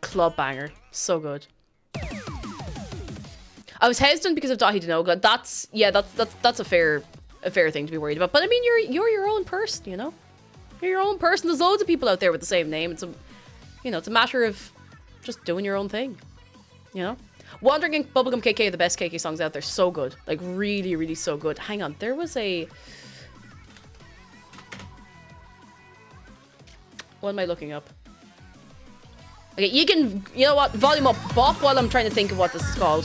Club banger. So good. I was hesitant because of Dahi Denoga. That's a fair thing to be worried about. But I mean, you're your own person, you know? You're your own person. There's loads of people out there with the same name. It's a matter of just doing your own thing. You know? Wandering and Bubblegum KK are the best KK songs out there. So good. Like, really, really so good. Hang on. There was a... What am I looking up? Okay, you know what? Volume up, bop, while I'm trying to think of what this is called.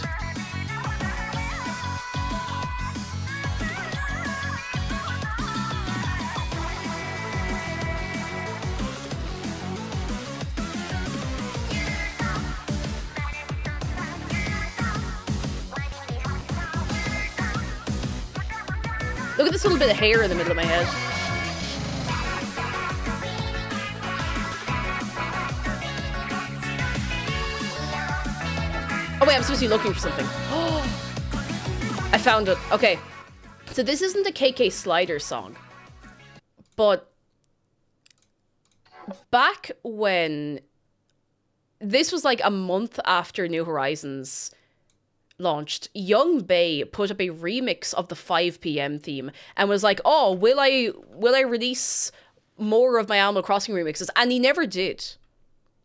Look at this little bit of hair in the middle of my head. Oh wait, I'm supposed to be looking for something. Oh, I found it. Okay. So this isn't a KK Slider song. But back when... This was like a month after New Horizons launched, Young Bay put up a remix of the 5 PM theme and was like, oh, will I release more of my Animal Crossing remixes? And he never did.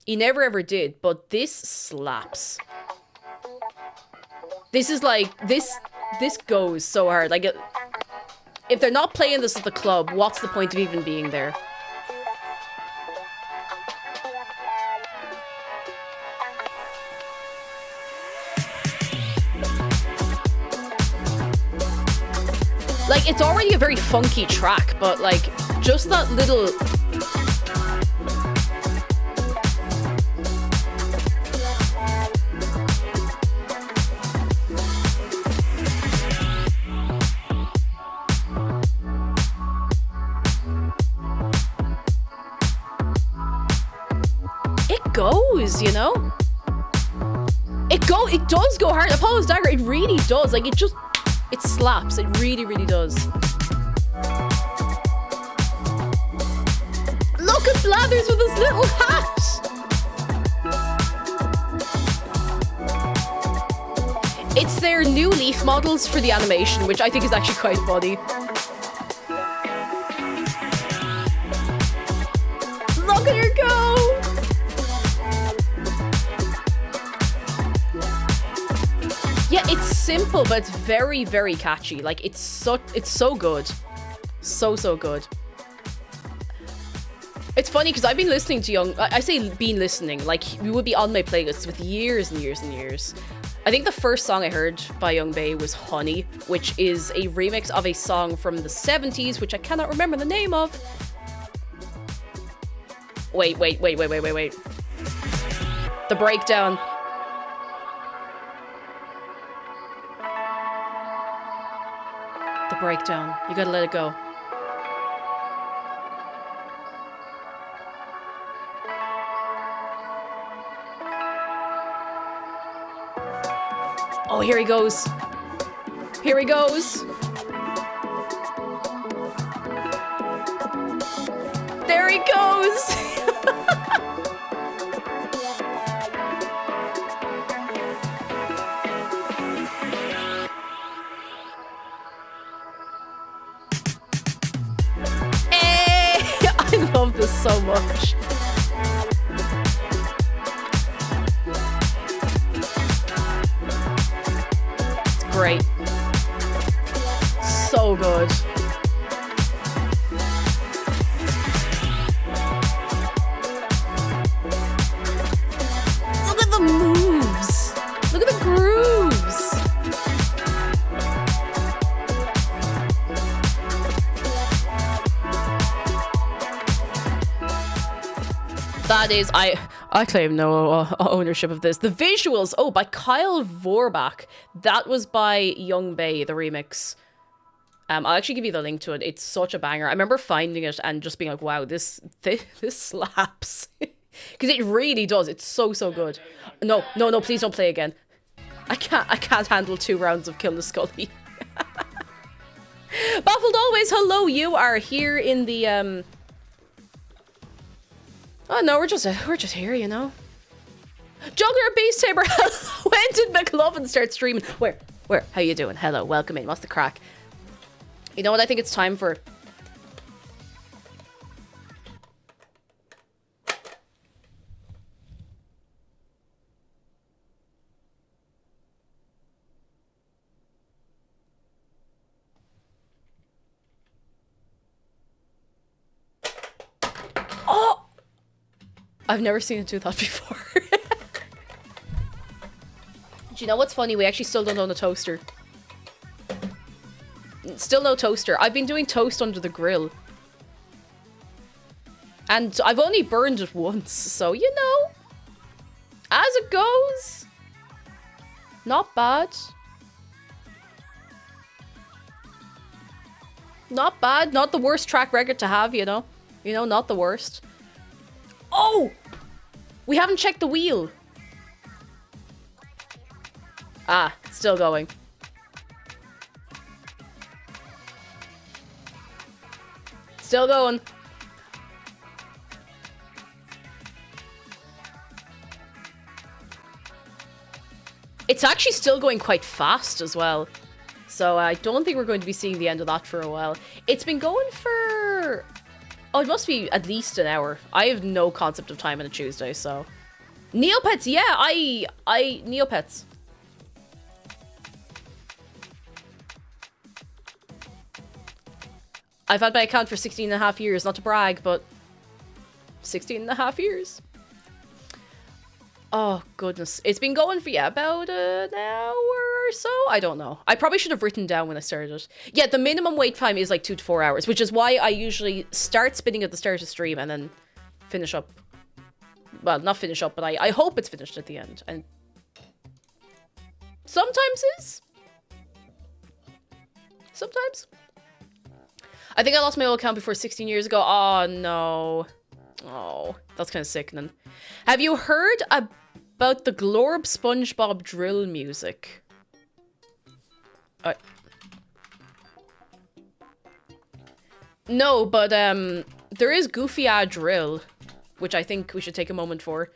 He never ever did. But this slaps. This is like, this goes so hard. Like, if they're not playing this at the club, what's the point of even being there? Like, it's already a very funky track, but like, just that little... goes, you know? It does go hard. Apollo's Dagger, it really does. Like, it slaps. It really, really does. Look at Blathers with his little hat! It's their new Leaf models for the animation, which I think is actually quite funny. Look at her go! Yeah, it's simple, but it's very, very catchy. Like, it's so good. So good. It's funny, because I've been listening to I say been listening, like, we would be on my playlists with years and years and years. I think the first song I heard by Young Bae was Honey, which is a remix of a song from the 70s, which I cannot remember the name of. Wait. The breakdown. The breakdown. You gotta let it go. Oh, here he goes. Here he goes. There he goes. I love this so much. Great. So good. Look at the moves. Look at the grooves. That is, I claim no ownership of this. The visuals, oh, by Kyle Vorbach. That was by Young Bae, the remix. I'll actually give you the link to it. It's such a banger. I remember finding it and just being like, wow, this slaps. Because it really does. It's so good. No, please don't play again. I can't handle 2 rounds of Kill the Scully. Baffled Always, hello, you are here in the, Oh no, we're just here, you know. Juggler Beast Tamer, when did McLovin start streaming? Where? How you doing? Hello, welcome in. What's the crack? You know what I think it's time for? Oh! I've never seen it do that before. Do you know what's funny? We actually still don't own a toaster. Still no toaster. I've been doing toast under the grill. And I've only burned it once, so you know. As it goes. Not bad. Not bad. Not the worst track record to have, you know. You know, not the worst. Oh! We haven't checked the wheel. Ah, it's still going. Still going. It's actually still going quite fast as well. So I don't think we're going to be seeing the end of that for a while. It's been going for... Oh, it must be at least an hour. I have no concept of time on a Tuesday, so... Neopets, yeah, I Neopets. I've had my account for 16 and a half years, not to brag, but 16 and a half years. Oh, goodness. It's been going for, yeah, about an hour or so? I don't know. I probably should have written down when I started. Yeah, the minimum wait time is like 2 to 4 hours, which is why I usually start spinning at the start of stream and then finish up. Well, not finish up, but I hope it's finished at the end. And sometimes is. Sometimes. I think I lost my old account before 16 years ago. Oh, no. Oh, that's kind of sickening. Have you heard about the Glorb SpongeBob drill music? No, but there is Goofy drill, which I think we should take a moment for.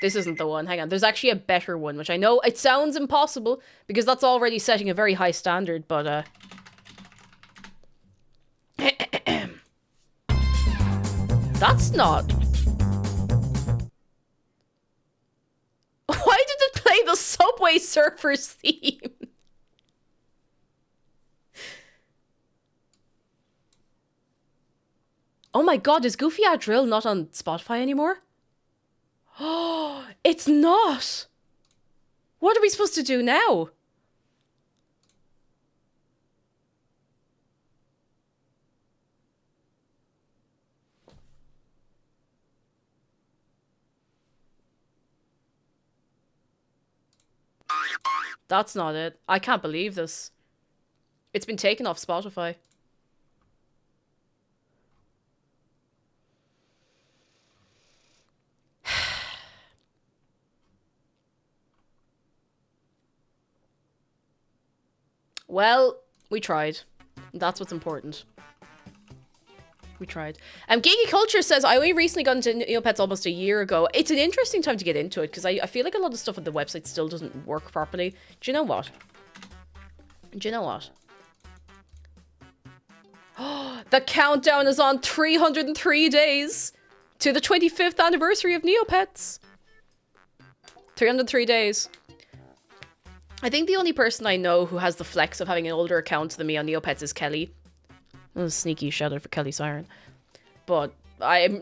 This isn't the one. Hang on. There's actually a better one, which I know it sounds impossible because that's already setting a very high standard, but that's not. Why did it play the Subway Surfers theme? Oh my god, is Goofy Drill not on Spotify anymore? Oh, it's not! What are we supposed to do now? That's not it. I can't believe this. It's been taken off Spotify. Well, we tried. That's what's important. We tried. Geeky Culture says, I only recently got into Neopets almost a year ago. It's an interesting time to get into it, because I feel like a lot of stuff on the website still doesn't work properly. Do you know what? Do you know what? The countdown is on 303 days to the 25th anniversary of Neopets. 303 days. I think the only person I know who has the flex of having an older account than me on Neopets is Kelly. A sneaky shout out for Kelly Siren. But I'm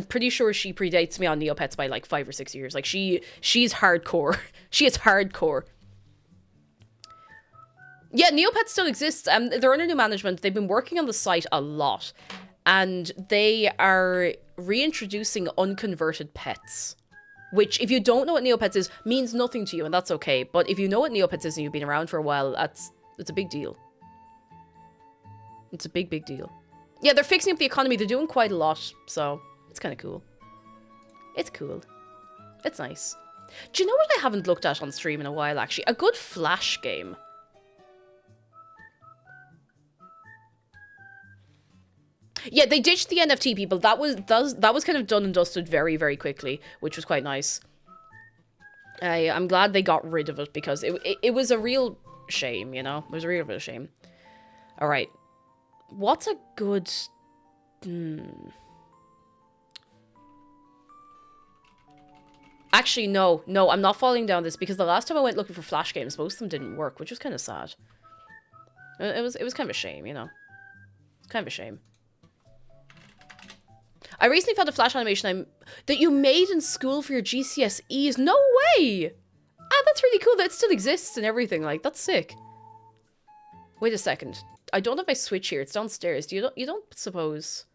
pretty sure she predates me on Neopets by like 5 or 6 years. Like she's hardcore. She is hardcore. Yeah, Neopets still exists. They're under new management. They've been working on the site a lot. And they are reintroducing unconverted pets. Which, if you don't know what Neopets is, means nothing to you, and that's okay. But if you know what Neopets is and you've been around for a while, it's a big deal. It's a big, big deal. Yeah, they're fixing up the economy. They're doing quite a lot, so it's kind of cool. It's cool. It's nice. Do you know what I haven't looked at on stream in a while, actually? A good Flash game. Yeah, they ditched the NFT, people. That was kind of done and dusted very, very quickly, which was quite nice. I'm glad they got rid of it, because it was a real shame, you know? It was a real bit of shame. Alright. What's a good... Actually, no, I'm not falling down this, because the last time I went looking for Flash games, most of them didn't work, which was kind of sad. It was kind of a shame, you know? It's kind of a shame. I recently found a Flash animation that you made in school for your GCSEs. No way! Ah, that's really cool. That still exists and everything. Like, that's sick. Wait a second. I don't have my Switch here. It's downstairs. You don't suppose...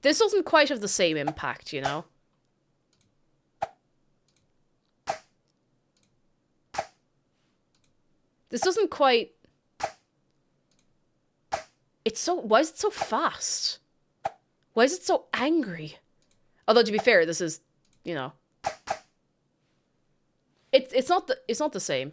This doesn't quite have the same impact, you know? This doesn't quite... It's so... Why is it so fast? Why is it so angry? Although, to be fair, this is, you know... It's not the same.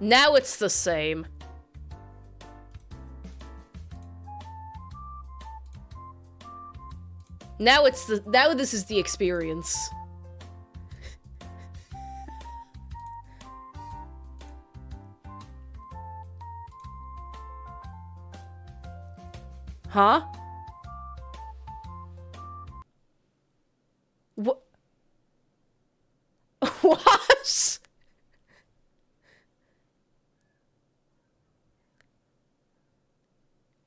Now it's the same. Now this is the experience. Huh? What? What?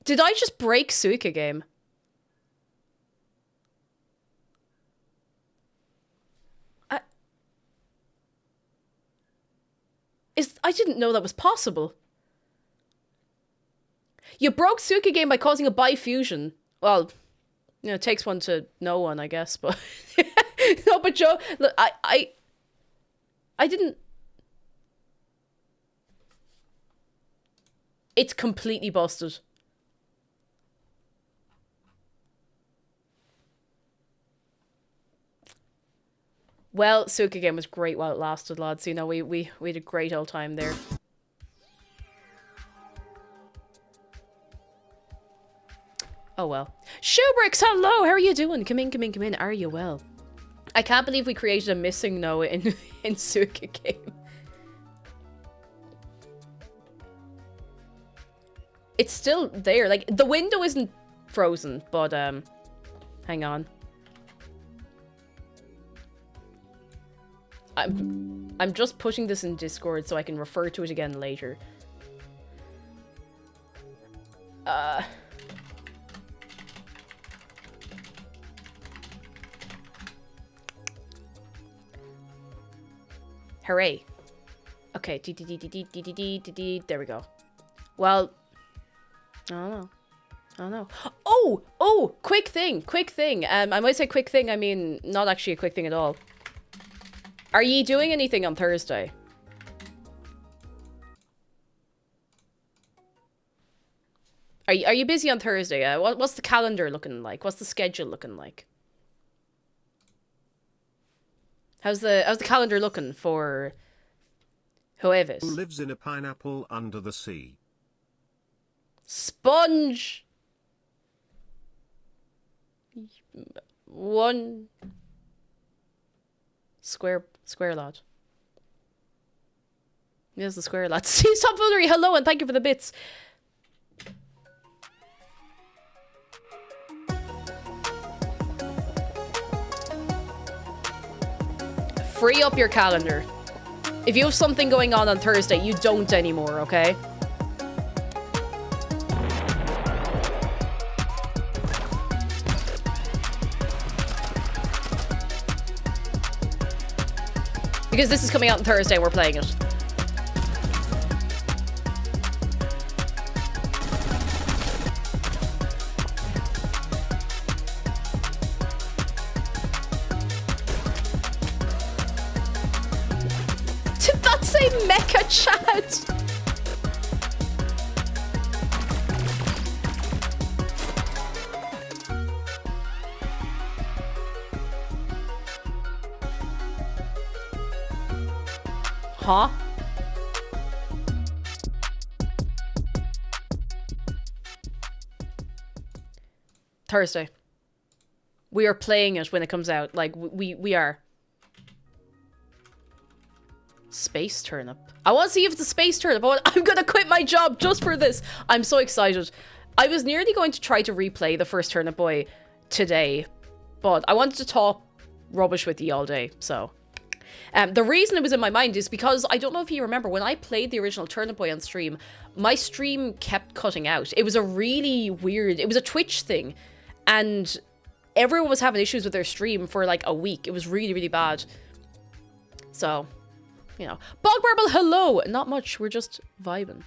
Did I just break Suika game? I didn't know that was possible. You broke Suika game by causing a bifusion. Well, you know, it takes one to know one, I guess, but... No, but Joe, look, I didn't... It's completely busted. Well, Suika game was great while it lasted, lads. You know, we had a great old time there. Oh well. Shoebricks, hello! How are you doing? Come in. Are you well? I can't believe we created a missing no in Suika game. It's still there. Like, the window isn't frozen, but, hang on. I'm just putting this in Discord so I can refer to it again later. Hooray. Okay, there we go. Well, I don't know. Oh, quick thing. I might say quick thing, I mean, not actually a quick thing at all. Are ye doing anything on Thursday? Are you busy on Thursday? What's the calendar looking like? What's the schedule looking like? How's the calendar looking for whoever? Who lives in a pineapple under the sea? Sponge. One square lad. Yes, the square lad. See, Stop Foolery, hello and thank you for the bits. Free up your calendar. If you have something going on Thursday, you don't anymore, okay? Because this is coming out on Thursday, we're playing it. Did that say Mecha Chat? Huh? Thursday. We are playing it when it comes out. Like, we are. Space turnip. I want to see if it's a space turnip. I'm gonna quit my job just for this. I'm so excited. I was nearly going to try to replay the first Turnip Boy today, but I wanted to talk rubbish with you all day, so... the reason it was in my mind is because, I don't know if you remember, when I played the original Turnip Boy on stream, my stream kept cutting out. It was a really weird... It was a Twitch thing, and everyone was having issues with their stream for like a week. It was really, really bad. So, you know. Bog Marble, hello! Not much, we're just vibing.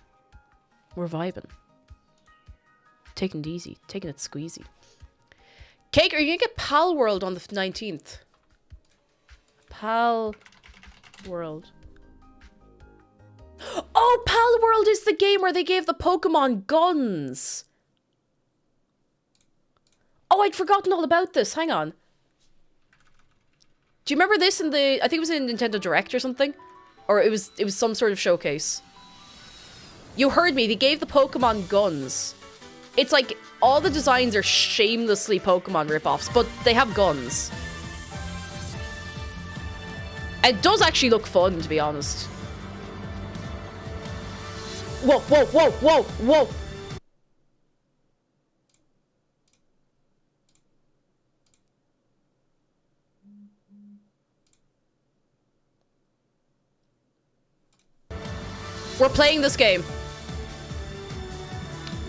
We're vibing. Taking it easy. Taking it squeezy. Cake, are you gonna get Pal World on the 19th? Pal World. Oh, Pal World is the game where they gave the Pokemon guns. Oh, I'd forgotten all about this. Hang on. Do you remember this in the... I think it was in Nintendo Direct or something? Or it was some sort of showcase. You heard me. They gave the Pokemon guns. It's like all the designs are shamelessly Pokemon ripoffs, but they have guns. It does actually look fun, to be honest. Whoa, whoa, whoa, whoa, whoa! We're playing this game.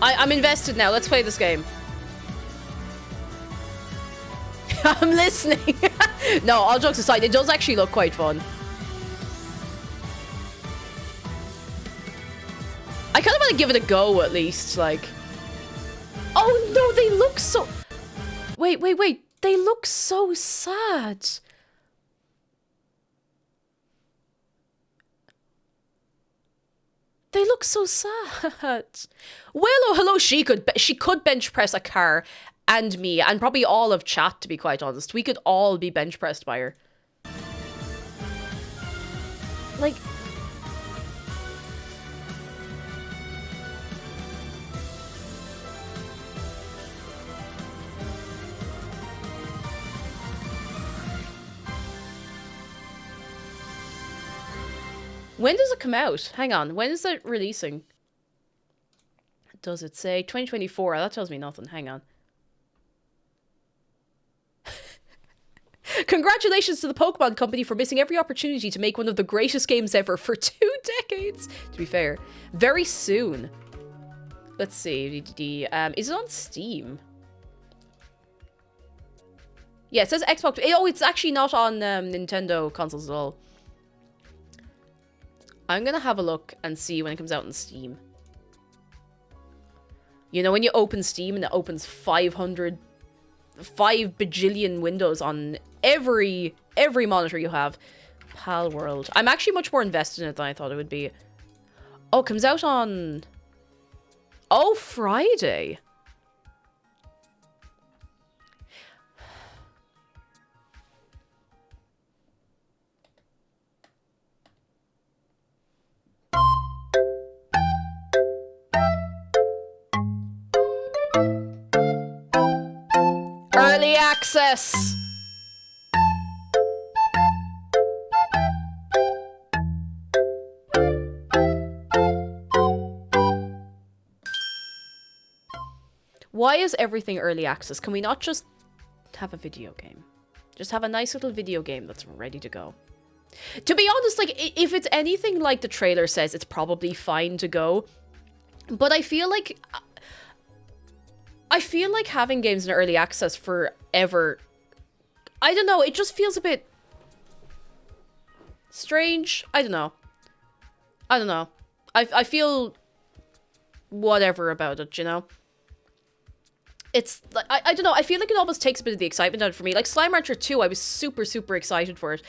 I'm invested now. Let's play this game. I'm listening. No, all jokes aside, it does actually look quite fun. I kind of want to give it a go, at least, like... Oh, no, they look so... Wait. They look so sad. They look so sad. Willow, hello, she could bench press a car and me, and probably all of chat, to be quite honest. We could all be bench pressed by her. Like... When does it come out? Hang on, when is it releasing? Does it say 2024? That tells me nothing. Hang on. Congratulations to the Pokemon Company for missing every opportunity to make one of the greatest games ever for 2 decades. To be fair, very soon. Let's see. Is it on Steam? Yeah, it says Xbox. Oh, it's actually not on Nintendo consoles at all. I'm gonna have a look and see when it comes out on Steam. You know, when you open Steam and it opens 5 bajillion windows on every monitor you have. Pal World. I'm actually much more invested in it than I thought it would be. Oh, it comes out on... Oh, Friday. Early access. Why is everything early access? Can we not just have a video game? Just have a nice little video game that's ready to go. To be honest, like, if it's anything like the trailer says, it's probably fine to go. But I feel like having games in early access forever, I don't know, it just feels a bit strange. I don't know. I feel whatever about it, you know? It's like, I don't know, I feel like it almost takes a bit of the excitement out for me. Like Slime Rancher 2, I was super, super excited for it.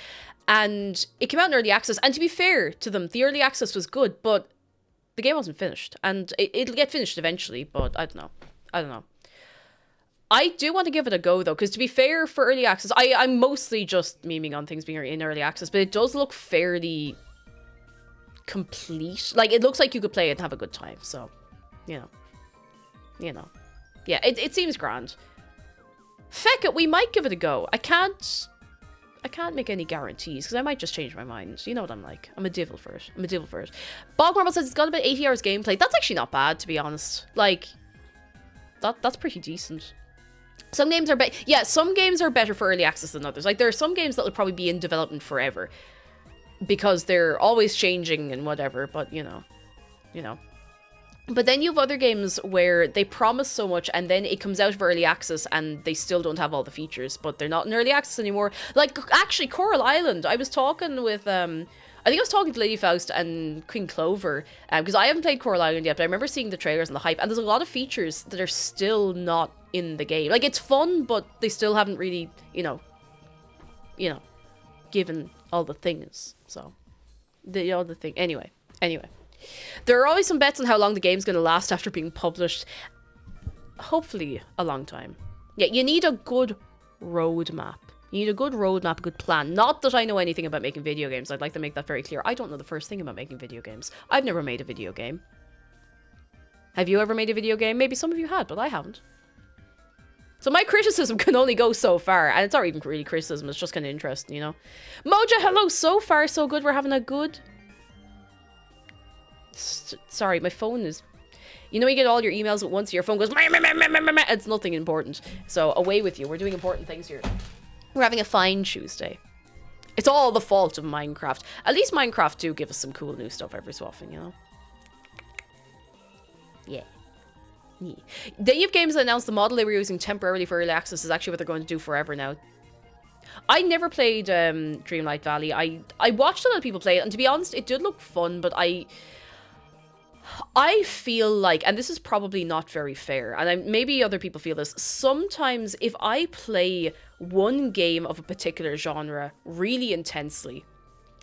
And it came out in early access. And to be fair to them, the early access was good, but the game wasn't finished. And it'll get finished eventually, but I don't know. I do want to give it a go, though, because to be fair, for early access, I'm mostly just memeing on things being in early access, but it does look fairly complete. Like, it looks like you could play it and have a good time, so, you know. Yeah, it seems grand. Feck it, we might give it a go. I can't make any guarantees, because I might just change my mind. You know what I'm like. I'm a devil for it. Bob Marble says it's got about 80 hours gameplay. That's actually not bad, to be honest. Like, that's pretty decent. Some games are some games are better for early access than others. Like, there are some games that will probably be in development forever because they're always changing and whatever, but you know. But then you have other games where they promise so much and then it comes out of early access and they still don't have all the features, but they're not in early access anymore. Like, actually, Coral Island. I was talking with, I think I was talking to Lady Faust and Queen Clover, because I haven't played Coral Island yet, but I remember seeing the trailers and the hype, and there's a lot of features that are still not in the game. Like, it's fun, but they still haven't really, you know, given all the things. So, the other thing. Anyway. There are always some bets on how long the game's going to last after being published. Hopefully a long time. Yeah, you need a good roadmap. You need a good roadmap, a good plan. Not that I know anything about making video games. I'd like to make that very clear. I don't know the first thing about making video games. I've never made a video game. Have you ever made a video game? Maybe some of you had, but I haven't. So my criticism can only go so far. And it's not even really criticism. It's just kind of interesting, you know? Moja, hello. So far, so good. We're having a good... Sorry, my phone is... You know, you get all your emails at once, your phone goes... It's nothing important. So, away with you. We're doing important things here. We're having a fine Tuesday. It's all the fault of Minecraft. At least Minecraft do give us some cool new stuff every so often, you know? Yeah. Then you have games that announced the model they were using temporarily for early access is actually what they're going to do forever now. I never played Dreamlight Valley. I watched a lot of people play it, and to be honest, it did look fun, but I feel like, and this is probably not very fair, and maybe other people feel this, sometimes if I play one game of a particular genre really intensely,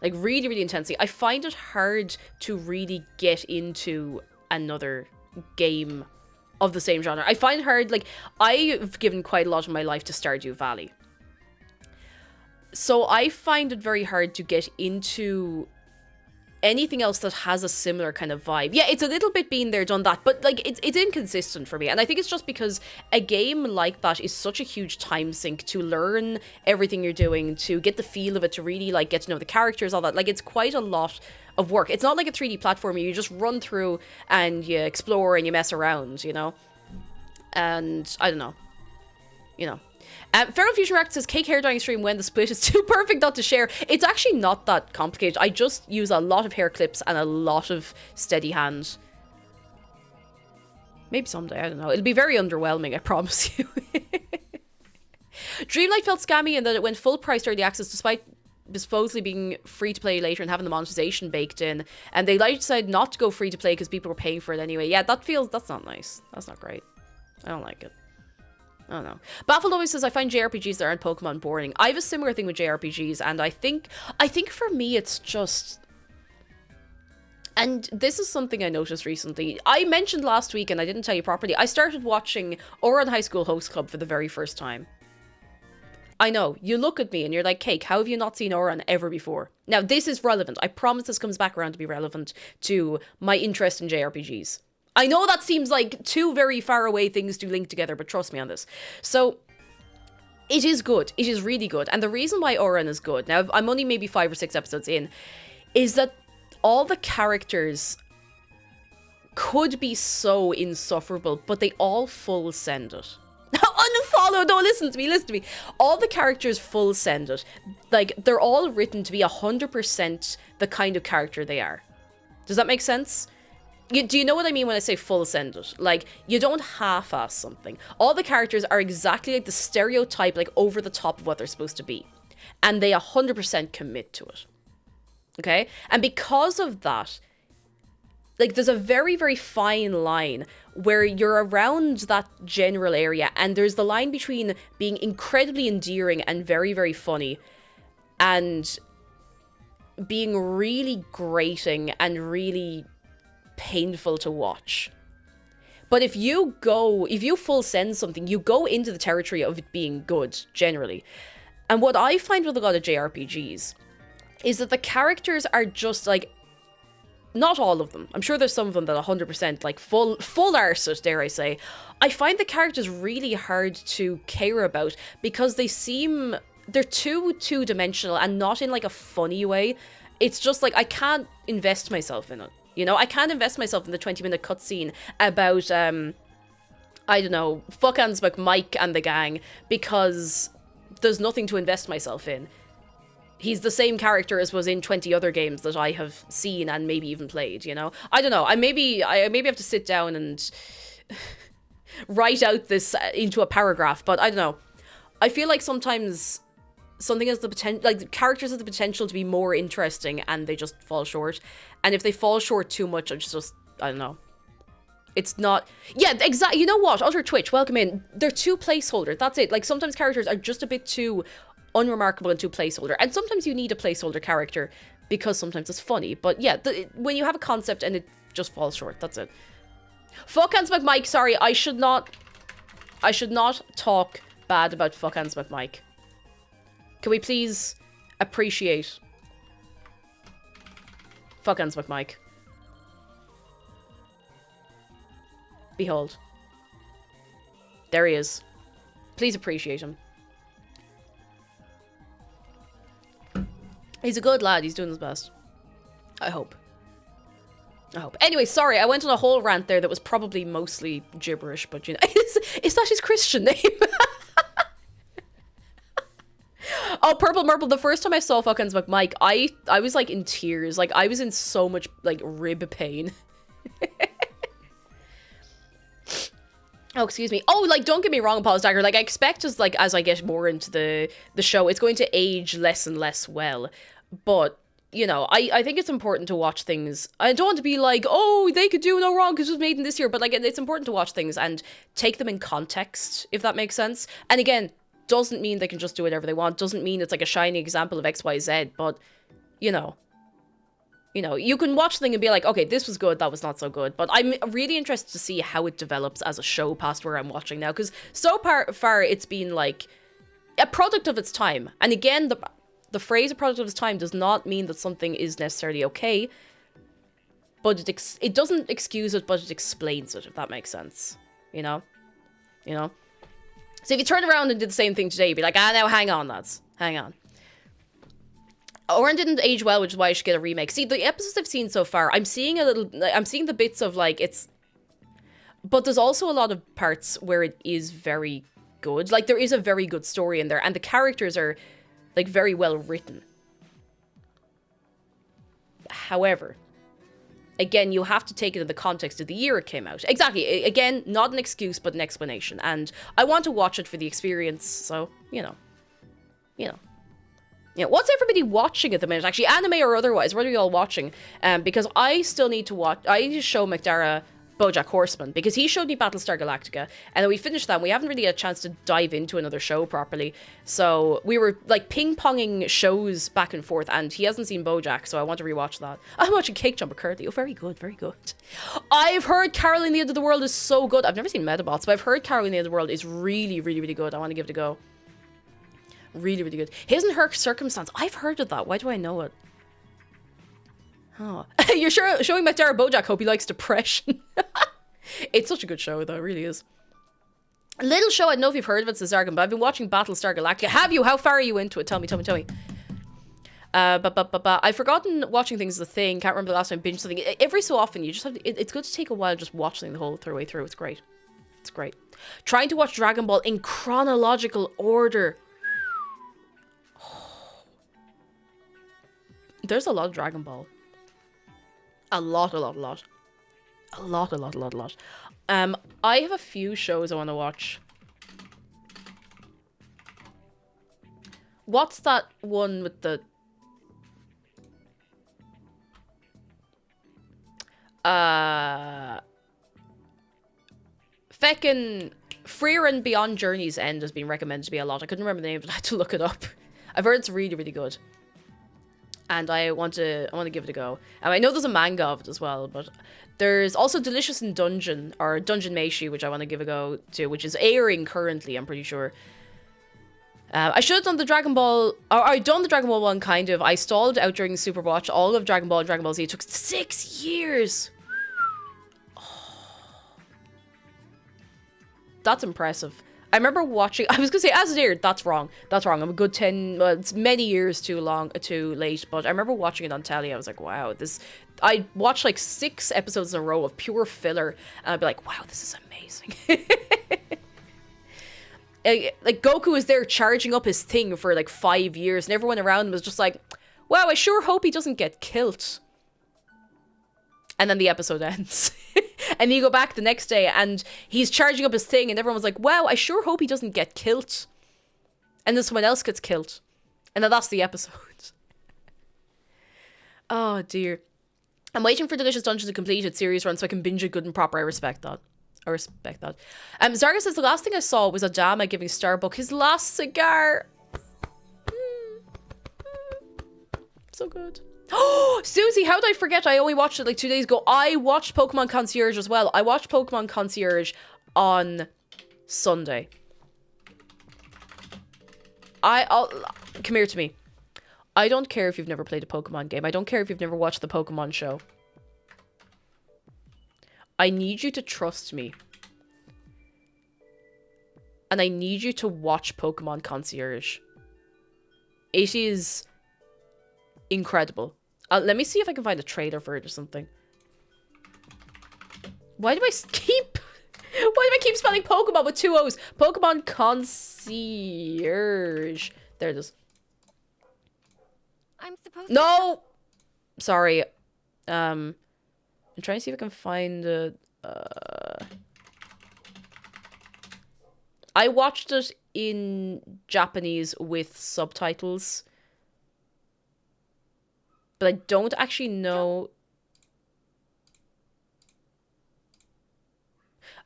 like really, really intensely, I find it hard to really get into another game of the same genre. I find it hard, like, I've given quite a lot of my life to Stardew Valley. So I find it very hard to get into anything else that has a similar kind of vibe. Yeah, it's a little bit been there, done that, but like it's inconsistent for me. And I think it's just because a game like that is such a huge time sink to learn everything you're doing, to get the feel of it, to really like get to know the characters, all that. Like, it's quite a lot of work. It's not like a 3D platformer. You just run through and you explore and you mess around, you know? And I don't know. You know. Feral Fusion React says, cake hair dyeing stream when the split is too perfect not to share. It's actually not that complicated. I just use a lot of hair clips and a lot of steady hand. Maybe someday, I don't know. It'll be very underwhelming, I promise you. Dreamlight felt scammy in that it went full price early access despite supposedly being free to play later and having the monetization baked in. And they decided not to go free to play because people were paying for it anyway. Yeah, that's not nice. That's not great. I don't like it. I don't know. Baffled always says, I find JRPGs that aren't Pokemon boring. I have a similar thing with JRPGs, and I think for me it's just... And this is something I noticed recently. I mentioned last week, and I didn't tell you properly, I started watching Ouran High School Host Club for the very first time. I know, you look at me and you're like, Cake, how have you not seen Ouran ever before? Now, this is relevant. I promise this comes back around to be relevant to my interest in JRPGs. I know that seems like two very far away things to link together, but trust me on this. So, it is good. It is really good. And the reason why Ouran is good, now I'm only maybe 5 or 6 episodes in, is that all the characters could be so insufferable, but they all full send it. Unfollow, no, listen to me. All the characters full send it. Like, they're all written to be 100% the kind of character they are. Does that make sense? Do you know what I mean when I say full send it? Like, you don't half-ass something. All the characters are exactly like the stereotype, like over the top of what they're supposed to be. And they 100% commit to it. Okay? And because of that, like, there's a very, very fine line where you're around that general area, and there's the line between being incredibly endearing and very, very funny, and being really grating and really painful to watch. But if you full send something, you go into the territory of it being good, generally. And what I find with a lot of JRPGs is that the characters are just, like, not all of them. I'm sure there's some of them that 100% like full arse it, dare I say. I find the characters really hard to care about because they're too two-dimensional, and not in like a funny way. It's just like, I can't invest myself in it. You know, I can't invest myself in the 20-minute cutscene about, I don't know, fuckans McMike and the gang, because there's nothing to invest myself in. He's the same character as was in 20 other games that I have seen and maybe even played, you know? I don't know. I maybe have to sit down and write out this into a paragraph, but I don't know. I feel like sometimes something has the potential, like, the characters have the potential to be more interesting and they just fall short. And if they fall short too much, I don't know. It's not... Yeah, exactly. You know what? Utter Twitch, welcome in. They're too placeholder. That's it. Like, sometimes characters are just a bit too unremarkable and too placeholder. And sometimes you need a placeholder character because sometimes it's funny. But yeah, when you have a concept and it just falls short, that's it. Fuckhands McMike, sorry, I should not talk bad about Fuckhands McMike. Can we please appreciate Fuckhands McMike? Behold. There he is. Please appreciate him. He's a good lad. He's doing his best. I hope. Anyway, sorry, I went on a whole rant there that was probably mostly gibberish, but you know, is that his Christian name? Oh, Purple Murple, the first time I saw Fuckhands McMike, I was like in tears. Like, I was in so much like rib pain. Oh, excuse me. Oh, like, don't get me wrong, Paul's Dagger. Like, I expect as I get more into the show, it's going to age less and less well. But, you know, I think it's important to watch things. I don't want to be like, oh, they could do no wrong because it was made in this year. But, like, it's important to watch things and take them in context, if that makes sense. And again, doesn't mean they can just do whatever they want. Doesn't mean it's like a shining example of XYZ. But, you know, you can watch the thing and be like, okay, this was good, that was not so good. But I'm really interested to see how it develops as a show past where I'm watching now. Because so far, it's been like a product of its time. And again, the phrase a product of its time does not mean that something is necessarily okay. But it doesn't excuse it, but it explains it, if that makes sense. You know? So if you turn around and did the same thing today, you'd be like, now hang on, lads. Hang on. Oren didn't age well, which is why I should get a remake. See, the episodes I've seen so far, I'm seeing the bits of like it's, but there's also a lot of parts where it is very good. Like there is a very good story in there, and the characters are like very well written. However, again, you have to take it in the context of the year it came out. Exactly. Again, not an excuse, but an explanation. And I want to watch it for the experience. So, you know. Yeah, what's everybody watching at the minute? Actually, anime or otherwise, what are you all watching? Because I still need to watch. I need to show McDara BoJack Horseman because he showed me Battlestar Galactica, and then we finished that. And we haven't really had a chance to dive into another show properly, so we were like ping-ponging shows back and forth. And he hasn't seen BoJack, so I want to rewatch that. I'm watching Cake Jumper currently. Oh, very good, very good. I've heard Caroline the End of the World is so good. I've never seen Medabots, but I've heard Caroline the End of the World is really, really, really good. I want to give it a go. Really, really good. His and Her Circumstance. I've heard of that. Why do I know it? Oh. You're showing McDara BoJack. Hope he likes depression. It's such a good show, though. It really is. A little show. I don't know if you've heard of it, Cesargan, but I've been watching Battlestar Galactica. Have you? How far are you into it? Tell me. I've forgotten watching things as a thing. Can't remember the last time I binged something. Every so often, you just have to... It's good to take a while just watching the whole way through. It's great. It's great. Trying to watch Dragon Ball in chronological order. There's a lot of Dragon Ball. A lot. I have a few shows I want to watch. What's that one with the... Feckin' Frieren Beyond Journey's End has been recommended to me a lot. I couldn't remember the name, but I had to look it up. I've heard it's really, really good. And I want to give it a go. I know there's a manga of it as well, but there's also Delicious in Dungeon, or Dungeon Meshi, which I want to give a go to, which is airing currently, I'm pretty sure. I should have done the Dragon Ball, or I'd done the Dragon Ball one, kind of. I stalled out during the Super Watch, all of Dragon Ball and Dragon Ball Z. It took 6 years. Oh. That's impressive. I remember watching... I was going to say, as it aired, that's wrong. That's wrong. I'm a good 10... Well, it's many years too late. But I remember watching it on telly. I was like, wow, this... I watched like 6 episodes in a row of pure filler. And I'd be like, wow, this is amazing. Like, Goku was there charging up his thing for like 5 years. And everyone around him was just like, wow, I sure hope he doesn't get killed. And then the episode ends. And you go back the next day and he's charging up his thing and everyone was like, wow, I sure hope he doesn't get killed. And then someone else gets killed. And then that's the episode. Oh dear. I'm waiting for Delicious Dungeon to complete its series run so I can binge it good and proper. I respect that. Zarga says the last thing I saw was Adama giving Starbuck his last cigar. So good. Oh, Susie, how did I forget? I only watched it like 2 days ago. I watched Pokemon Concierge as well. I watched Pokemon Concierge on Sunday. I'll come here to me. I don't care if you've never played a Pokemon game. I don't care if you've never watched the Pokemon show. I need you to trust me. And I need you to watch Pokemon Concierge. It is incredible. Let me see if I can find a trailer for it or something. Why do I keep spelling Pokemon with 2 O's? Pokemon Concierge. There it is. I'm supposed No! Sorry. I'm trying to see if I can find a... I watched it in Japanese with subtitles. But I don't actually know...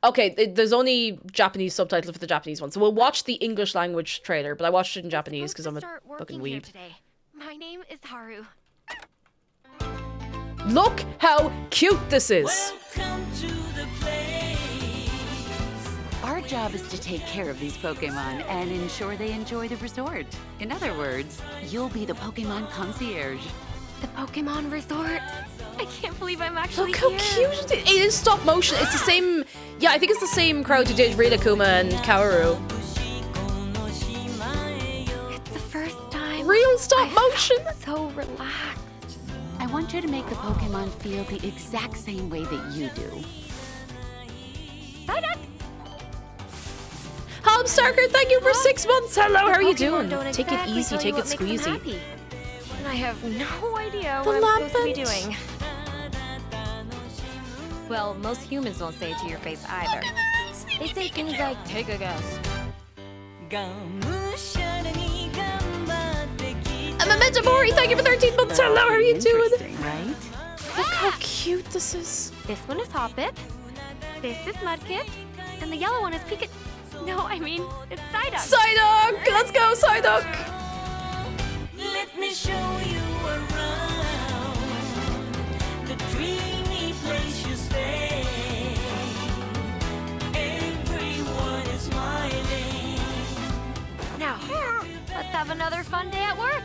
Okay, there's only Japanese subtitles for the Japanese one. So we'll watch the English language trailer, but I watched it in Japanese because I'm a fucking weeb. My name is Haru. Look how cute this is! Our job is to take care of these Pokemon and ensure they enjoy the resort. In other words, you'll be the Pokemon Concierge. The Pokemon Resort? I can't believe I'm actually Look how cute it is! It is stop motion. It's the same... Yeah, I think it's the same crowd who did Rilakkuma and Kaworu. It's the first time. Real stop motion. So relaxed. I want you to make the Pokemon feel the exact same way that you do. Psyduck! Halm Starker, thank you for 6 months. Hello, how are you Pokemon doing? don't Take it exactly easy, tell you take it what makes them squeezy. happy. And I have no idea The what I'm supposed to be Lampent. doing. Well, most humans don't say it to your face either. They say things like, take a guess. I'm a Metamori, thank you for 13 months. Hello, how are you doing? Right? Look how cute this is. This one is Hoppip. This is Mudkip. And the yellow one is Pikachu. No, I mean, it's Psyduck. Psyduck! Let's go, Psyduck! Let me show you around the dreamy place you stay. Everyone is smiling. Now, let's have another fun day at work.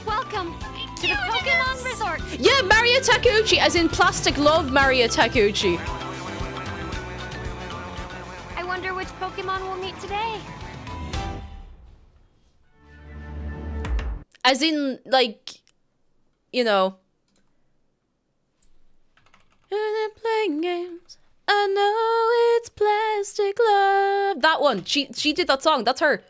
Welcome to the Pokemon Resort. Yeah, Mario Takeuchi, as in plastic love Mario Takeuchi. I wonder which Pokemon we'll meet today. As in, like, you know. Playing games. I know it's plastic love. That one. She did that song. That's her.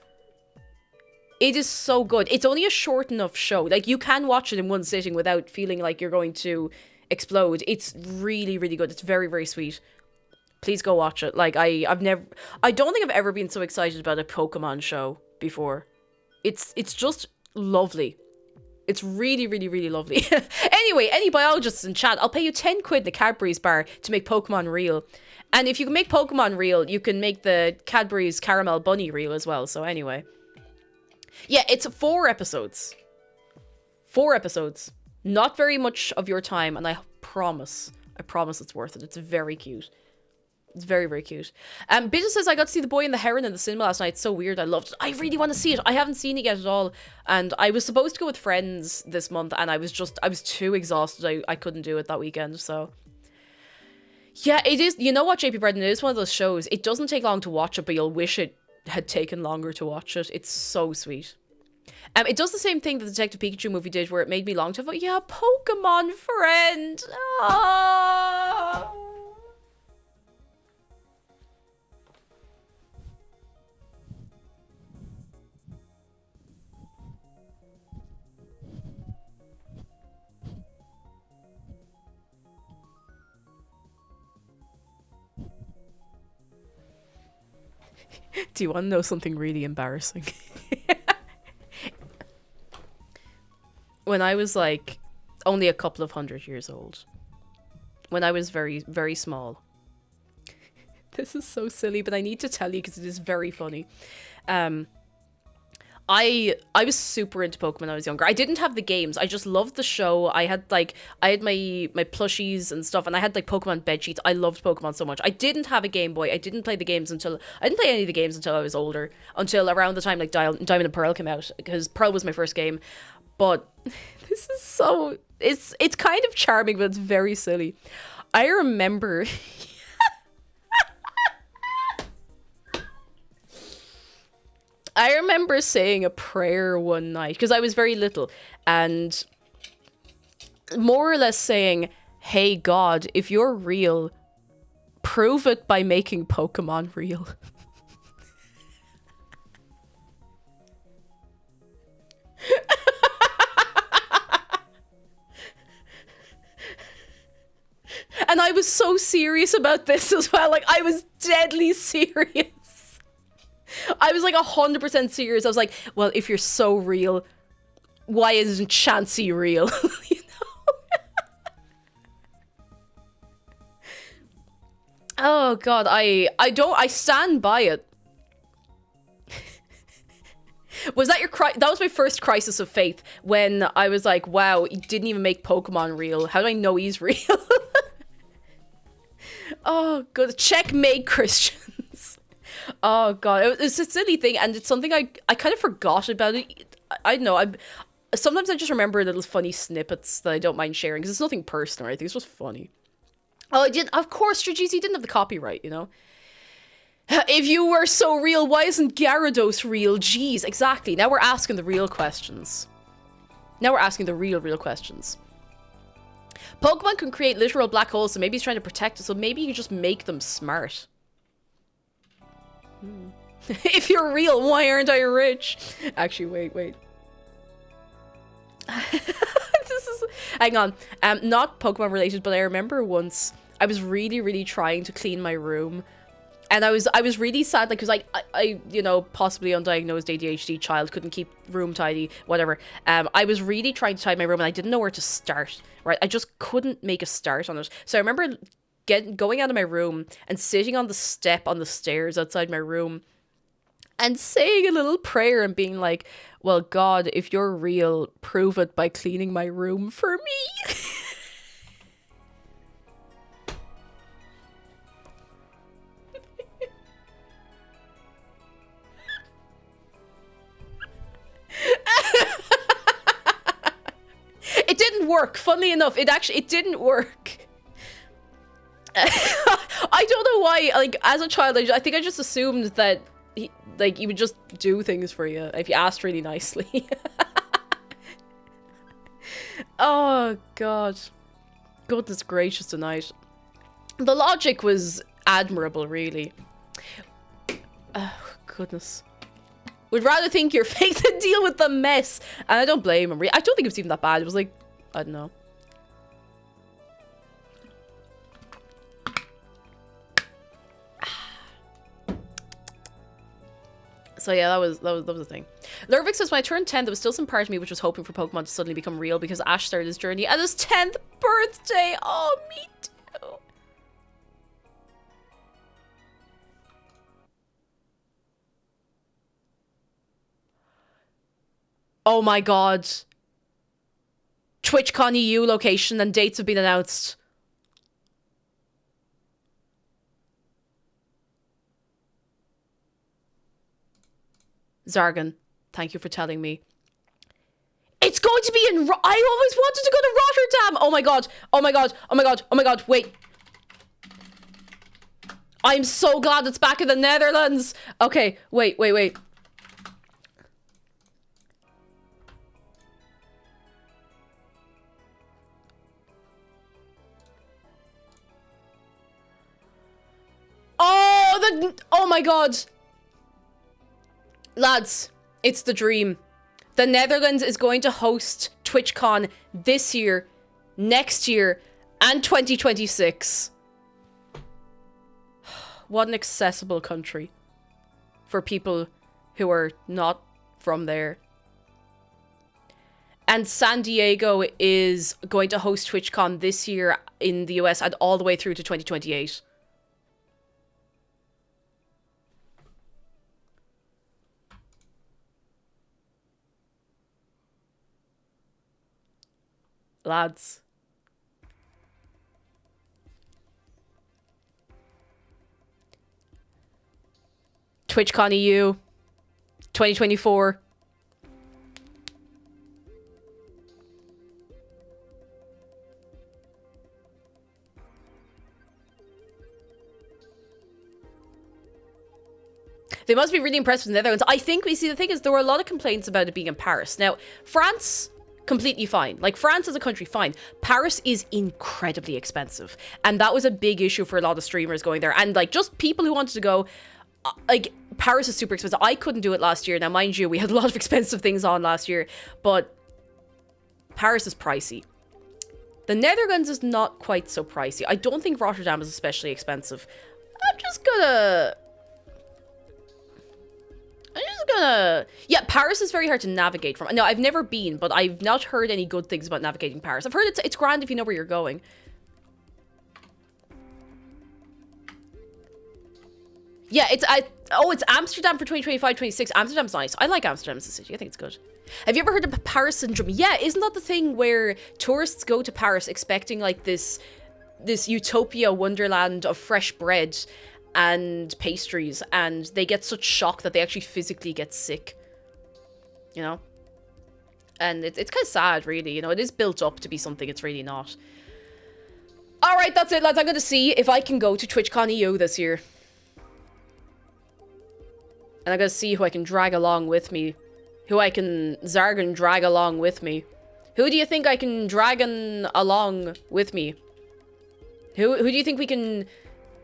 It is so good. It's only a short enough show. Like, you can watch it in one sitting without feeling like you're going to explode. It's really, really good. It's very, very sweet. Please go watch it. Like, I don't think I've ever been so excited about a Pokemon show before. It's just lovely. It's really, really, really lovely. Anyway, any biologists in chat, I'll pay you 10 quid in the Cadbury's bar to make Pokemon real. And if you can make Pokemon real, you can make the Cadbury's Caramel Bunny real as well. So anyway. Yeah, it's 4 episodes. 4 episodes. Not very much of your time, and I promise it's worth it. It's very cute. It's very, very cute. Bidget says, I got to see The Boy and the Heron in the cinema last night. It's so weird. I loved it. I really want to see it. I haven't seen it yet at all. And I was supposed to go with friends this month, and I was too exhausted. I couldn't do it that weekend, so. Yeah, it is. You know what, JP Brendan? It is one of those shows. It doesn't take long to watch it, but you'll wish it had taken longer to watch it. It's so sweet. It does the same thing that the Detective Pikachu movie did, where it made me long to vote. Yeah, Pokemon friend. Oh. Do you want to know something really embarrassing? When I was like only a couple of 100 years old, when I was very, very small. This is so silly, but I need to tell you because it is very funny. I was super into Pokemon when I was younger. I didn't have the games. I just loved the show. I had my plushies and stuff, and I had like Pokemon bed sheets. I loved Pokemon so much. I didn't have a Game Boy. I didn't play any of the games until I was older, until around the time like Diamond and Pearl came out, because Pearl was my first game. But this is so it's kind of charming, but it's very silly. I remember saying a prayer one night, because I was very little, and more or less saying, hey God, if you're real, prove it by making Pokemon real. And I was so serious about this as well. Like, I was deadly serious. I was like 100% serious. I was like, well, if you're so real, why isn't Chansey real? You know? Oh God, I stand by it. Was that that was my first crisis of faith, when I was like, wow, he didn't even make Pokemon real. How do I know he's real? Oh, good. Checkmate, Christians. Oh, God. It's a silly thing, and it's something I kind of forgot about it. I don't know. Sometimes I just remember little funny snippets that I don't mind sharing, because it's nothing personal, I think it's just funny. Oh, I did. Of course, Strategy didn't have the copyright, you know? If you were so real, why isn't Gyarados real? Jeez, exactly. Now we're asking the real questions. Now we're asking the real questions. Pokemon can create literal black holes, so maybe he's trying to protect us, so maybe you can just make them smart. If you're real, why aren't I rich? Actually, wait. This is... Hang on. Not Pokemon related, but I remember once I was really trying to clean my room. And I was really sad, like, because I you know, possibly undiagnosed ADHD child, couldn't keep room tidy, whatever. I was really trying to tidy my room and I didn't know where to start, right? I just couldn't make a start on it. So I remember going out of my room and sitting on the step on the stairs outside my room and saying a little prayer and being like, well, God, if you're real, prove it by cleaning my room for me. It didn't work. Funnily enough, it didn't work. I don't know why. Like, as a child, I think I just assumed that he would just do things for you if you asked really nicely. Oh God, goodness gracious tonight. The logic was admirable, really. Oh goodness. Would rather think you're fake than deal with the mess. And I don't blame him. I don't think it was even that bad. It was like, I don't know. So yeah, that was the thing. Lurvik says, when I turned 10, there was still some part of me which was hoping for Pokemon to suddenly become real because Ash started his journey at his 10th birthday. Oh, me too. Oh my God. TwitchCon EU location and dates have been announced. Zargan, thank you for telling me. It's going to be in... I always wanted to go to Rotterdam! Oh my God. Oh my God. Oh my God. Oh my God. Wait. I'm so glad it's back in the Netherlands. Okay. Wait. Oh my God. Lads, it's the dream. The Netherlands is going to host TwitchCon this year, next year, and 2026. What an accessible country for people who are not from there. And San Diego is going to host TwitchCon this year in the US and all the way through to 2028. Lads. TwitchCon EU 2024. They must be really impressed with the Netherlands. I think we see, the thing is, there were a lot of complaints about it being in Paris. Now, France, completely fine. Like, France as a country, fine. Paris is incredibly expensive. And that was a big issue for a lot of streamers going there. And, like, just people who wanted to go, like, Paris is super expensive. I couldn't do it last year. Now, mind you, we had a lot of expensive things on last year. But Paris is pricey. The Netherlands is not quite so pricey. I don't think Rotterdam is especially expensive. I'm just gonna... Yeah, Paris is very hard to navigate from. No, I've never been, but I've not heard any good things about navigating Paris. I've heard it's grand if you know where you're going. Yeah, it's Amsterdam for 2025-26. Amsterdam's nice. I like Amsterdam as a city. I think it's good. Have you ever heard of Paris syndrome? Yeah, isn't that the thing where tourists go to Paris expecting like this utopia wonderland of fresh bread and pastries, and they get such shock that they actually physically get sick, you know? And it's kind of sad, really, you know? It is built up to be something it's really not. Alright, that's it, lads. I'm gonna see if I can go to TwitchCon EU this year. And I gotta see who I can drag along with me. Who I can Zargan drag along with me. Who do you think I can dragon along with me? Who do you think we can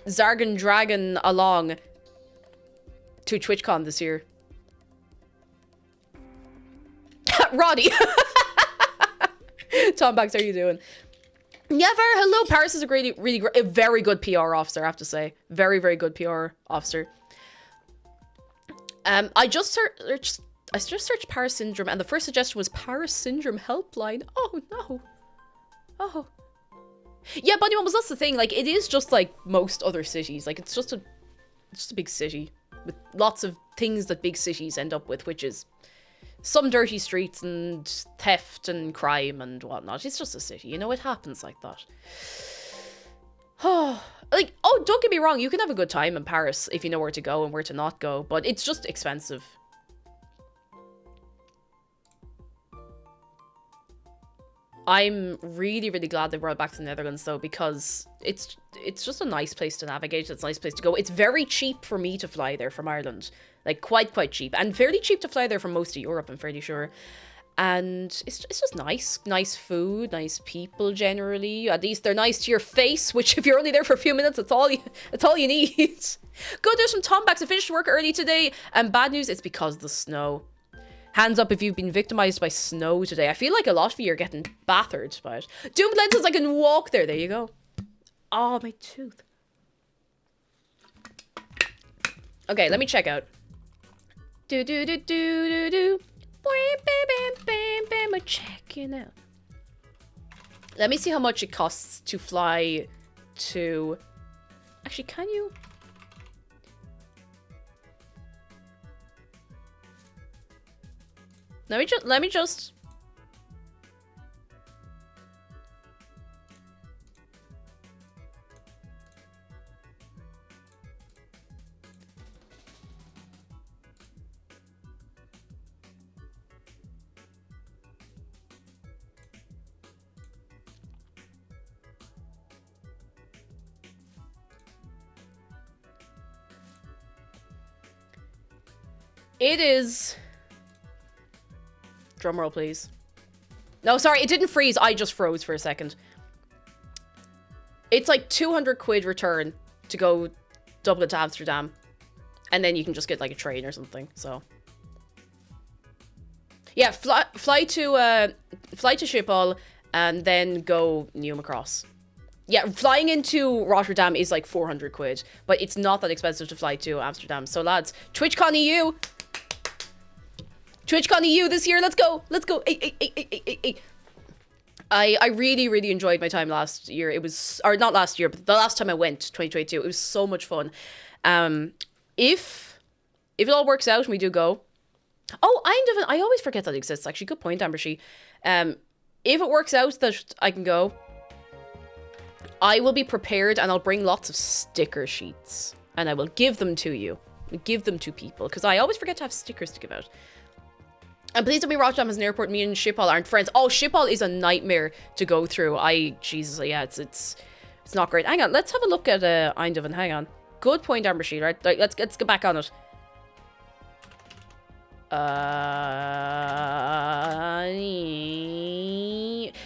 Zargan dragon along to TwitchCon this year? Roddy! Tom Banks, how are you doing? Never. Hello, Paris is a very good PR officer, I have to say. Very, very good PR officer. I just searched Paris Syndrome, and the first suggestion was Paris Syndrome Helpline. Oh, no. Oh. Yeah, Bunny Mumbles, that's the thing. Like, it is just like most other cities. Like, it's just a big city with lots of things that big cities end up with, which is some dirty streets and theft and crime and whatnot. It's just a city, you know, it happens like that. Like, oh, don't get me wrong, you can have a good time in Paris if you know where to go and where to not go, but it's just expensive. I'm really, really glad they brought it back to the Netherlands, though, because it's just a nice place to navigate. It's a nice place to go. It's very cheap for me to fly there from Ireland. Like, quite cheap. And fairly cheap to fly there from most of Europe, I'm fairly sure. And it's just nice. Nice food, nice people, generally. At least they're nice to your face, which if you're only there for a few minutes, it's all you need. Good news from Tom Backs. I finished work early today. And bad news, it's because of the snow. Hands up if you've been victimized by snow today. I feel like a lot of you are getting battered by it. Doomed Lenses, I can walk there. There you go. Oh, my tooth. Okay, let me check out. We're checking out. Let me see how much it costs to fly to... Actually, can you... Let me just... It is... Drumroll, please. No, sorry, it didn't freeze. I just froze for a second. It's like 200 quid return to go Dublin to Amsterdam. And then you can just get like a train or something, so. Yeah, fly to Schiphol and then go Neum across. Yeah, flying into Rotterdam is like 400 quid, but it's not that expensive to fly to Amsterdam. So lads, TwitchCon EU! TwitchCon EU this year, let's go! Let's go! Ay. I really, really enjoyed my time last year. It was, or not last year, but the last time I went, 2022, it was so much fun. If it all works out and we do go... Oh, Eindhoven, I always forget that exists, actually. Good point, Ambershy. If it works out that I can go, I will be prepared and I'll bring lots of sticker sheets. And I will give them to you. Give them to people, because I always forget to have stickers to give out. And please tell me Rotterdam has an airport. Me and Schiphol aren't friends. Oh, Schiphol is a nightmare to go through. Jesus, yeah, it's not great. Hang on, let's have a look at Eindhoven. Hang on. Good point, Ambershy, right? Let's get back on it.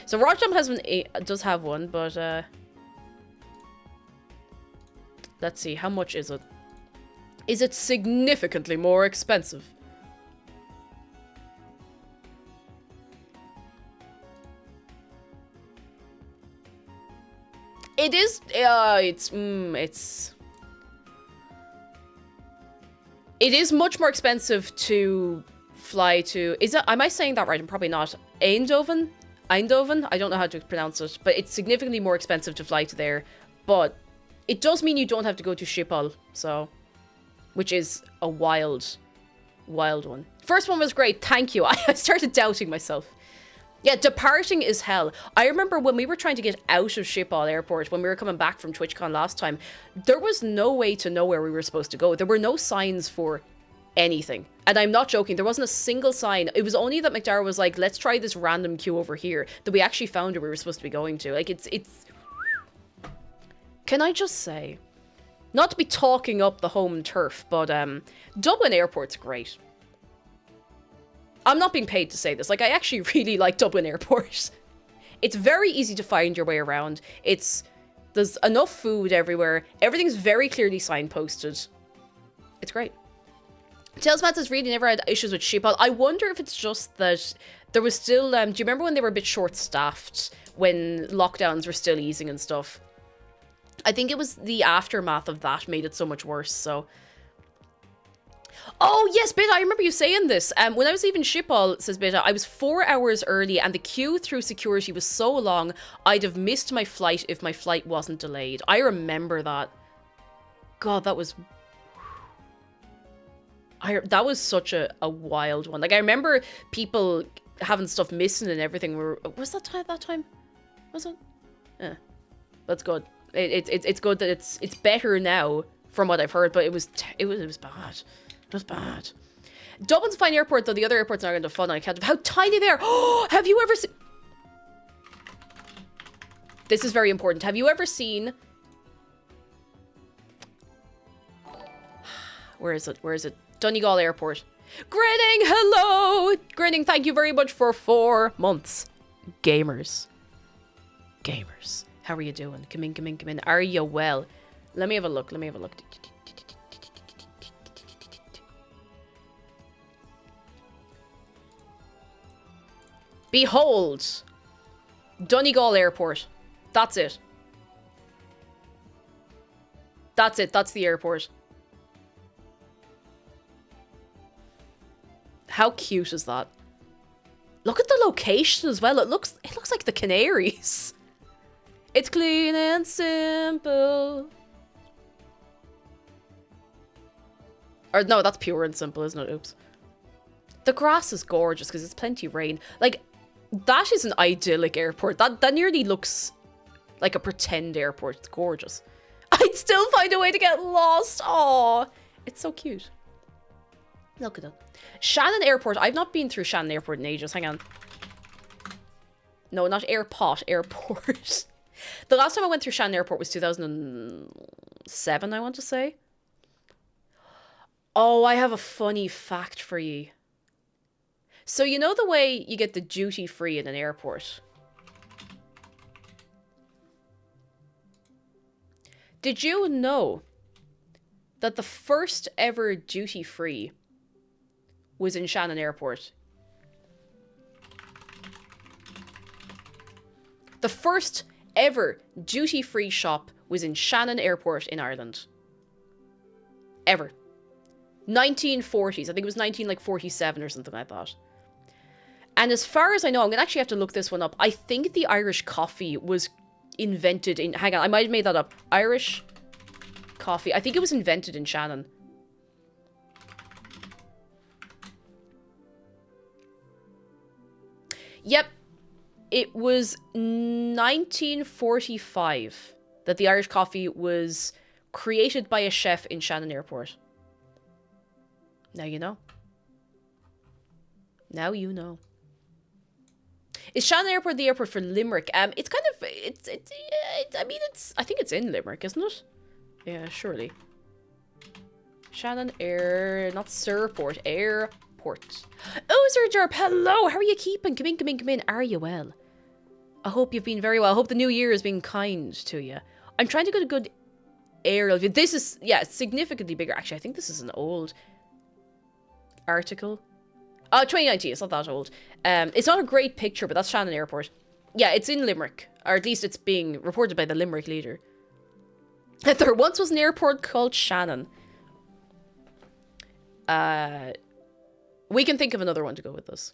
So Rotterdam has does have one, but let's see, how much is it? Is it significantly more expensive? It is. It is much more expensive to fly to... am I saying that right? I'm probably not. Eindhoven? I don't know how to pronounce it. But it's significantly more expensive to fly to there. But it does mean you don't have to go to Schiphol. So... Which is a wild one. First one was great. Thank you. I started doubting myself. Yeah, departing is hell. I remember when we were trying to get out of Schiphol Airport, when we were coming back from TwitchCon last time, there was no way to know where we were supposed to go. There were no signs for anything. And I'm not joking, there wasn't a single sign. It was only that McDara was like, let's try this random queue over here, that we actually found where we were supposed to be going to. Like, it's... Can I just say, Not to be talking up the home turf, but Dublin Airport's great. I'm not being paid to say this. Like, I actually really like Dublin Airport. It's very easy to find your way around. There's enough food everywhere. Everything's very clearly signposted. It's great. Tailsman says really never had issues with Schiphol. I wonder if it's just that there was still... do you remember when they were a bit short-staffed? When lockdowns were still easing and stuff? I think it was the aftermath of that made it so much worse, so... Oh, yes, Beta, I remember you saying this. When I was leaving Schiphol, says Beta, I was 4 hours early and the queue through security was so long, I'd have missed my flight if my flight wasn't delayed. I remember that. God, that was... that was such a wild one. Like, I remember people having stuff missing and everything. Was that time? Was it? Yeah. That's good. It's good that it's better now from what I've heard, but it was bad. It was bad. Dublin's a fine airport, though the other airports aren't going to fun on account of how tiny they are. Oh, have you ever seen... This is very important. Have you ever seen... Where is it? Donegal Airport. Grinning, hello! Grinning, thank you very much for 4 months. Gamers. How are you doing? Come in. Are you well? Let me have a look. Behold. Donegal Airport. That's it. That's the airport. How cute is that? Look at the location as well. It looks like the Canaries. It's clean and simple. Or no, that's pure and simple, isn't it? Oops. The grass is gorgeous because it's plenty of rain. Like, that is an idyllic airport. That nearly looks like a pretend airport. It's gorgeous. I'd still find a way to get lost. Aw, it's so cute. Look at it. Shannon Airport. I've not been through Shannon Airport in ages. Hang on. No, not airport. Airport. The last time I went through Shannon Airport was 2007, I want to say. Oh, I have a funny fact for you. So you know the way you get the duty free in an airport? Did you know that the first ever duty free was in Shannon Airport? The first ever duty-free shop was in Shannon Airport in Ireland. Ever. 1940s. I think it was 1947 or something like that. And as far as I know, I'm going to actually have to look this one up. I think the Irish coffee was invented in... Hang on, I might have made that up. Irish coffee. I think it was invented in Shannon. Yep. It was 1945 that the Irish coffee was created by a chef in Shannon Airport. Now you know. Now you know. Is Shannon Airport the airport for Limerick? It's kind of I think it's in Limerick, isn't it? Yeah, surely. Shannon Air, not Sirport, Airport. Oh, Sir Jarp, hello. How are you keeping? Come in. Are you well? I hope you've been very well. I hope the new year has been kind to you. I'm trying to get a good aerial view. This is, yeah, significantly bigger. Actually, I think this is an old article. 2019. It's not that old. It's not a great picture, but that's Shannon Airport. Yeah, it's in Limerick. Or at least it's being reported by the Limerick Leader. There once was an airport called Shannon. We can think of another one to go with this.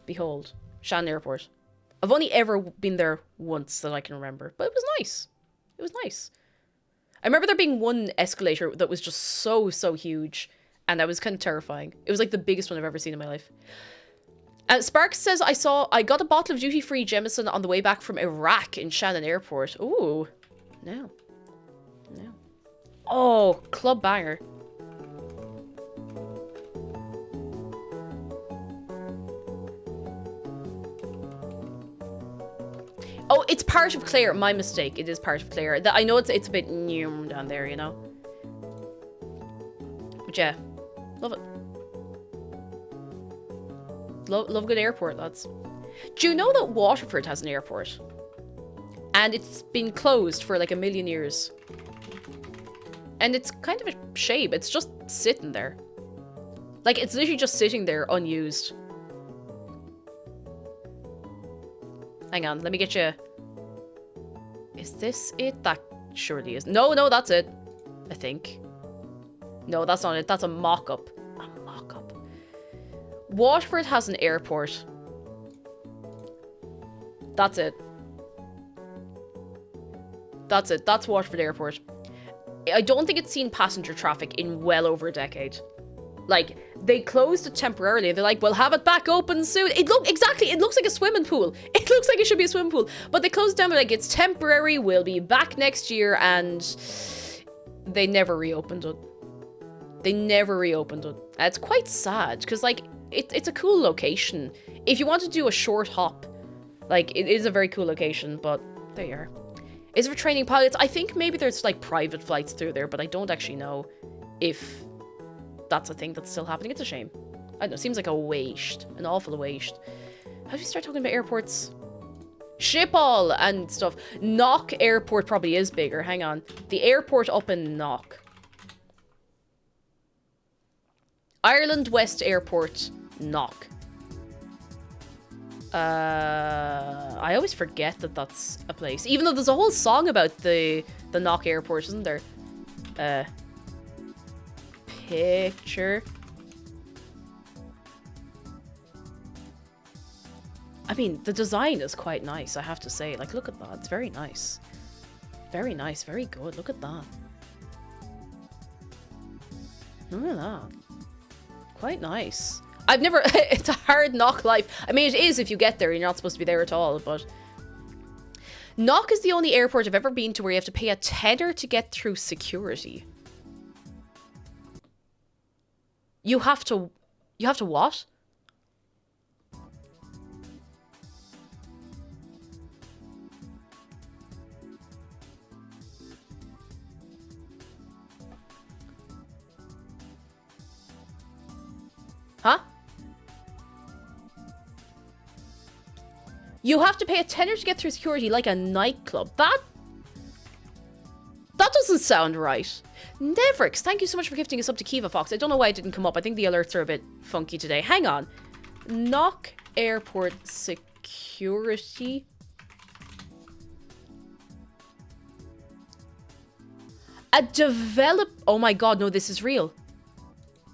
Behold, Shannon Airport. I've only ever been there once that I can remember, but it was nice. It was nice. I remember there being one escalator that was just so huge, and that was kind of terrifying. It was like the biggest one I've ever seen in my life. Sparks says, I got a bottle of duty-free Jameson on the way back from Iraq in Shannon Airport. Ooh. No. Oh, club banger. Oh, it's part of Clare. My mistake. It is part of Clare. I know it's a bit new down there, you know. But yeah, love it. Love a good airport, lads. Do you know that Waterford has an airport? And it's been closed for like 1,000,000 years. And it's kind of a shame. It's just sitting there. Like, it's literally just sitting there unused. Hang on, let me get you... Is this it? That surely is. No, that's it. I think. No, that's not it. That's a mock-up. A mock-up. Waterford has an airport. That's it. That's it. That's Waterford Airport. I don't think it's seen passenger traffic in well over a decade. Like, they closed it temporarily. They're like, we'll have it back open soon. It looks like a swimming pool. It looks like it should be a swimming pool. But they closed it down. They're like, it's temporary. We'll be back next year. And they never reopened it. They never reopened it. And it's quite sad because, like, it's a cool location. If you want to do a short hop, like, it is a very cool location. But there you are. Is it for training pilots? I think maybe there's, like, private flights through there. But I don't actually know if that's a thing that's still happening. It's a shame. I don't know. It seems like a waste. An awful waste. How do we start talking about airports? Schiphol and stuff. Knock Airport probably is bigger. Hang on. The airport up in Knock. Ireland West Airport, Knock. I always forget that that's a place. Even though there's a whole song about the Knock Airport, isn't there? Picture. I mean, the design is quite nice, I have to say. Like, look at that. It's very nice. Very nice. Very good. Look at that. Look at that. Quite nice. I've never... It's a hard Knock life. I mean, it is if you get there. You're not supposed to be there at all, but... Knock is the only airport I've ever been to where you have to pay a tenner to get through security. You have to what? Huh? You have to pay a tenner to get through security like a nightclub. That doesn't sound right. Nevrix, thank you so much for gifting us up to Kiva Fox. I don't know why it didn't come up. I think the alerts are a bit funky today. Hang on. Knock Airport security. Oh my god, no, this is real.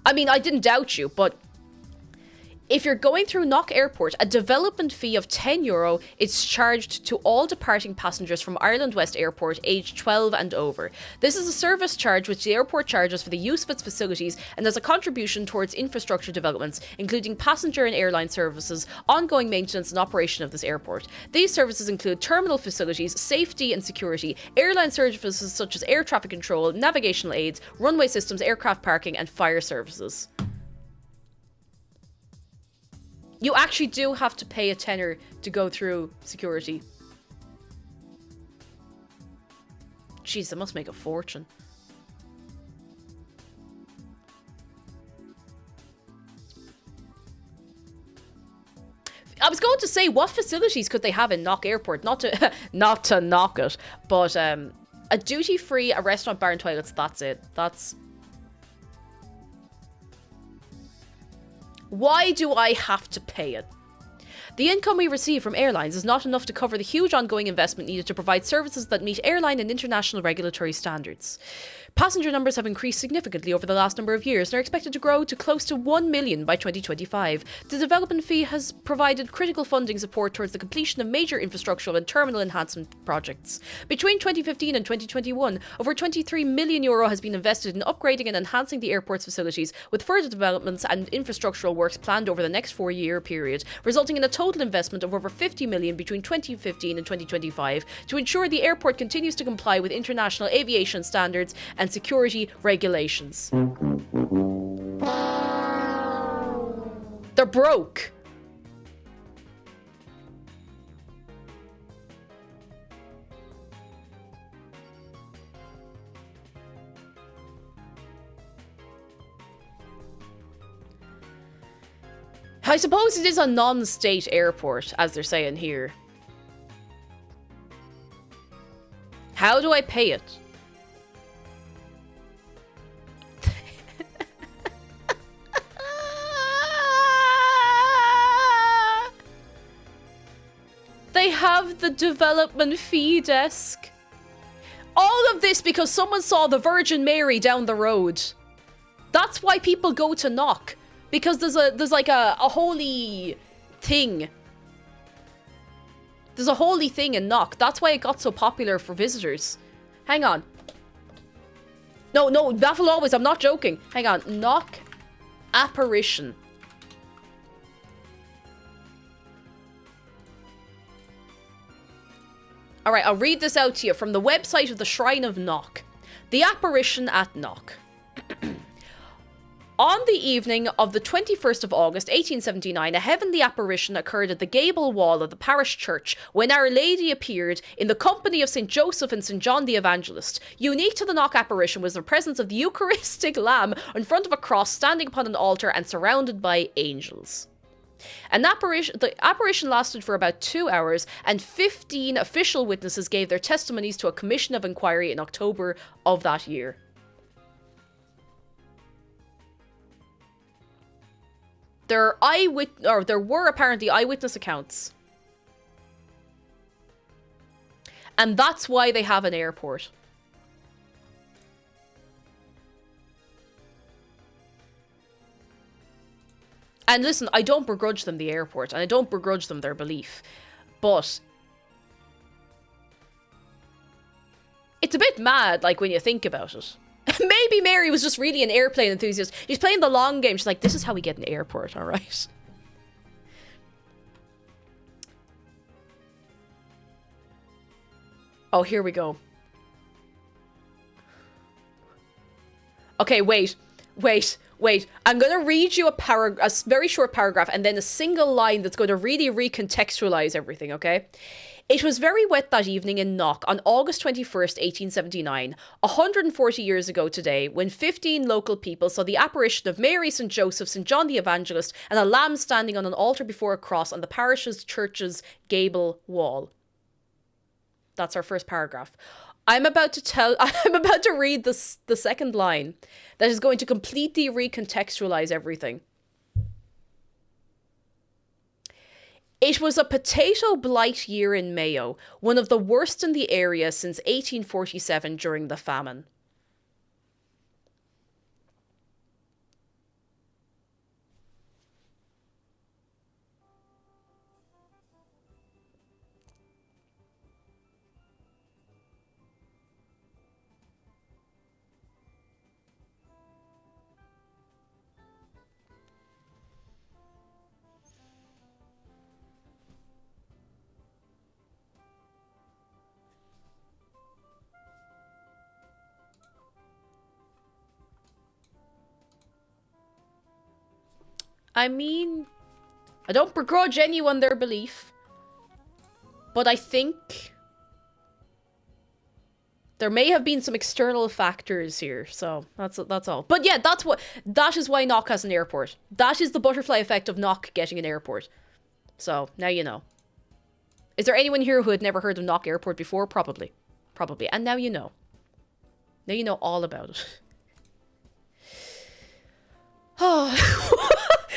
I mean, I didn't doubt you, but if you're going through Knock Airport, a development fee of €10 is charged to all departing passengers from Ireland West Airport aged 12 and over. This is a service charge which the airport charges for the use of its facilities and as a contribution towards infrastructure developments, including passenger and airline services, ongoing maintenance and operation of this airport. These services include terminal facilities, safety and security, airline services such as air traffic control, navigational aids, runway systems, aircraft parking, and fire services. You actually do have to pay a tenner to go through security. Jeez, that must make a fortune. I was going to say, what facilities could they have in Knock Airport? Not to knock it, but a duty-free, a restaurant, bar and toilets, that's it. Why do I have to pay it? The income we receive from airlines is not enough to cover the huge ongoing investment needed to provide services that meet airline and international regulatory standards. Passenger numbers have increased significantly over the last number of years and are expected to grow to close to 1 million by 2025. The development fee has provided critical funding support towards the completion of major infrastructural and terminal enhancement projects. Between 2015 and 2021, over €23 million has been invested in upgrading and enhancing the airport's facilities, with further developments and infrastructural works planned over the next 4-year period, resulting in a total investment of over $50 million between 2015 and 2025 to ensure the airport continues to comply with international aviation standards and security regulations. They're broke. I suppose it is a non-state airport, as they're saying here. How do I pay it? They have the development fee desk. All of this because someone saw the Virgin Mary down the road. That's why people go to Knock. Because there's like a holy thing. There's a holy thing in Knock. That's why it got so popular for visitors. Hang on. No, Baffle Always, I'm not joking. Hang on. Knock apparition. Alright, I'll read this out to you from the website of the Shrine of Knock. The apparition at Knock. On the evening of the 21st of August, 1879, a heavenly apparition occurred at the gable wall of the parish church when Our Lady appeared in the company of St. Joseph and St. John the Evangelist. Unique to the Knock apparition was the presence of the Eucharistic Lamb in front of a cross standing upon an altar and surrounded by angels. The apparition lasted for about 2 hours, and 15 official witnesses gave their testimonies to a commission of inquiry in October of that year. There were apparently eyewitness accounts. And that's why they have an airport. And listen, I don't begrudge them the airport, and I don't begrudge them their belief. But it's a bit mad, like, when you think about it. Maybe Mary was just really an airplane enthusiast. She's playing the long game. She's like, this is how we get an airport, alright? Oh, here we go. Okay, wait. I'm going to read you a very short paragraph and then a single line that's going to really recontextualize everything, okay? It was very wet that evening in Knock on August 21st, 1879, 140 years ago today, when 15 local people saw the apparition of Mary, St. Joseph, St. John the Evangelist, and a lamb standing on an altar before a cross on the parish's church's gable wall. That's our first paragraph. I'm about to read the second line that is going to completely recontextualize everything. It was a potato blight year in Mayo, one of the worst in the area since 1847 during the famine. I mean, I don't begrudge anyone their belief, but I think there may have been some external factors here, so that's all. But yeah, that is why Knock has an airport. That is the butterfly effect of Knock getting an airport. So now you know. Is there anyone here who had never heard of Knock Airport before? Probably, and now you know. Now you know all about it. Oh.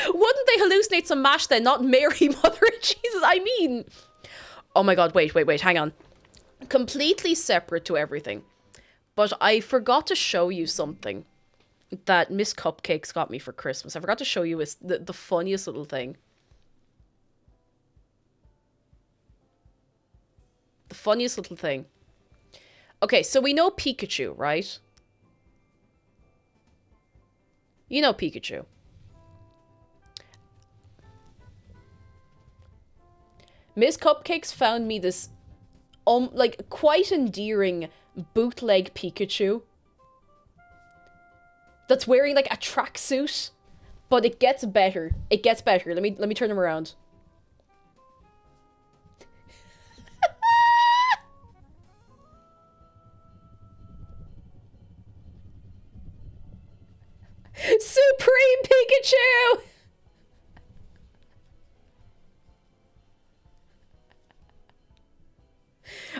Wouldn't they hallucinate some mash then? Not Mary, Mother of Jesus. I mean... Oh my god, wait, hang on. Completely separate to everything. But I forgot to show you something that Miss Cupcakes got me for Christmas. I forgot to show you the funniest little thing. The funniest little thing. Okay, so we know Pikachu, right? You know Pikachu. Miss Cupcakes found me this, like, quite endearing bootleg Pikachu that's wearing, like, a tracksuit, but it gets better. It gets better. Let me turn him around. Supreme Pikachu!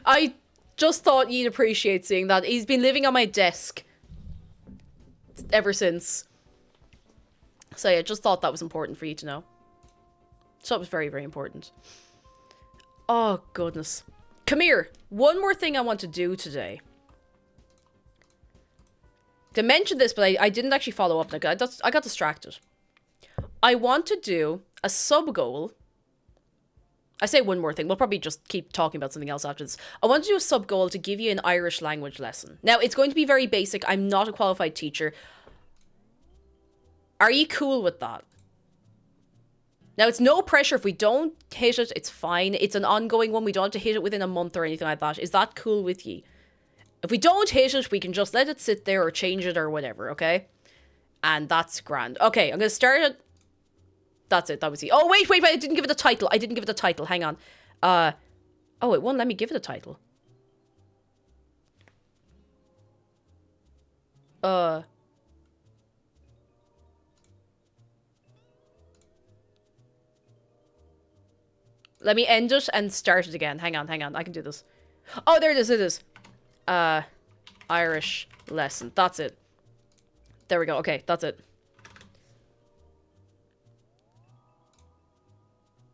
I just thought you'd appreciate seeing that. He's been living on my desk ever since. So yeah, just thought that was important for you to know. So it was very, very important. Oh, goodness. Come here. One more thing I want to do today. To mention this, but I didn't actually follow up. I got distracted. I want to do a sub-goal. I say one more thing. We'll probably just keep talking about something else after this. I want to do a sub-goal to give you an Irish language lesson. Now, it's going to be very basic. I'm not a qualified teacher. Are you cool with that? Now, it's no pressure. If we don't hit it, it's fine. It's an ongoing one. We don't have to hit it within a month or anything like that. Is that cool with you? If we don't hit it, we can just let it sit there or change it or whatever, okay? And that's grand. Okay, I'm going to start it. That's it. That was it. Oh, wait. I didn't give it a title. Hang on. Oh, it won't let me give it a title. Let me end it and start it again. Hang on. I can do this. Oh, there it is. Irish lesson. That's it. There we go. Okay, that's it.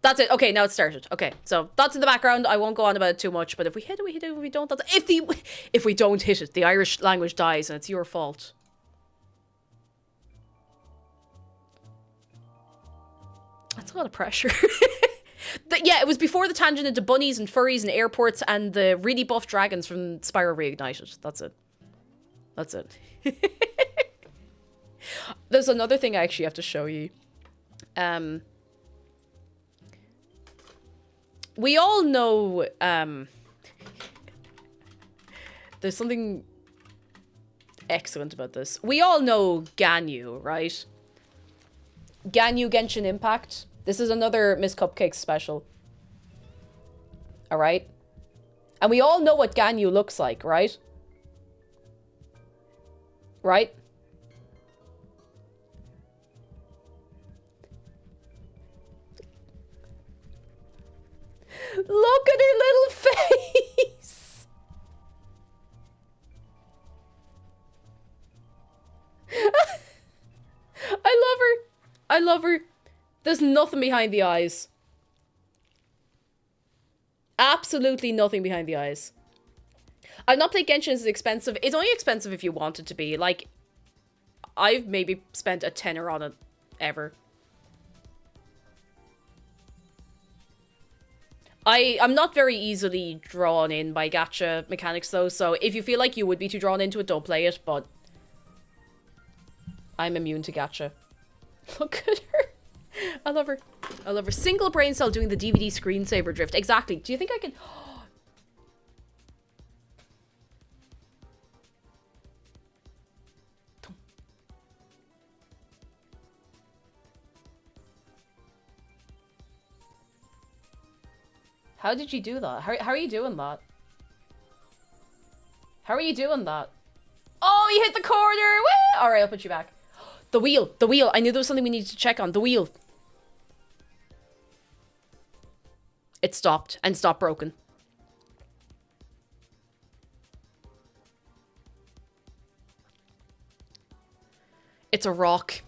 That's it. Okay, now it's started. Okay, so that's in the background. I won't go on about it too much, but if we hit it, we hit it. If we don't, that's... If we don't hit it, the Irish language dies and it's your fault. That's a lot of pressure. Yeah, it was before the tangent into bunnies and furries and airports and the really buff dragons from Spyro Reignited. That's it. There's another thing I actually have to show you. We all know, there's something excellent about this. We all know Ganyu, right? Ganyu Genshin Impact. This is another Miss Cupcake special. Alright? And we all know what Ganyu looks like, right? Right? Look at her little face! I love her. There's nothing behind the eyes. Absolutely nothing behind the eyes. I've not played Genshin. It's expensive. It's only expensive if you want it to be. Like, I've maybe spent a tenner on it ever. I'm not very easily drawn in by gacha mechanics though, so if you feel like you would be too drawn into it, don't play it, but I'm immune to gacha. Look at her. I love her. Single brain cell doing the DVD screensaver drift. Exactly. Do you think I can... How did you do that? How are you doing that? How are you doing that? Oh, you hit the corner! Woo! Alright, I'll put you back. The wheel! I knew there was something we needed to check on. The wheel. It stopped, and stopped broken. It's a rock.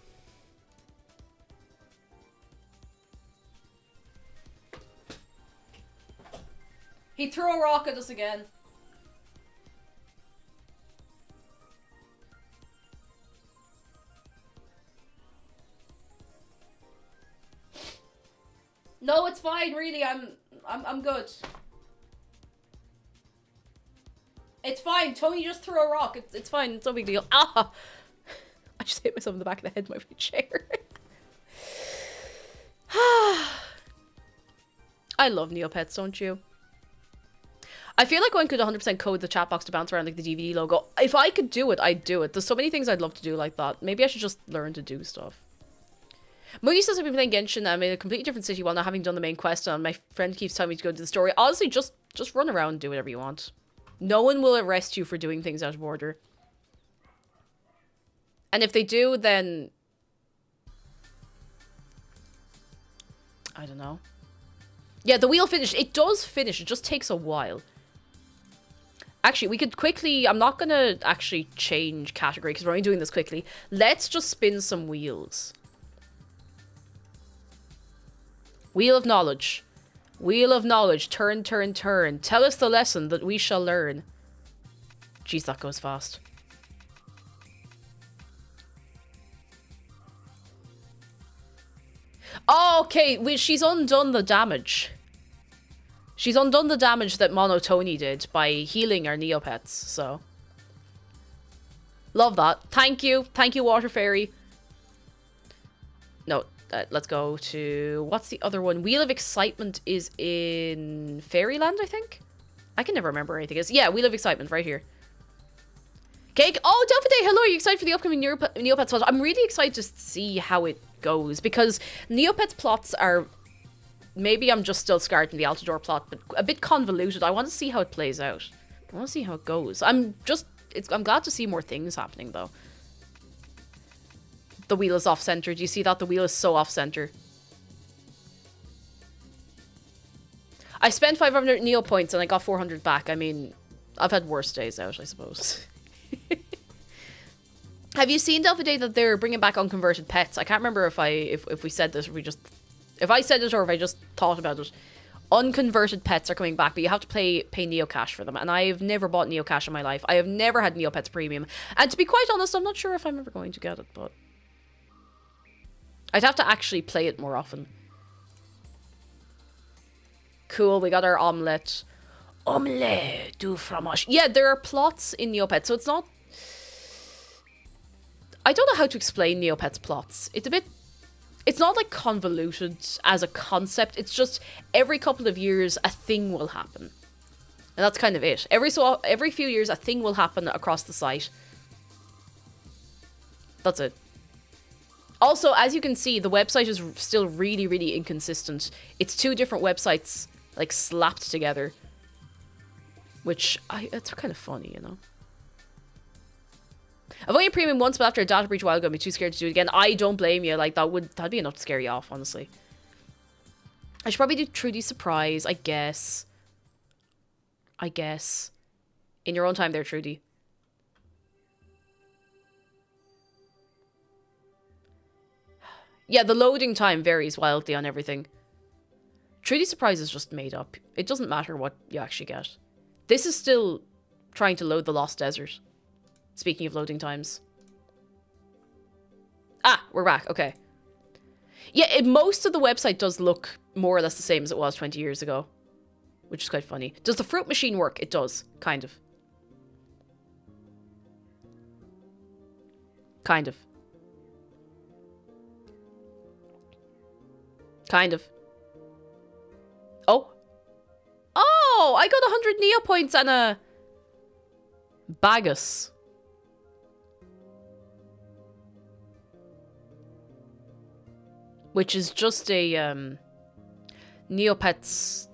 He threw a rock at us again. No, it's fine, really. I'm good. It's fine. Tony just threw a rock. It's fine. It's no big deal. Ah! I just hit myself in the back of the head with my chair. I love Neopets, don't you? I feel like one could 100% code the chat box to bounce around like the DVD logo. If I could do it, I'd do it. There's so many things I'd love to do like that. Maybe I should just learn to do stuff. Moogie says I've been playing Genshin. I'm in a completely different city while not having done the main quest, and my friend keeps telling me to go to the story. Honestly, just run around and do whatever you want. No one will arrest you for doing things out of order. And if they do, then... I don't know. Yeah, the wheel finished. It does finish. It just takes a while. Actually, we could quickly... I'm not going to actually change category because we're only doing this quickly. Let's just spin some wheels. Wheel of knowledge. Wheel of knowledge. Turn, turn, turn. Tell us the lesson that we shall learn. Jeez, that goes fast. Oh, okay, she's undone the damage. She's undone the damage that Monotony did by healing our Neopets, so... Love that. Thank you. Thank you, Water Fairy. No, let's go to... What's the other one? Wheel of Excitement is in Fairyland, I think? I can never remember where anything is. Yeah, Wheel of Excitement, right here. Cake. Oh, Delphiday, hello. Are you excited for the upcoming Neopets plot? I'm really excited to see how it goes, because Neopets plots are... Maybe I'm just still scarred from the Altador plot, but a bit convoluted. I want to see how it plays out. I want to see how it goes. I'm glad to see more things happening, though. The wheel is off-center. Do you see that? The wheel is so off-center. I spent 500 Neo points and I got 400 back. I mean, I've had worse days out, I suppose. Have you seen Delphiday that they're bringing back unconverted pets? I can't remember if we said this or if I said it or if I just thought about it. Unconverted pets are coming back, but you have to pay Neocash for them. And I've never bought Neocash in my life. I have never had Neopets Premium. And to be quite honest, I'm not sure if I'm ever going to get it, but... I'd have to actually play it more often. Cool, we got our omelette. Omelette du fromage. Yeah, there are plots in Neopets, so it's not... I don't know how to explain Neopets plots. It's not like convoluted as a concept. It's just every couple of years a thing will happen. And that's kind of it. Every few years a thing will happen across the site. That's it. Also, as you can see, the website is still really, really inconsistent. It's two different websites, like, slapped together. Which, it's kind of funny, you know? I've only premium once, but after a data breach a while ago, I'd be too scared to do it again. I don't blame you. Like, that'd be enough to scare you off, honestly. I should probably do Trudy Surprise, I guess. In your own time there, Trudy. Yeah, the loading time varies wildly on everything. Trudy Surprise is just made up. It doesn't matter what you actually get. This is still trying to load the Lost Desert. Speaking of loading times. Ah, we're back. Okay. Yeah, most of the website does look more or less the same as it was 20 years ago. Which is quite funny. Does the fruit machine work? It does. Kind of. Kind of. Kind of. Oh. Oh, I got 100 Neo points and a... Bagus. Which is just a, Neopets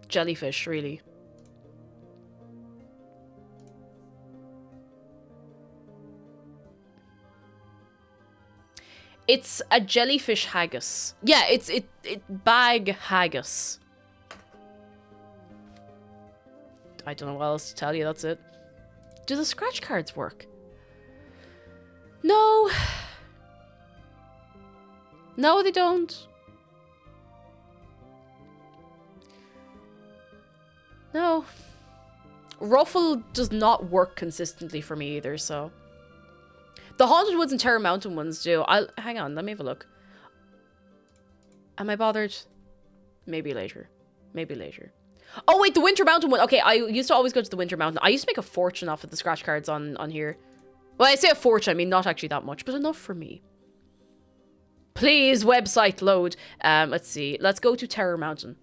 jellyfish, really. It's a jellyfish haggis. Yeah, it's bag haggis. I don't know what else to tell you, that's it. Do the scratch cards work? No. No, they don't. No. Ruffle does not work consistently for me either, so... The Haunted Woods and Terror Mountain ones do. Hang on, let me have a look. Am I bothered? Maybe later. Maybe later. Oh, wait, the Winter Mountain one. Okay, I used to always go to the Winter Mountain. I used to make a fortune off of the scratch cards on here. Well, I say a fortune, I mean not actually that much, but enough for me. Please, website load. Let's see. Let's go to Terror Mountain.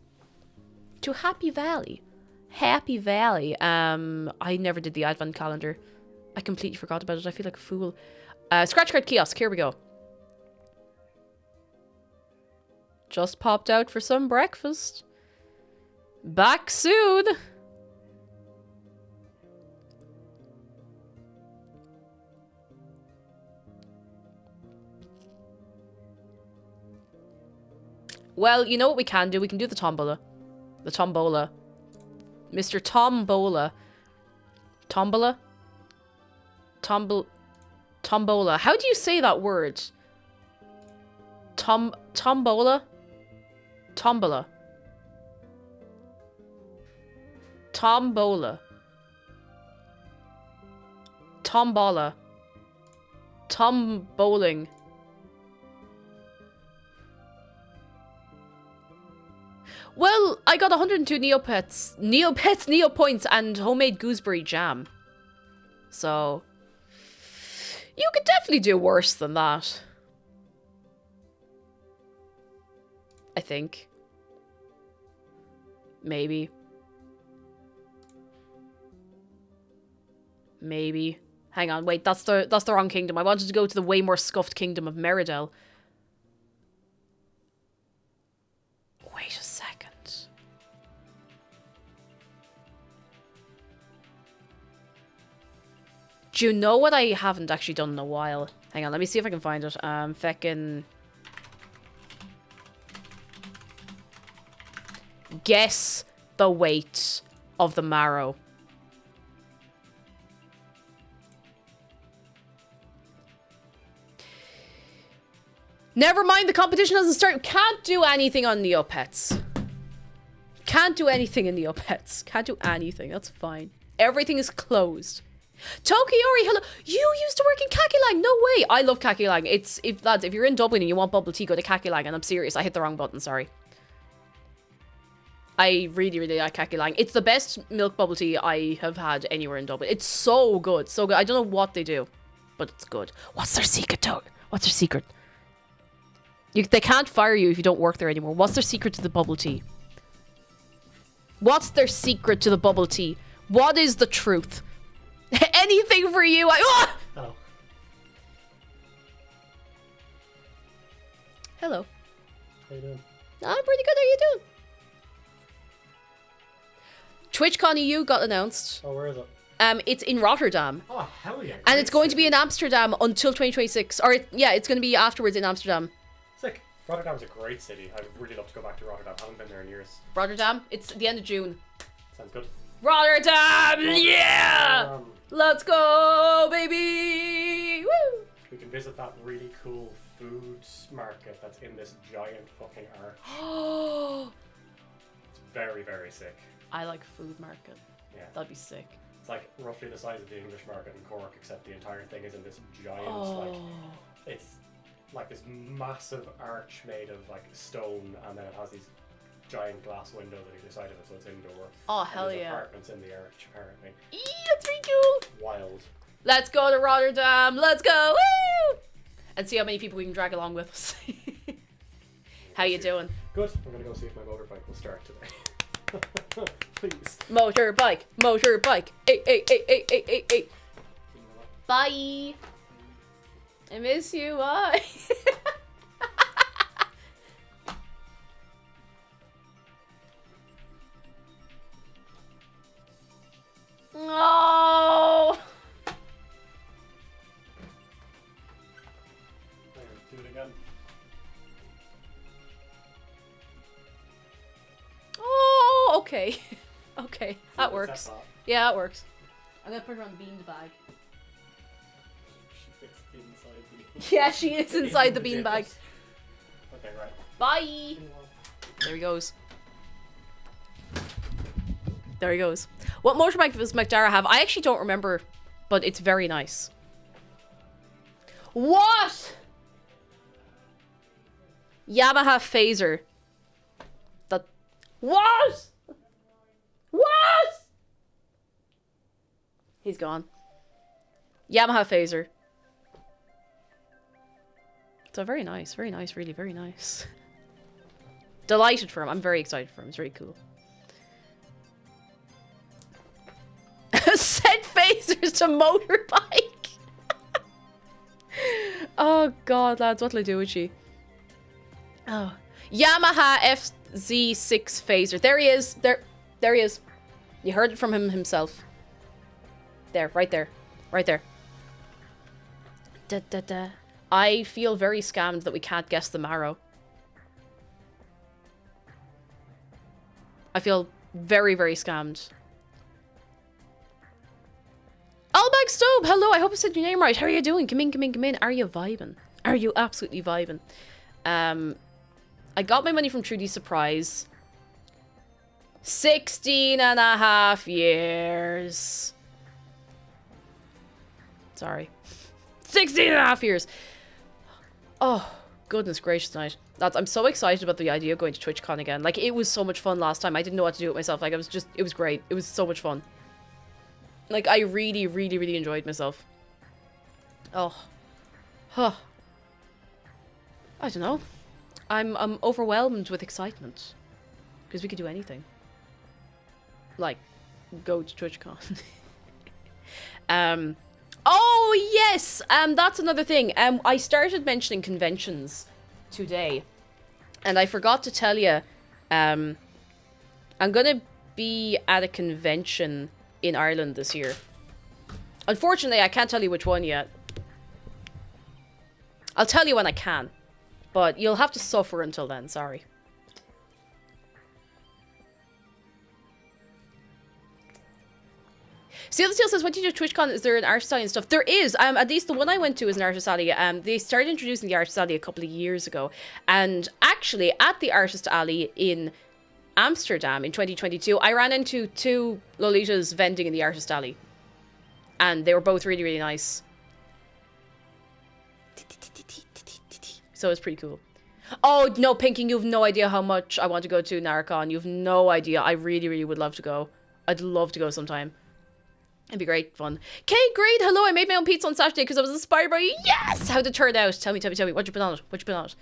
To Happy Valley. Happy Valley. I never did the advent calendar. I completely forgot about it. I feel like a fool. Scratch card kiosk. Here we go. Just popped out for some breakfast. Back soon. Well, you know what we can do? We can do the tombola. The tombola. Mr. Tombola. Tombola? Tombola. How do you say that word? Tombola? Tombola. Tombola. Tombola. Tomboling. Well, I got 102 Neopets, and homemade gooseberry jam. So, you could definitely do worse than that. I think. Maybe. Maybe. Hang on, wait, that's the wrong kingdom. I wanted to go to the way more scuffed kingdom of Meridel. Wait a second. Do you know what I haven't actually done in a while? Hang on, let me see if I can find it. Feckin'... Guess the weight of the marrow. Never mind, the competition hasn't started. Can't do anything on Neopets. Can't do anything in Neopets. Can't do anything. That's fine. Everything is closed. Tokiori, hello. You used to work in Kakilang. No way. I love Kakilang. Lads, if you're in Dublin and you want bubble tea, go to Kakilang. And I'm serious. I hit the wrong button. Sorry. I really, really like Kakilang. It's the best milk bubble tea I have had anywhere in Dublin. It's so good. So good. I don't know what they do, but it's good. What's their secret, Toad? What's their secret? They can't fire you if you don't work there anymore. What's their secret to the bubble tea? What's their secret to the bubble tea? What is the truth? Anything for you. Oh! Hello. How you doing? I'm pretty good. How you doing? TwitchCon EU got announced. Oh, where is it? It's in Rotterdam. Oh, hell yeah. And it's going to be in Amsterdam until 2026. Or, yeah, it's going to be afterwards in Amsterdam. Sick. Rotterdam's a great city. I'd really love to go back to Rotterdam. I haven't been there in years. Rotterdam? It's the end of June. Sounds good. Rotterdam! Yeah! Let's go, baby! Woo! We can visit that really cool food market that's in this giant fucking arch. It's very, very sick. I like food market. Yeah. That'd be sick. It's like roughly the size of the English market in Cork, except the entire thing is in this giant, like, it's like this massive arch made of like stone, and then it has these giant glass windows at either side of it, so it's indoor. Oh, and hell there's yeah. apartments in the arch, apparently. That's pretty cool. Wild. Let's go to Rotterdam. Let's go. Woo! And see how many people we can drag along with us. How you doing? Good. I'm gonna go see if my motorbike will start today. Please. Motorbike. Motorbike. Hey. Bye. I miss you. Bye. No. Do it again. Oh, okay. Okay, that So works. that. Yeah, that works. I'm gonna put her on the beanbag. She fits inside the Yeah, she is inside the beanbag. Okay, right. Bye. There he goes. There he goes. What motorbike does McDara have? I actually don't remember, but it's very nice. What? Yamaha Phaser. That. What? What? He's gone. Yamaha Phaser. So very nice, really very nice. Delighted for him. I'm very excited for him. It's very cool. Send phasers to motorbike. Oh god, lads, what'll I do with you? Oh, Yamaha FZ6 phaser. There he is. There he is. You heard it from him himself. There, right there, right there. Da da da. I feel very scammed that we can't guess the marrow. I feel very, very scammed. Alex Stobe, hello. I hope I said your name right. How are you doing? Come in, come in, come in. Are you vibing? Are you absolutely vibing? I got my money from Trudy Surprise. 16 and a half years. Sorry. 16 and a half years. Oh, goodness gracious night. I'm so excited about the idea of going to TwitchCon again. Like, it was so much fun last time. I didn't know what to do with myself. Like, it was great. It was so much fun. Like, I really, really, really enjoyed myself. Oh. Huh. I don't know. I'm overwhelmed with excitement. Because we could do anything. Like, go to TwitchCon. Oh, yes! That's another thing. I started mentioning conventions today. And I forgot to tell you, I'm gonna be at a convention in Ireland this year. Unfortunately, I can't tell you which one yet. I'll tell you when I can. But you'll have to suffer until then, sorry. Seal the Steel says, when do you do TwitchCon? Is there an artist alley and stuff? There is. At least the one I went to is an artist alley. They started introducing the artist alley a couple of years ago. And actually, at the artist alley in Amsterdam in 2022, I ran into two Lolitas vending in the artist alley. And they were both really, really nice. So it's pretty cool. Oh, no, Pinking, you have no idea how much I want to go to Narcon. You have no idea. I really, really would love to go. I'd love to go sometime. It'd be great fun. Kate, great. Hello, I made my own pizza on Saturday because I was inspired by you. Yes! How'd it turn out? Tell me. What'd you put on it? What'd you put on it?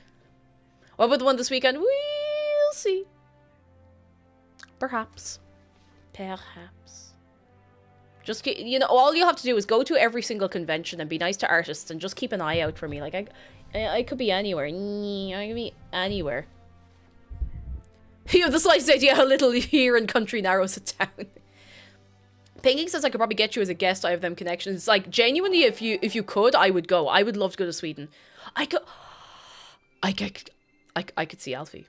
What about the one this weekend? We'll see. Perhaps. Just keep, you know, all you have to do is go to every single convention and be nice to artists and just keep an eye out for me. Like, I could be anywhere. I could be anywhere. You have the slightest idea how little here in country narrows it down. Pinking says I could probably get you as a guest. I have them connections. Like, genuinely, if you could, I would go. I would love to go to Sweden. I could see Alfie.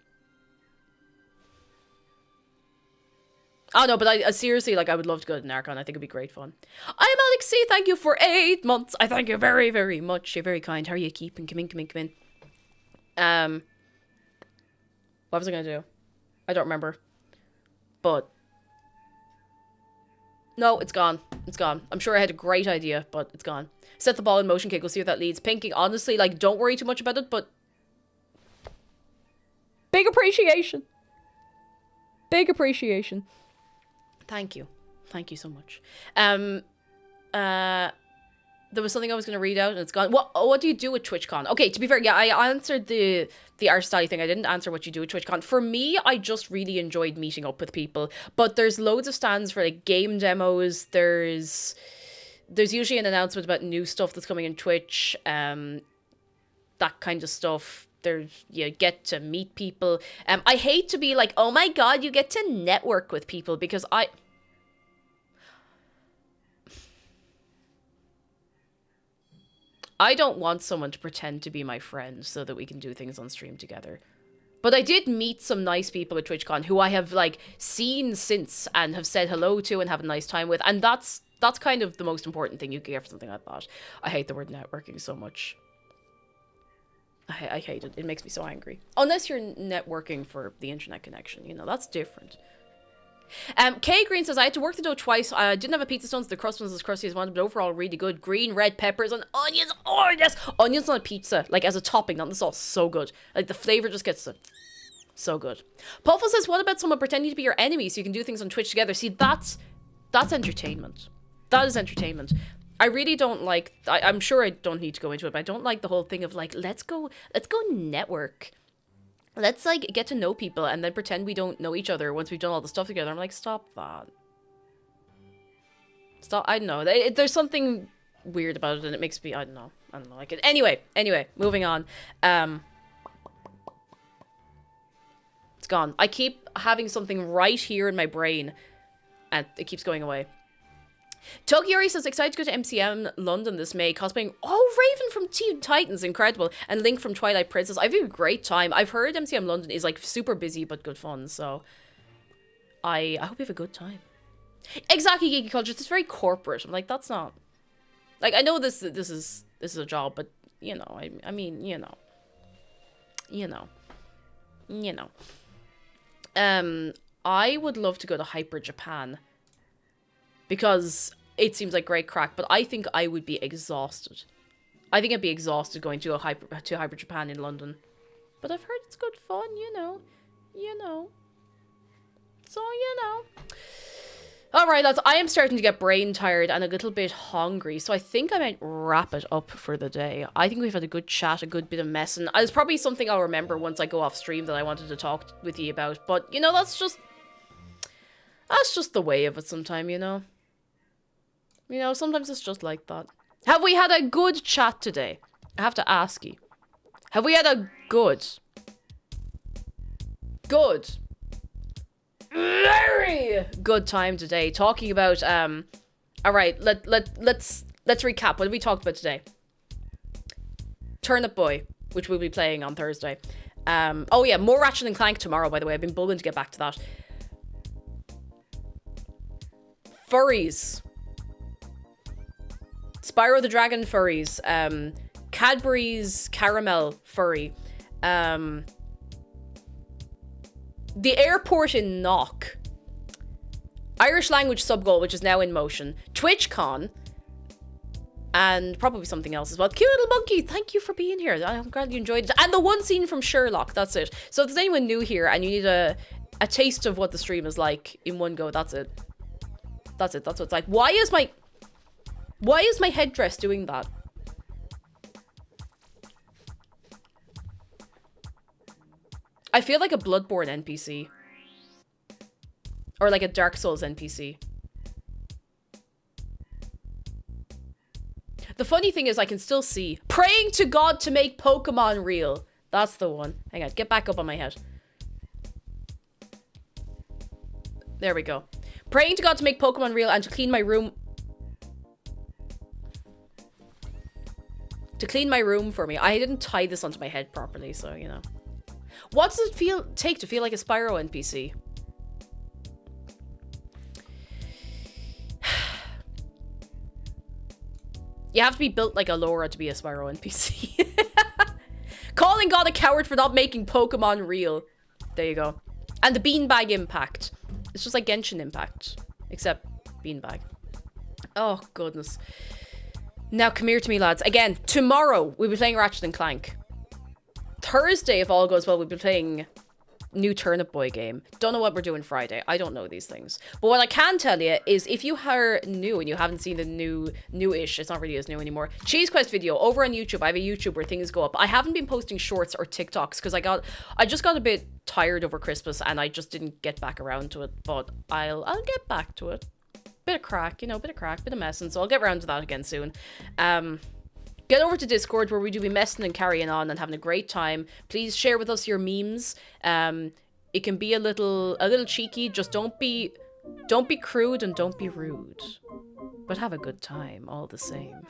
Oh no, but I seriously, like, I would love to go to Narcon. I think it'd be great fun. I'm Alex C. Thank you for 8 months. I thank you very, very much. You're very kind. How are you keeping? Come in. What was I gonna do? I don't remember. But no, it's gone. It's gone. I'm sure I had a great idea, but it's gone. Set the ball in motion, Kate. We'll see if that leads. Pinking, honestly, like, don't worry too much about it, but big appreciation. Big appreciation. Thank you. Thank you so much. There was something I was going to read out and it's gone. What do you do at TwitchCon? Okay, to be fair, yeah, I answered the art style thing. I didn't answer what you do at TwitchCon. For me, I just really enjoyed meeting up with people. But there's loads of stands for, like, game demos. There's usually an announcement about new stuff that's coming in Twitch. That kind of stuff. You get to meet people. I hate to be like, oh my god, you get to network with people, because I don't want someone to pretend to be my friend so that we can do things on stream together. But I did meet some nice people at TwitchCon who I have, like, seen since and have said hello to and have a nice time with, and that's kind of the most important thing you can get for something like that. I hate the word networking so much. I hate it. It makes me so angry. Unless you're networking for the internet connection, you know, that's different. Kay Green says, I had to work the dough twice. I didn't have a pizza stone, so the crust was as crusty as wanted, but overall really good. Green, red peppers, and onions. Oh, yes! Onions on a pizza, like, as a topping, not the sauce. So good. Like, the flavor just gets so good. Puffle says, what about someone pretending to be your enemy so you can do things on Twitch together? See, that's entertainment. That is entertainment. I really don't like, I'm sure I don't need to go into it, but I don't like the whole thing of, like, let's go network. Let's, like, get to know people and then pretend we don't know each other once we've done all the stuff together. I'm like, stop that. Stop. I don't know. There's something weird about it and it makes me, I don't know like it. Anyway, moving on. It's gone. I keep having something right here in my brain and it keeps going away. Tokiori says, excited to go to MCM London this May, cosplaying, Raven from Teen Titans, incredible, and Link from Twilight Princess. I've had a great time. I've heard MCM London is, like, super busy but good fun, so I hope you have a good time. Exactly, Geeky Culture. It's very corporate. I'm like, that's not Like, I know this is a job, but you know, I mean, you know. I would love to go to Hyper Japan because it seems like great crack, but I think I would be exhausted. I think I'd be exhausted going to Hyper Japan in London. But I've heard it's good fun, you know. So, you know. Alright, lads, I am starting to get brain tired and a little bit hungry, so I think I might wrap it up for the day. I think we've had a good chat, a good bit of messing. It's probably something I'll remember once I go off stream that I wanted to talk with you about, but, you know, that's just the way of it sometimes, you know. You know, sometimes it's just like that. Have we had a good chat today? I have to ask you. Have we had a good, very good time today talking about all right, let's recap. What have we talked about today? Turnip Boy, which we'll be playing on Thursday. Oh yeah, more Ratchet and Clank tomorrow, by the way. I've been bugging to get back to that. Furries. Spyro the Dragon furries. Cadbury's caramel furry. The airport in Knock. Irish language sub-goal, which is now in motion. TwitchCon. And probably something else as well. Cute little monkey, thank you for being here. I'm glad you enjoyed it. And the one scene from Sherlock, that's it. So if there's anyone new here and you need a taste of what the stream is like in one go, that's it. That's what it's like. Why is my headdress doing that? I feel like a Bloodborne NPC. Or like a Dark Souls NPC. The funny thing is I can still see. Praying to God to make Pokemon real. That's the one. Hang on, get back up on my head. There we go. Praying to God to make Pokemon real and to clean my room. To clean my room for me. I didn't tie this onto my head properly, so, you know. What does it take to feel like a Spyro NPC? You have to be built like a Laura to be a Spyro NPC. Calling God a coward for not making Pokemon real. There you go. And the Beanbag Impact. It's just like Genshin Impact. Except Beanbag. Oh, goodness. Now, come here to me, lads. Again, tomorrow we'll be playing Ratchet and Clank. Thursday, if all goes well, we'll be playing new Turnip Boy game. Don't know what we're doing Friday. I don't know these things. But what I can tell you is if you are new and you haven't seen the new-ish, it's not really as new anymore, Cheese Quest video over on YouTube. I have a YouTube where things go up. I haven't been posting shorts or TikToks because I just got a bit tired over Christmas and I just didn't get back around to it. But I'll get back to it. Bit of crack, you know, bit of messing. So I'll get around to that again soon. Get over to Discord where we do be messing and carrying on and having a great time. Please share with us your memes. It can be a little cheeky. Just don't be crude and don't be rude. But have a good time all the same.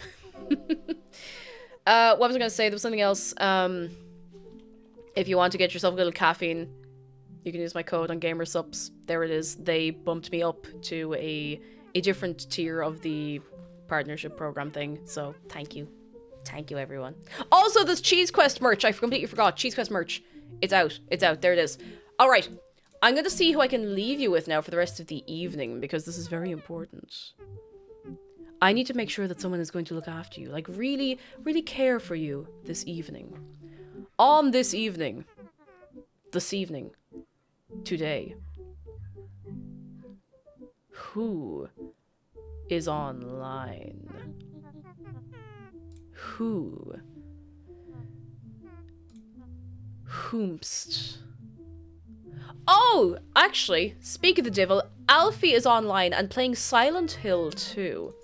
What was I going to say? There was something else. If you want to get yourself a little caffeine, you can use my code on GamerSups. There it is. They bumped me up to a different tier of the partnership program thing. So thank you. Thank you, everyone. Also, there's Cheese Quest merch. I completely forgot. Cheese Quest merch. It's out. It's out. There it is. All right. I'm going to see who I can leave you with now for the rest of the evening because this is very important. I need to make sure that someone is going to look after you. Like, really, really care for you this evening. On this evening. Today. Who is online? Whomst. Oh, actually, speak of the devil, Alfie is online and playing Silent Hill 2.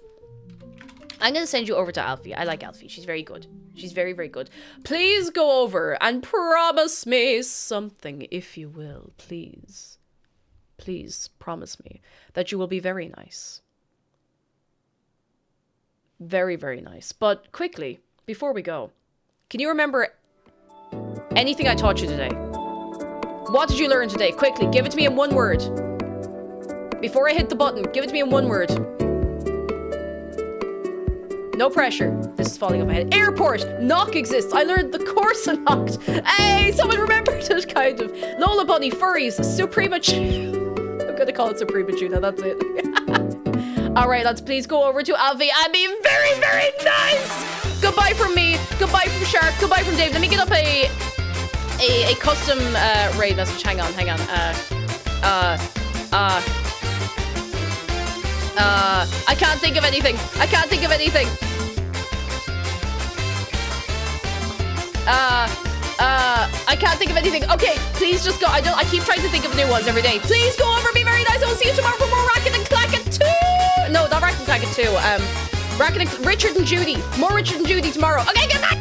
I'm going to send you over to Alfie. I like Alfie. She's very good. She's very, very good. Please go over and promise me something, if you will. Please. Please promise me that you will be very nice. Very, very nice. But quickly, before we go, can you remember anything I taught you today? What did you learn today? Quickly, give it to me in one word. Before I hit the button, give it to me in one word. No pressure. This is falling on my head. Airport. Knock exists. I learned the course in knocked. Hey, someone remembered it, kind of. Lola Bunny. Furries. Suprema Chew. I'm going to call it Suprema Chew now. That's it. All right, let's please go over to Alfie and be very, very nice. Goodbye from me. Goodbye from Shark. Goodbye from Dave. Let me get up a custom raid message. Hang on. I can't think of anything. I can't think of anything. Okay, please just go. I keep trying to think of new ones every day. Please go over, be very nice. I'll see you tomorrow for more Racket and Clacket 2. No, not Racket and Clacket 2. Richard and Judy. More Richard and Judy tomorrow. Okay, good night.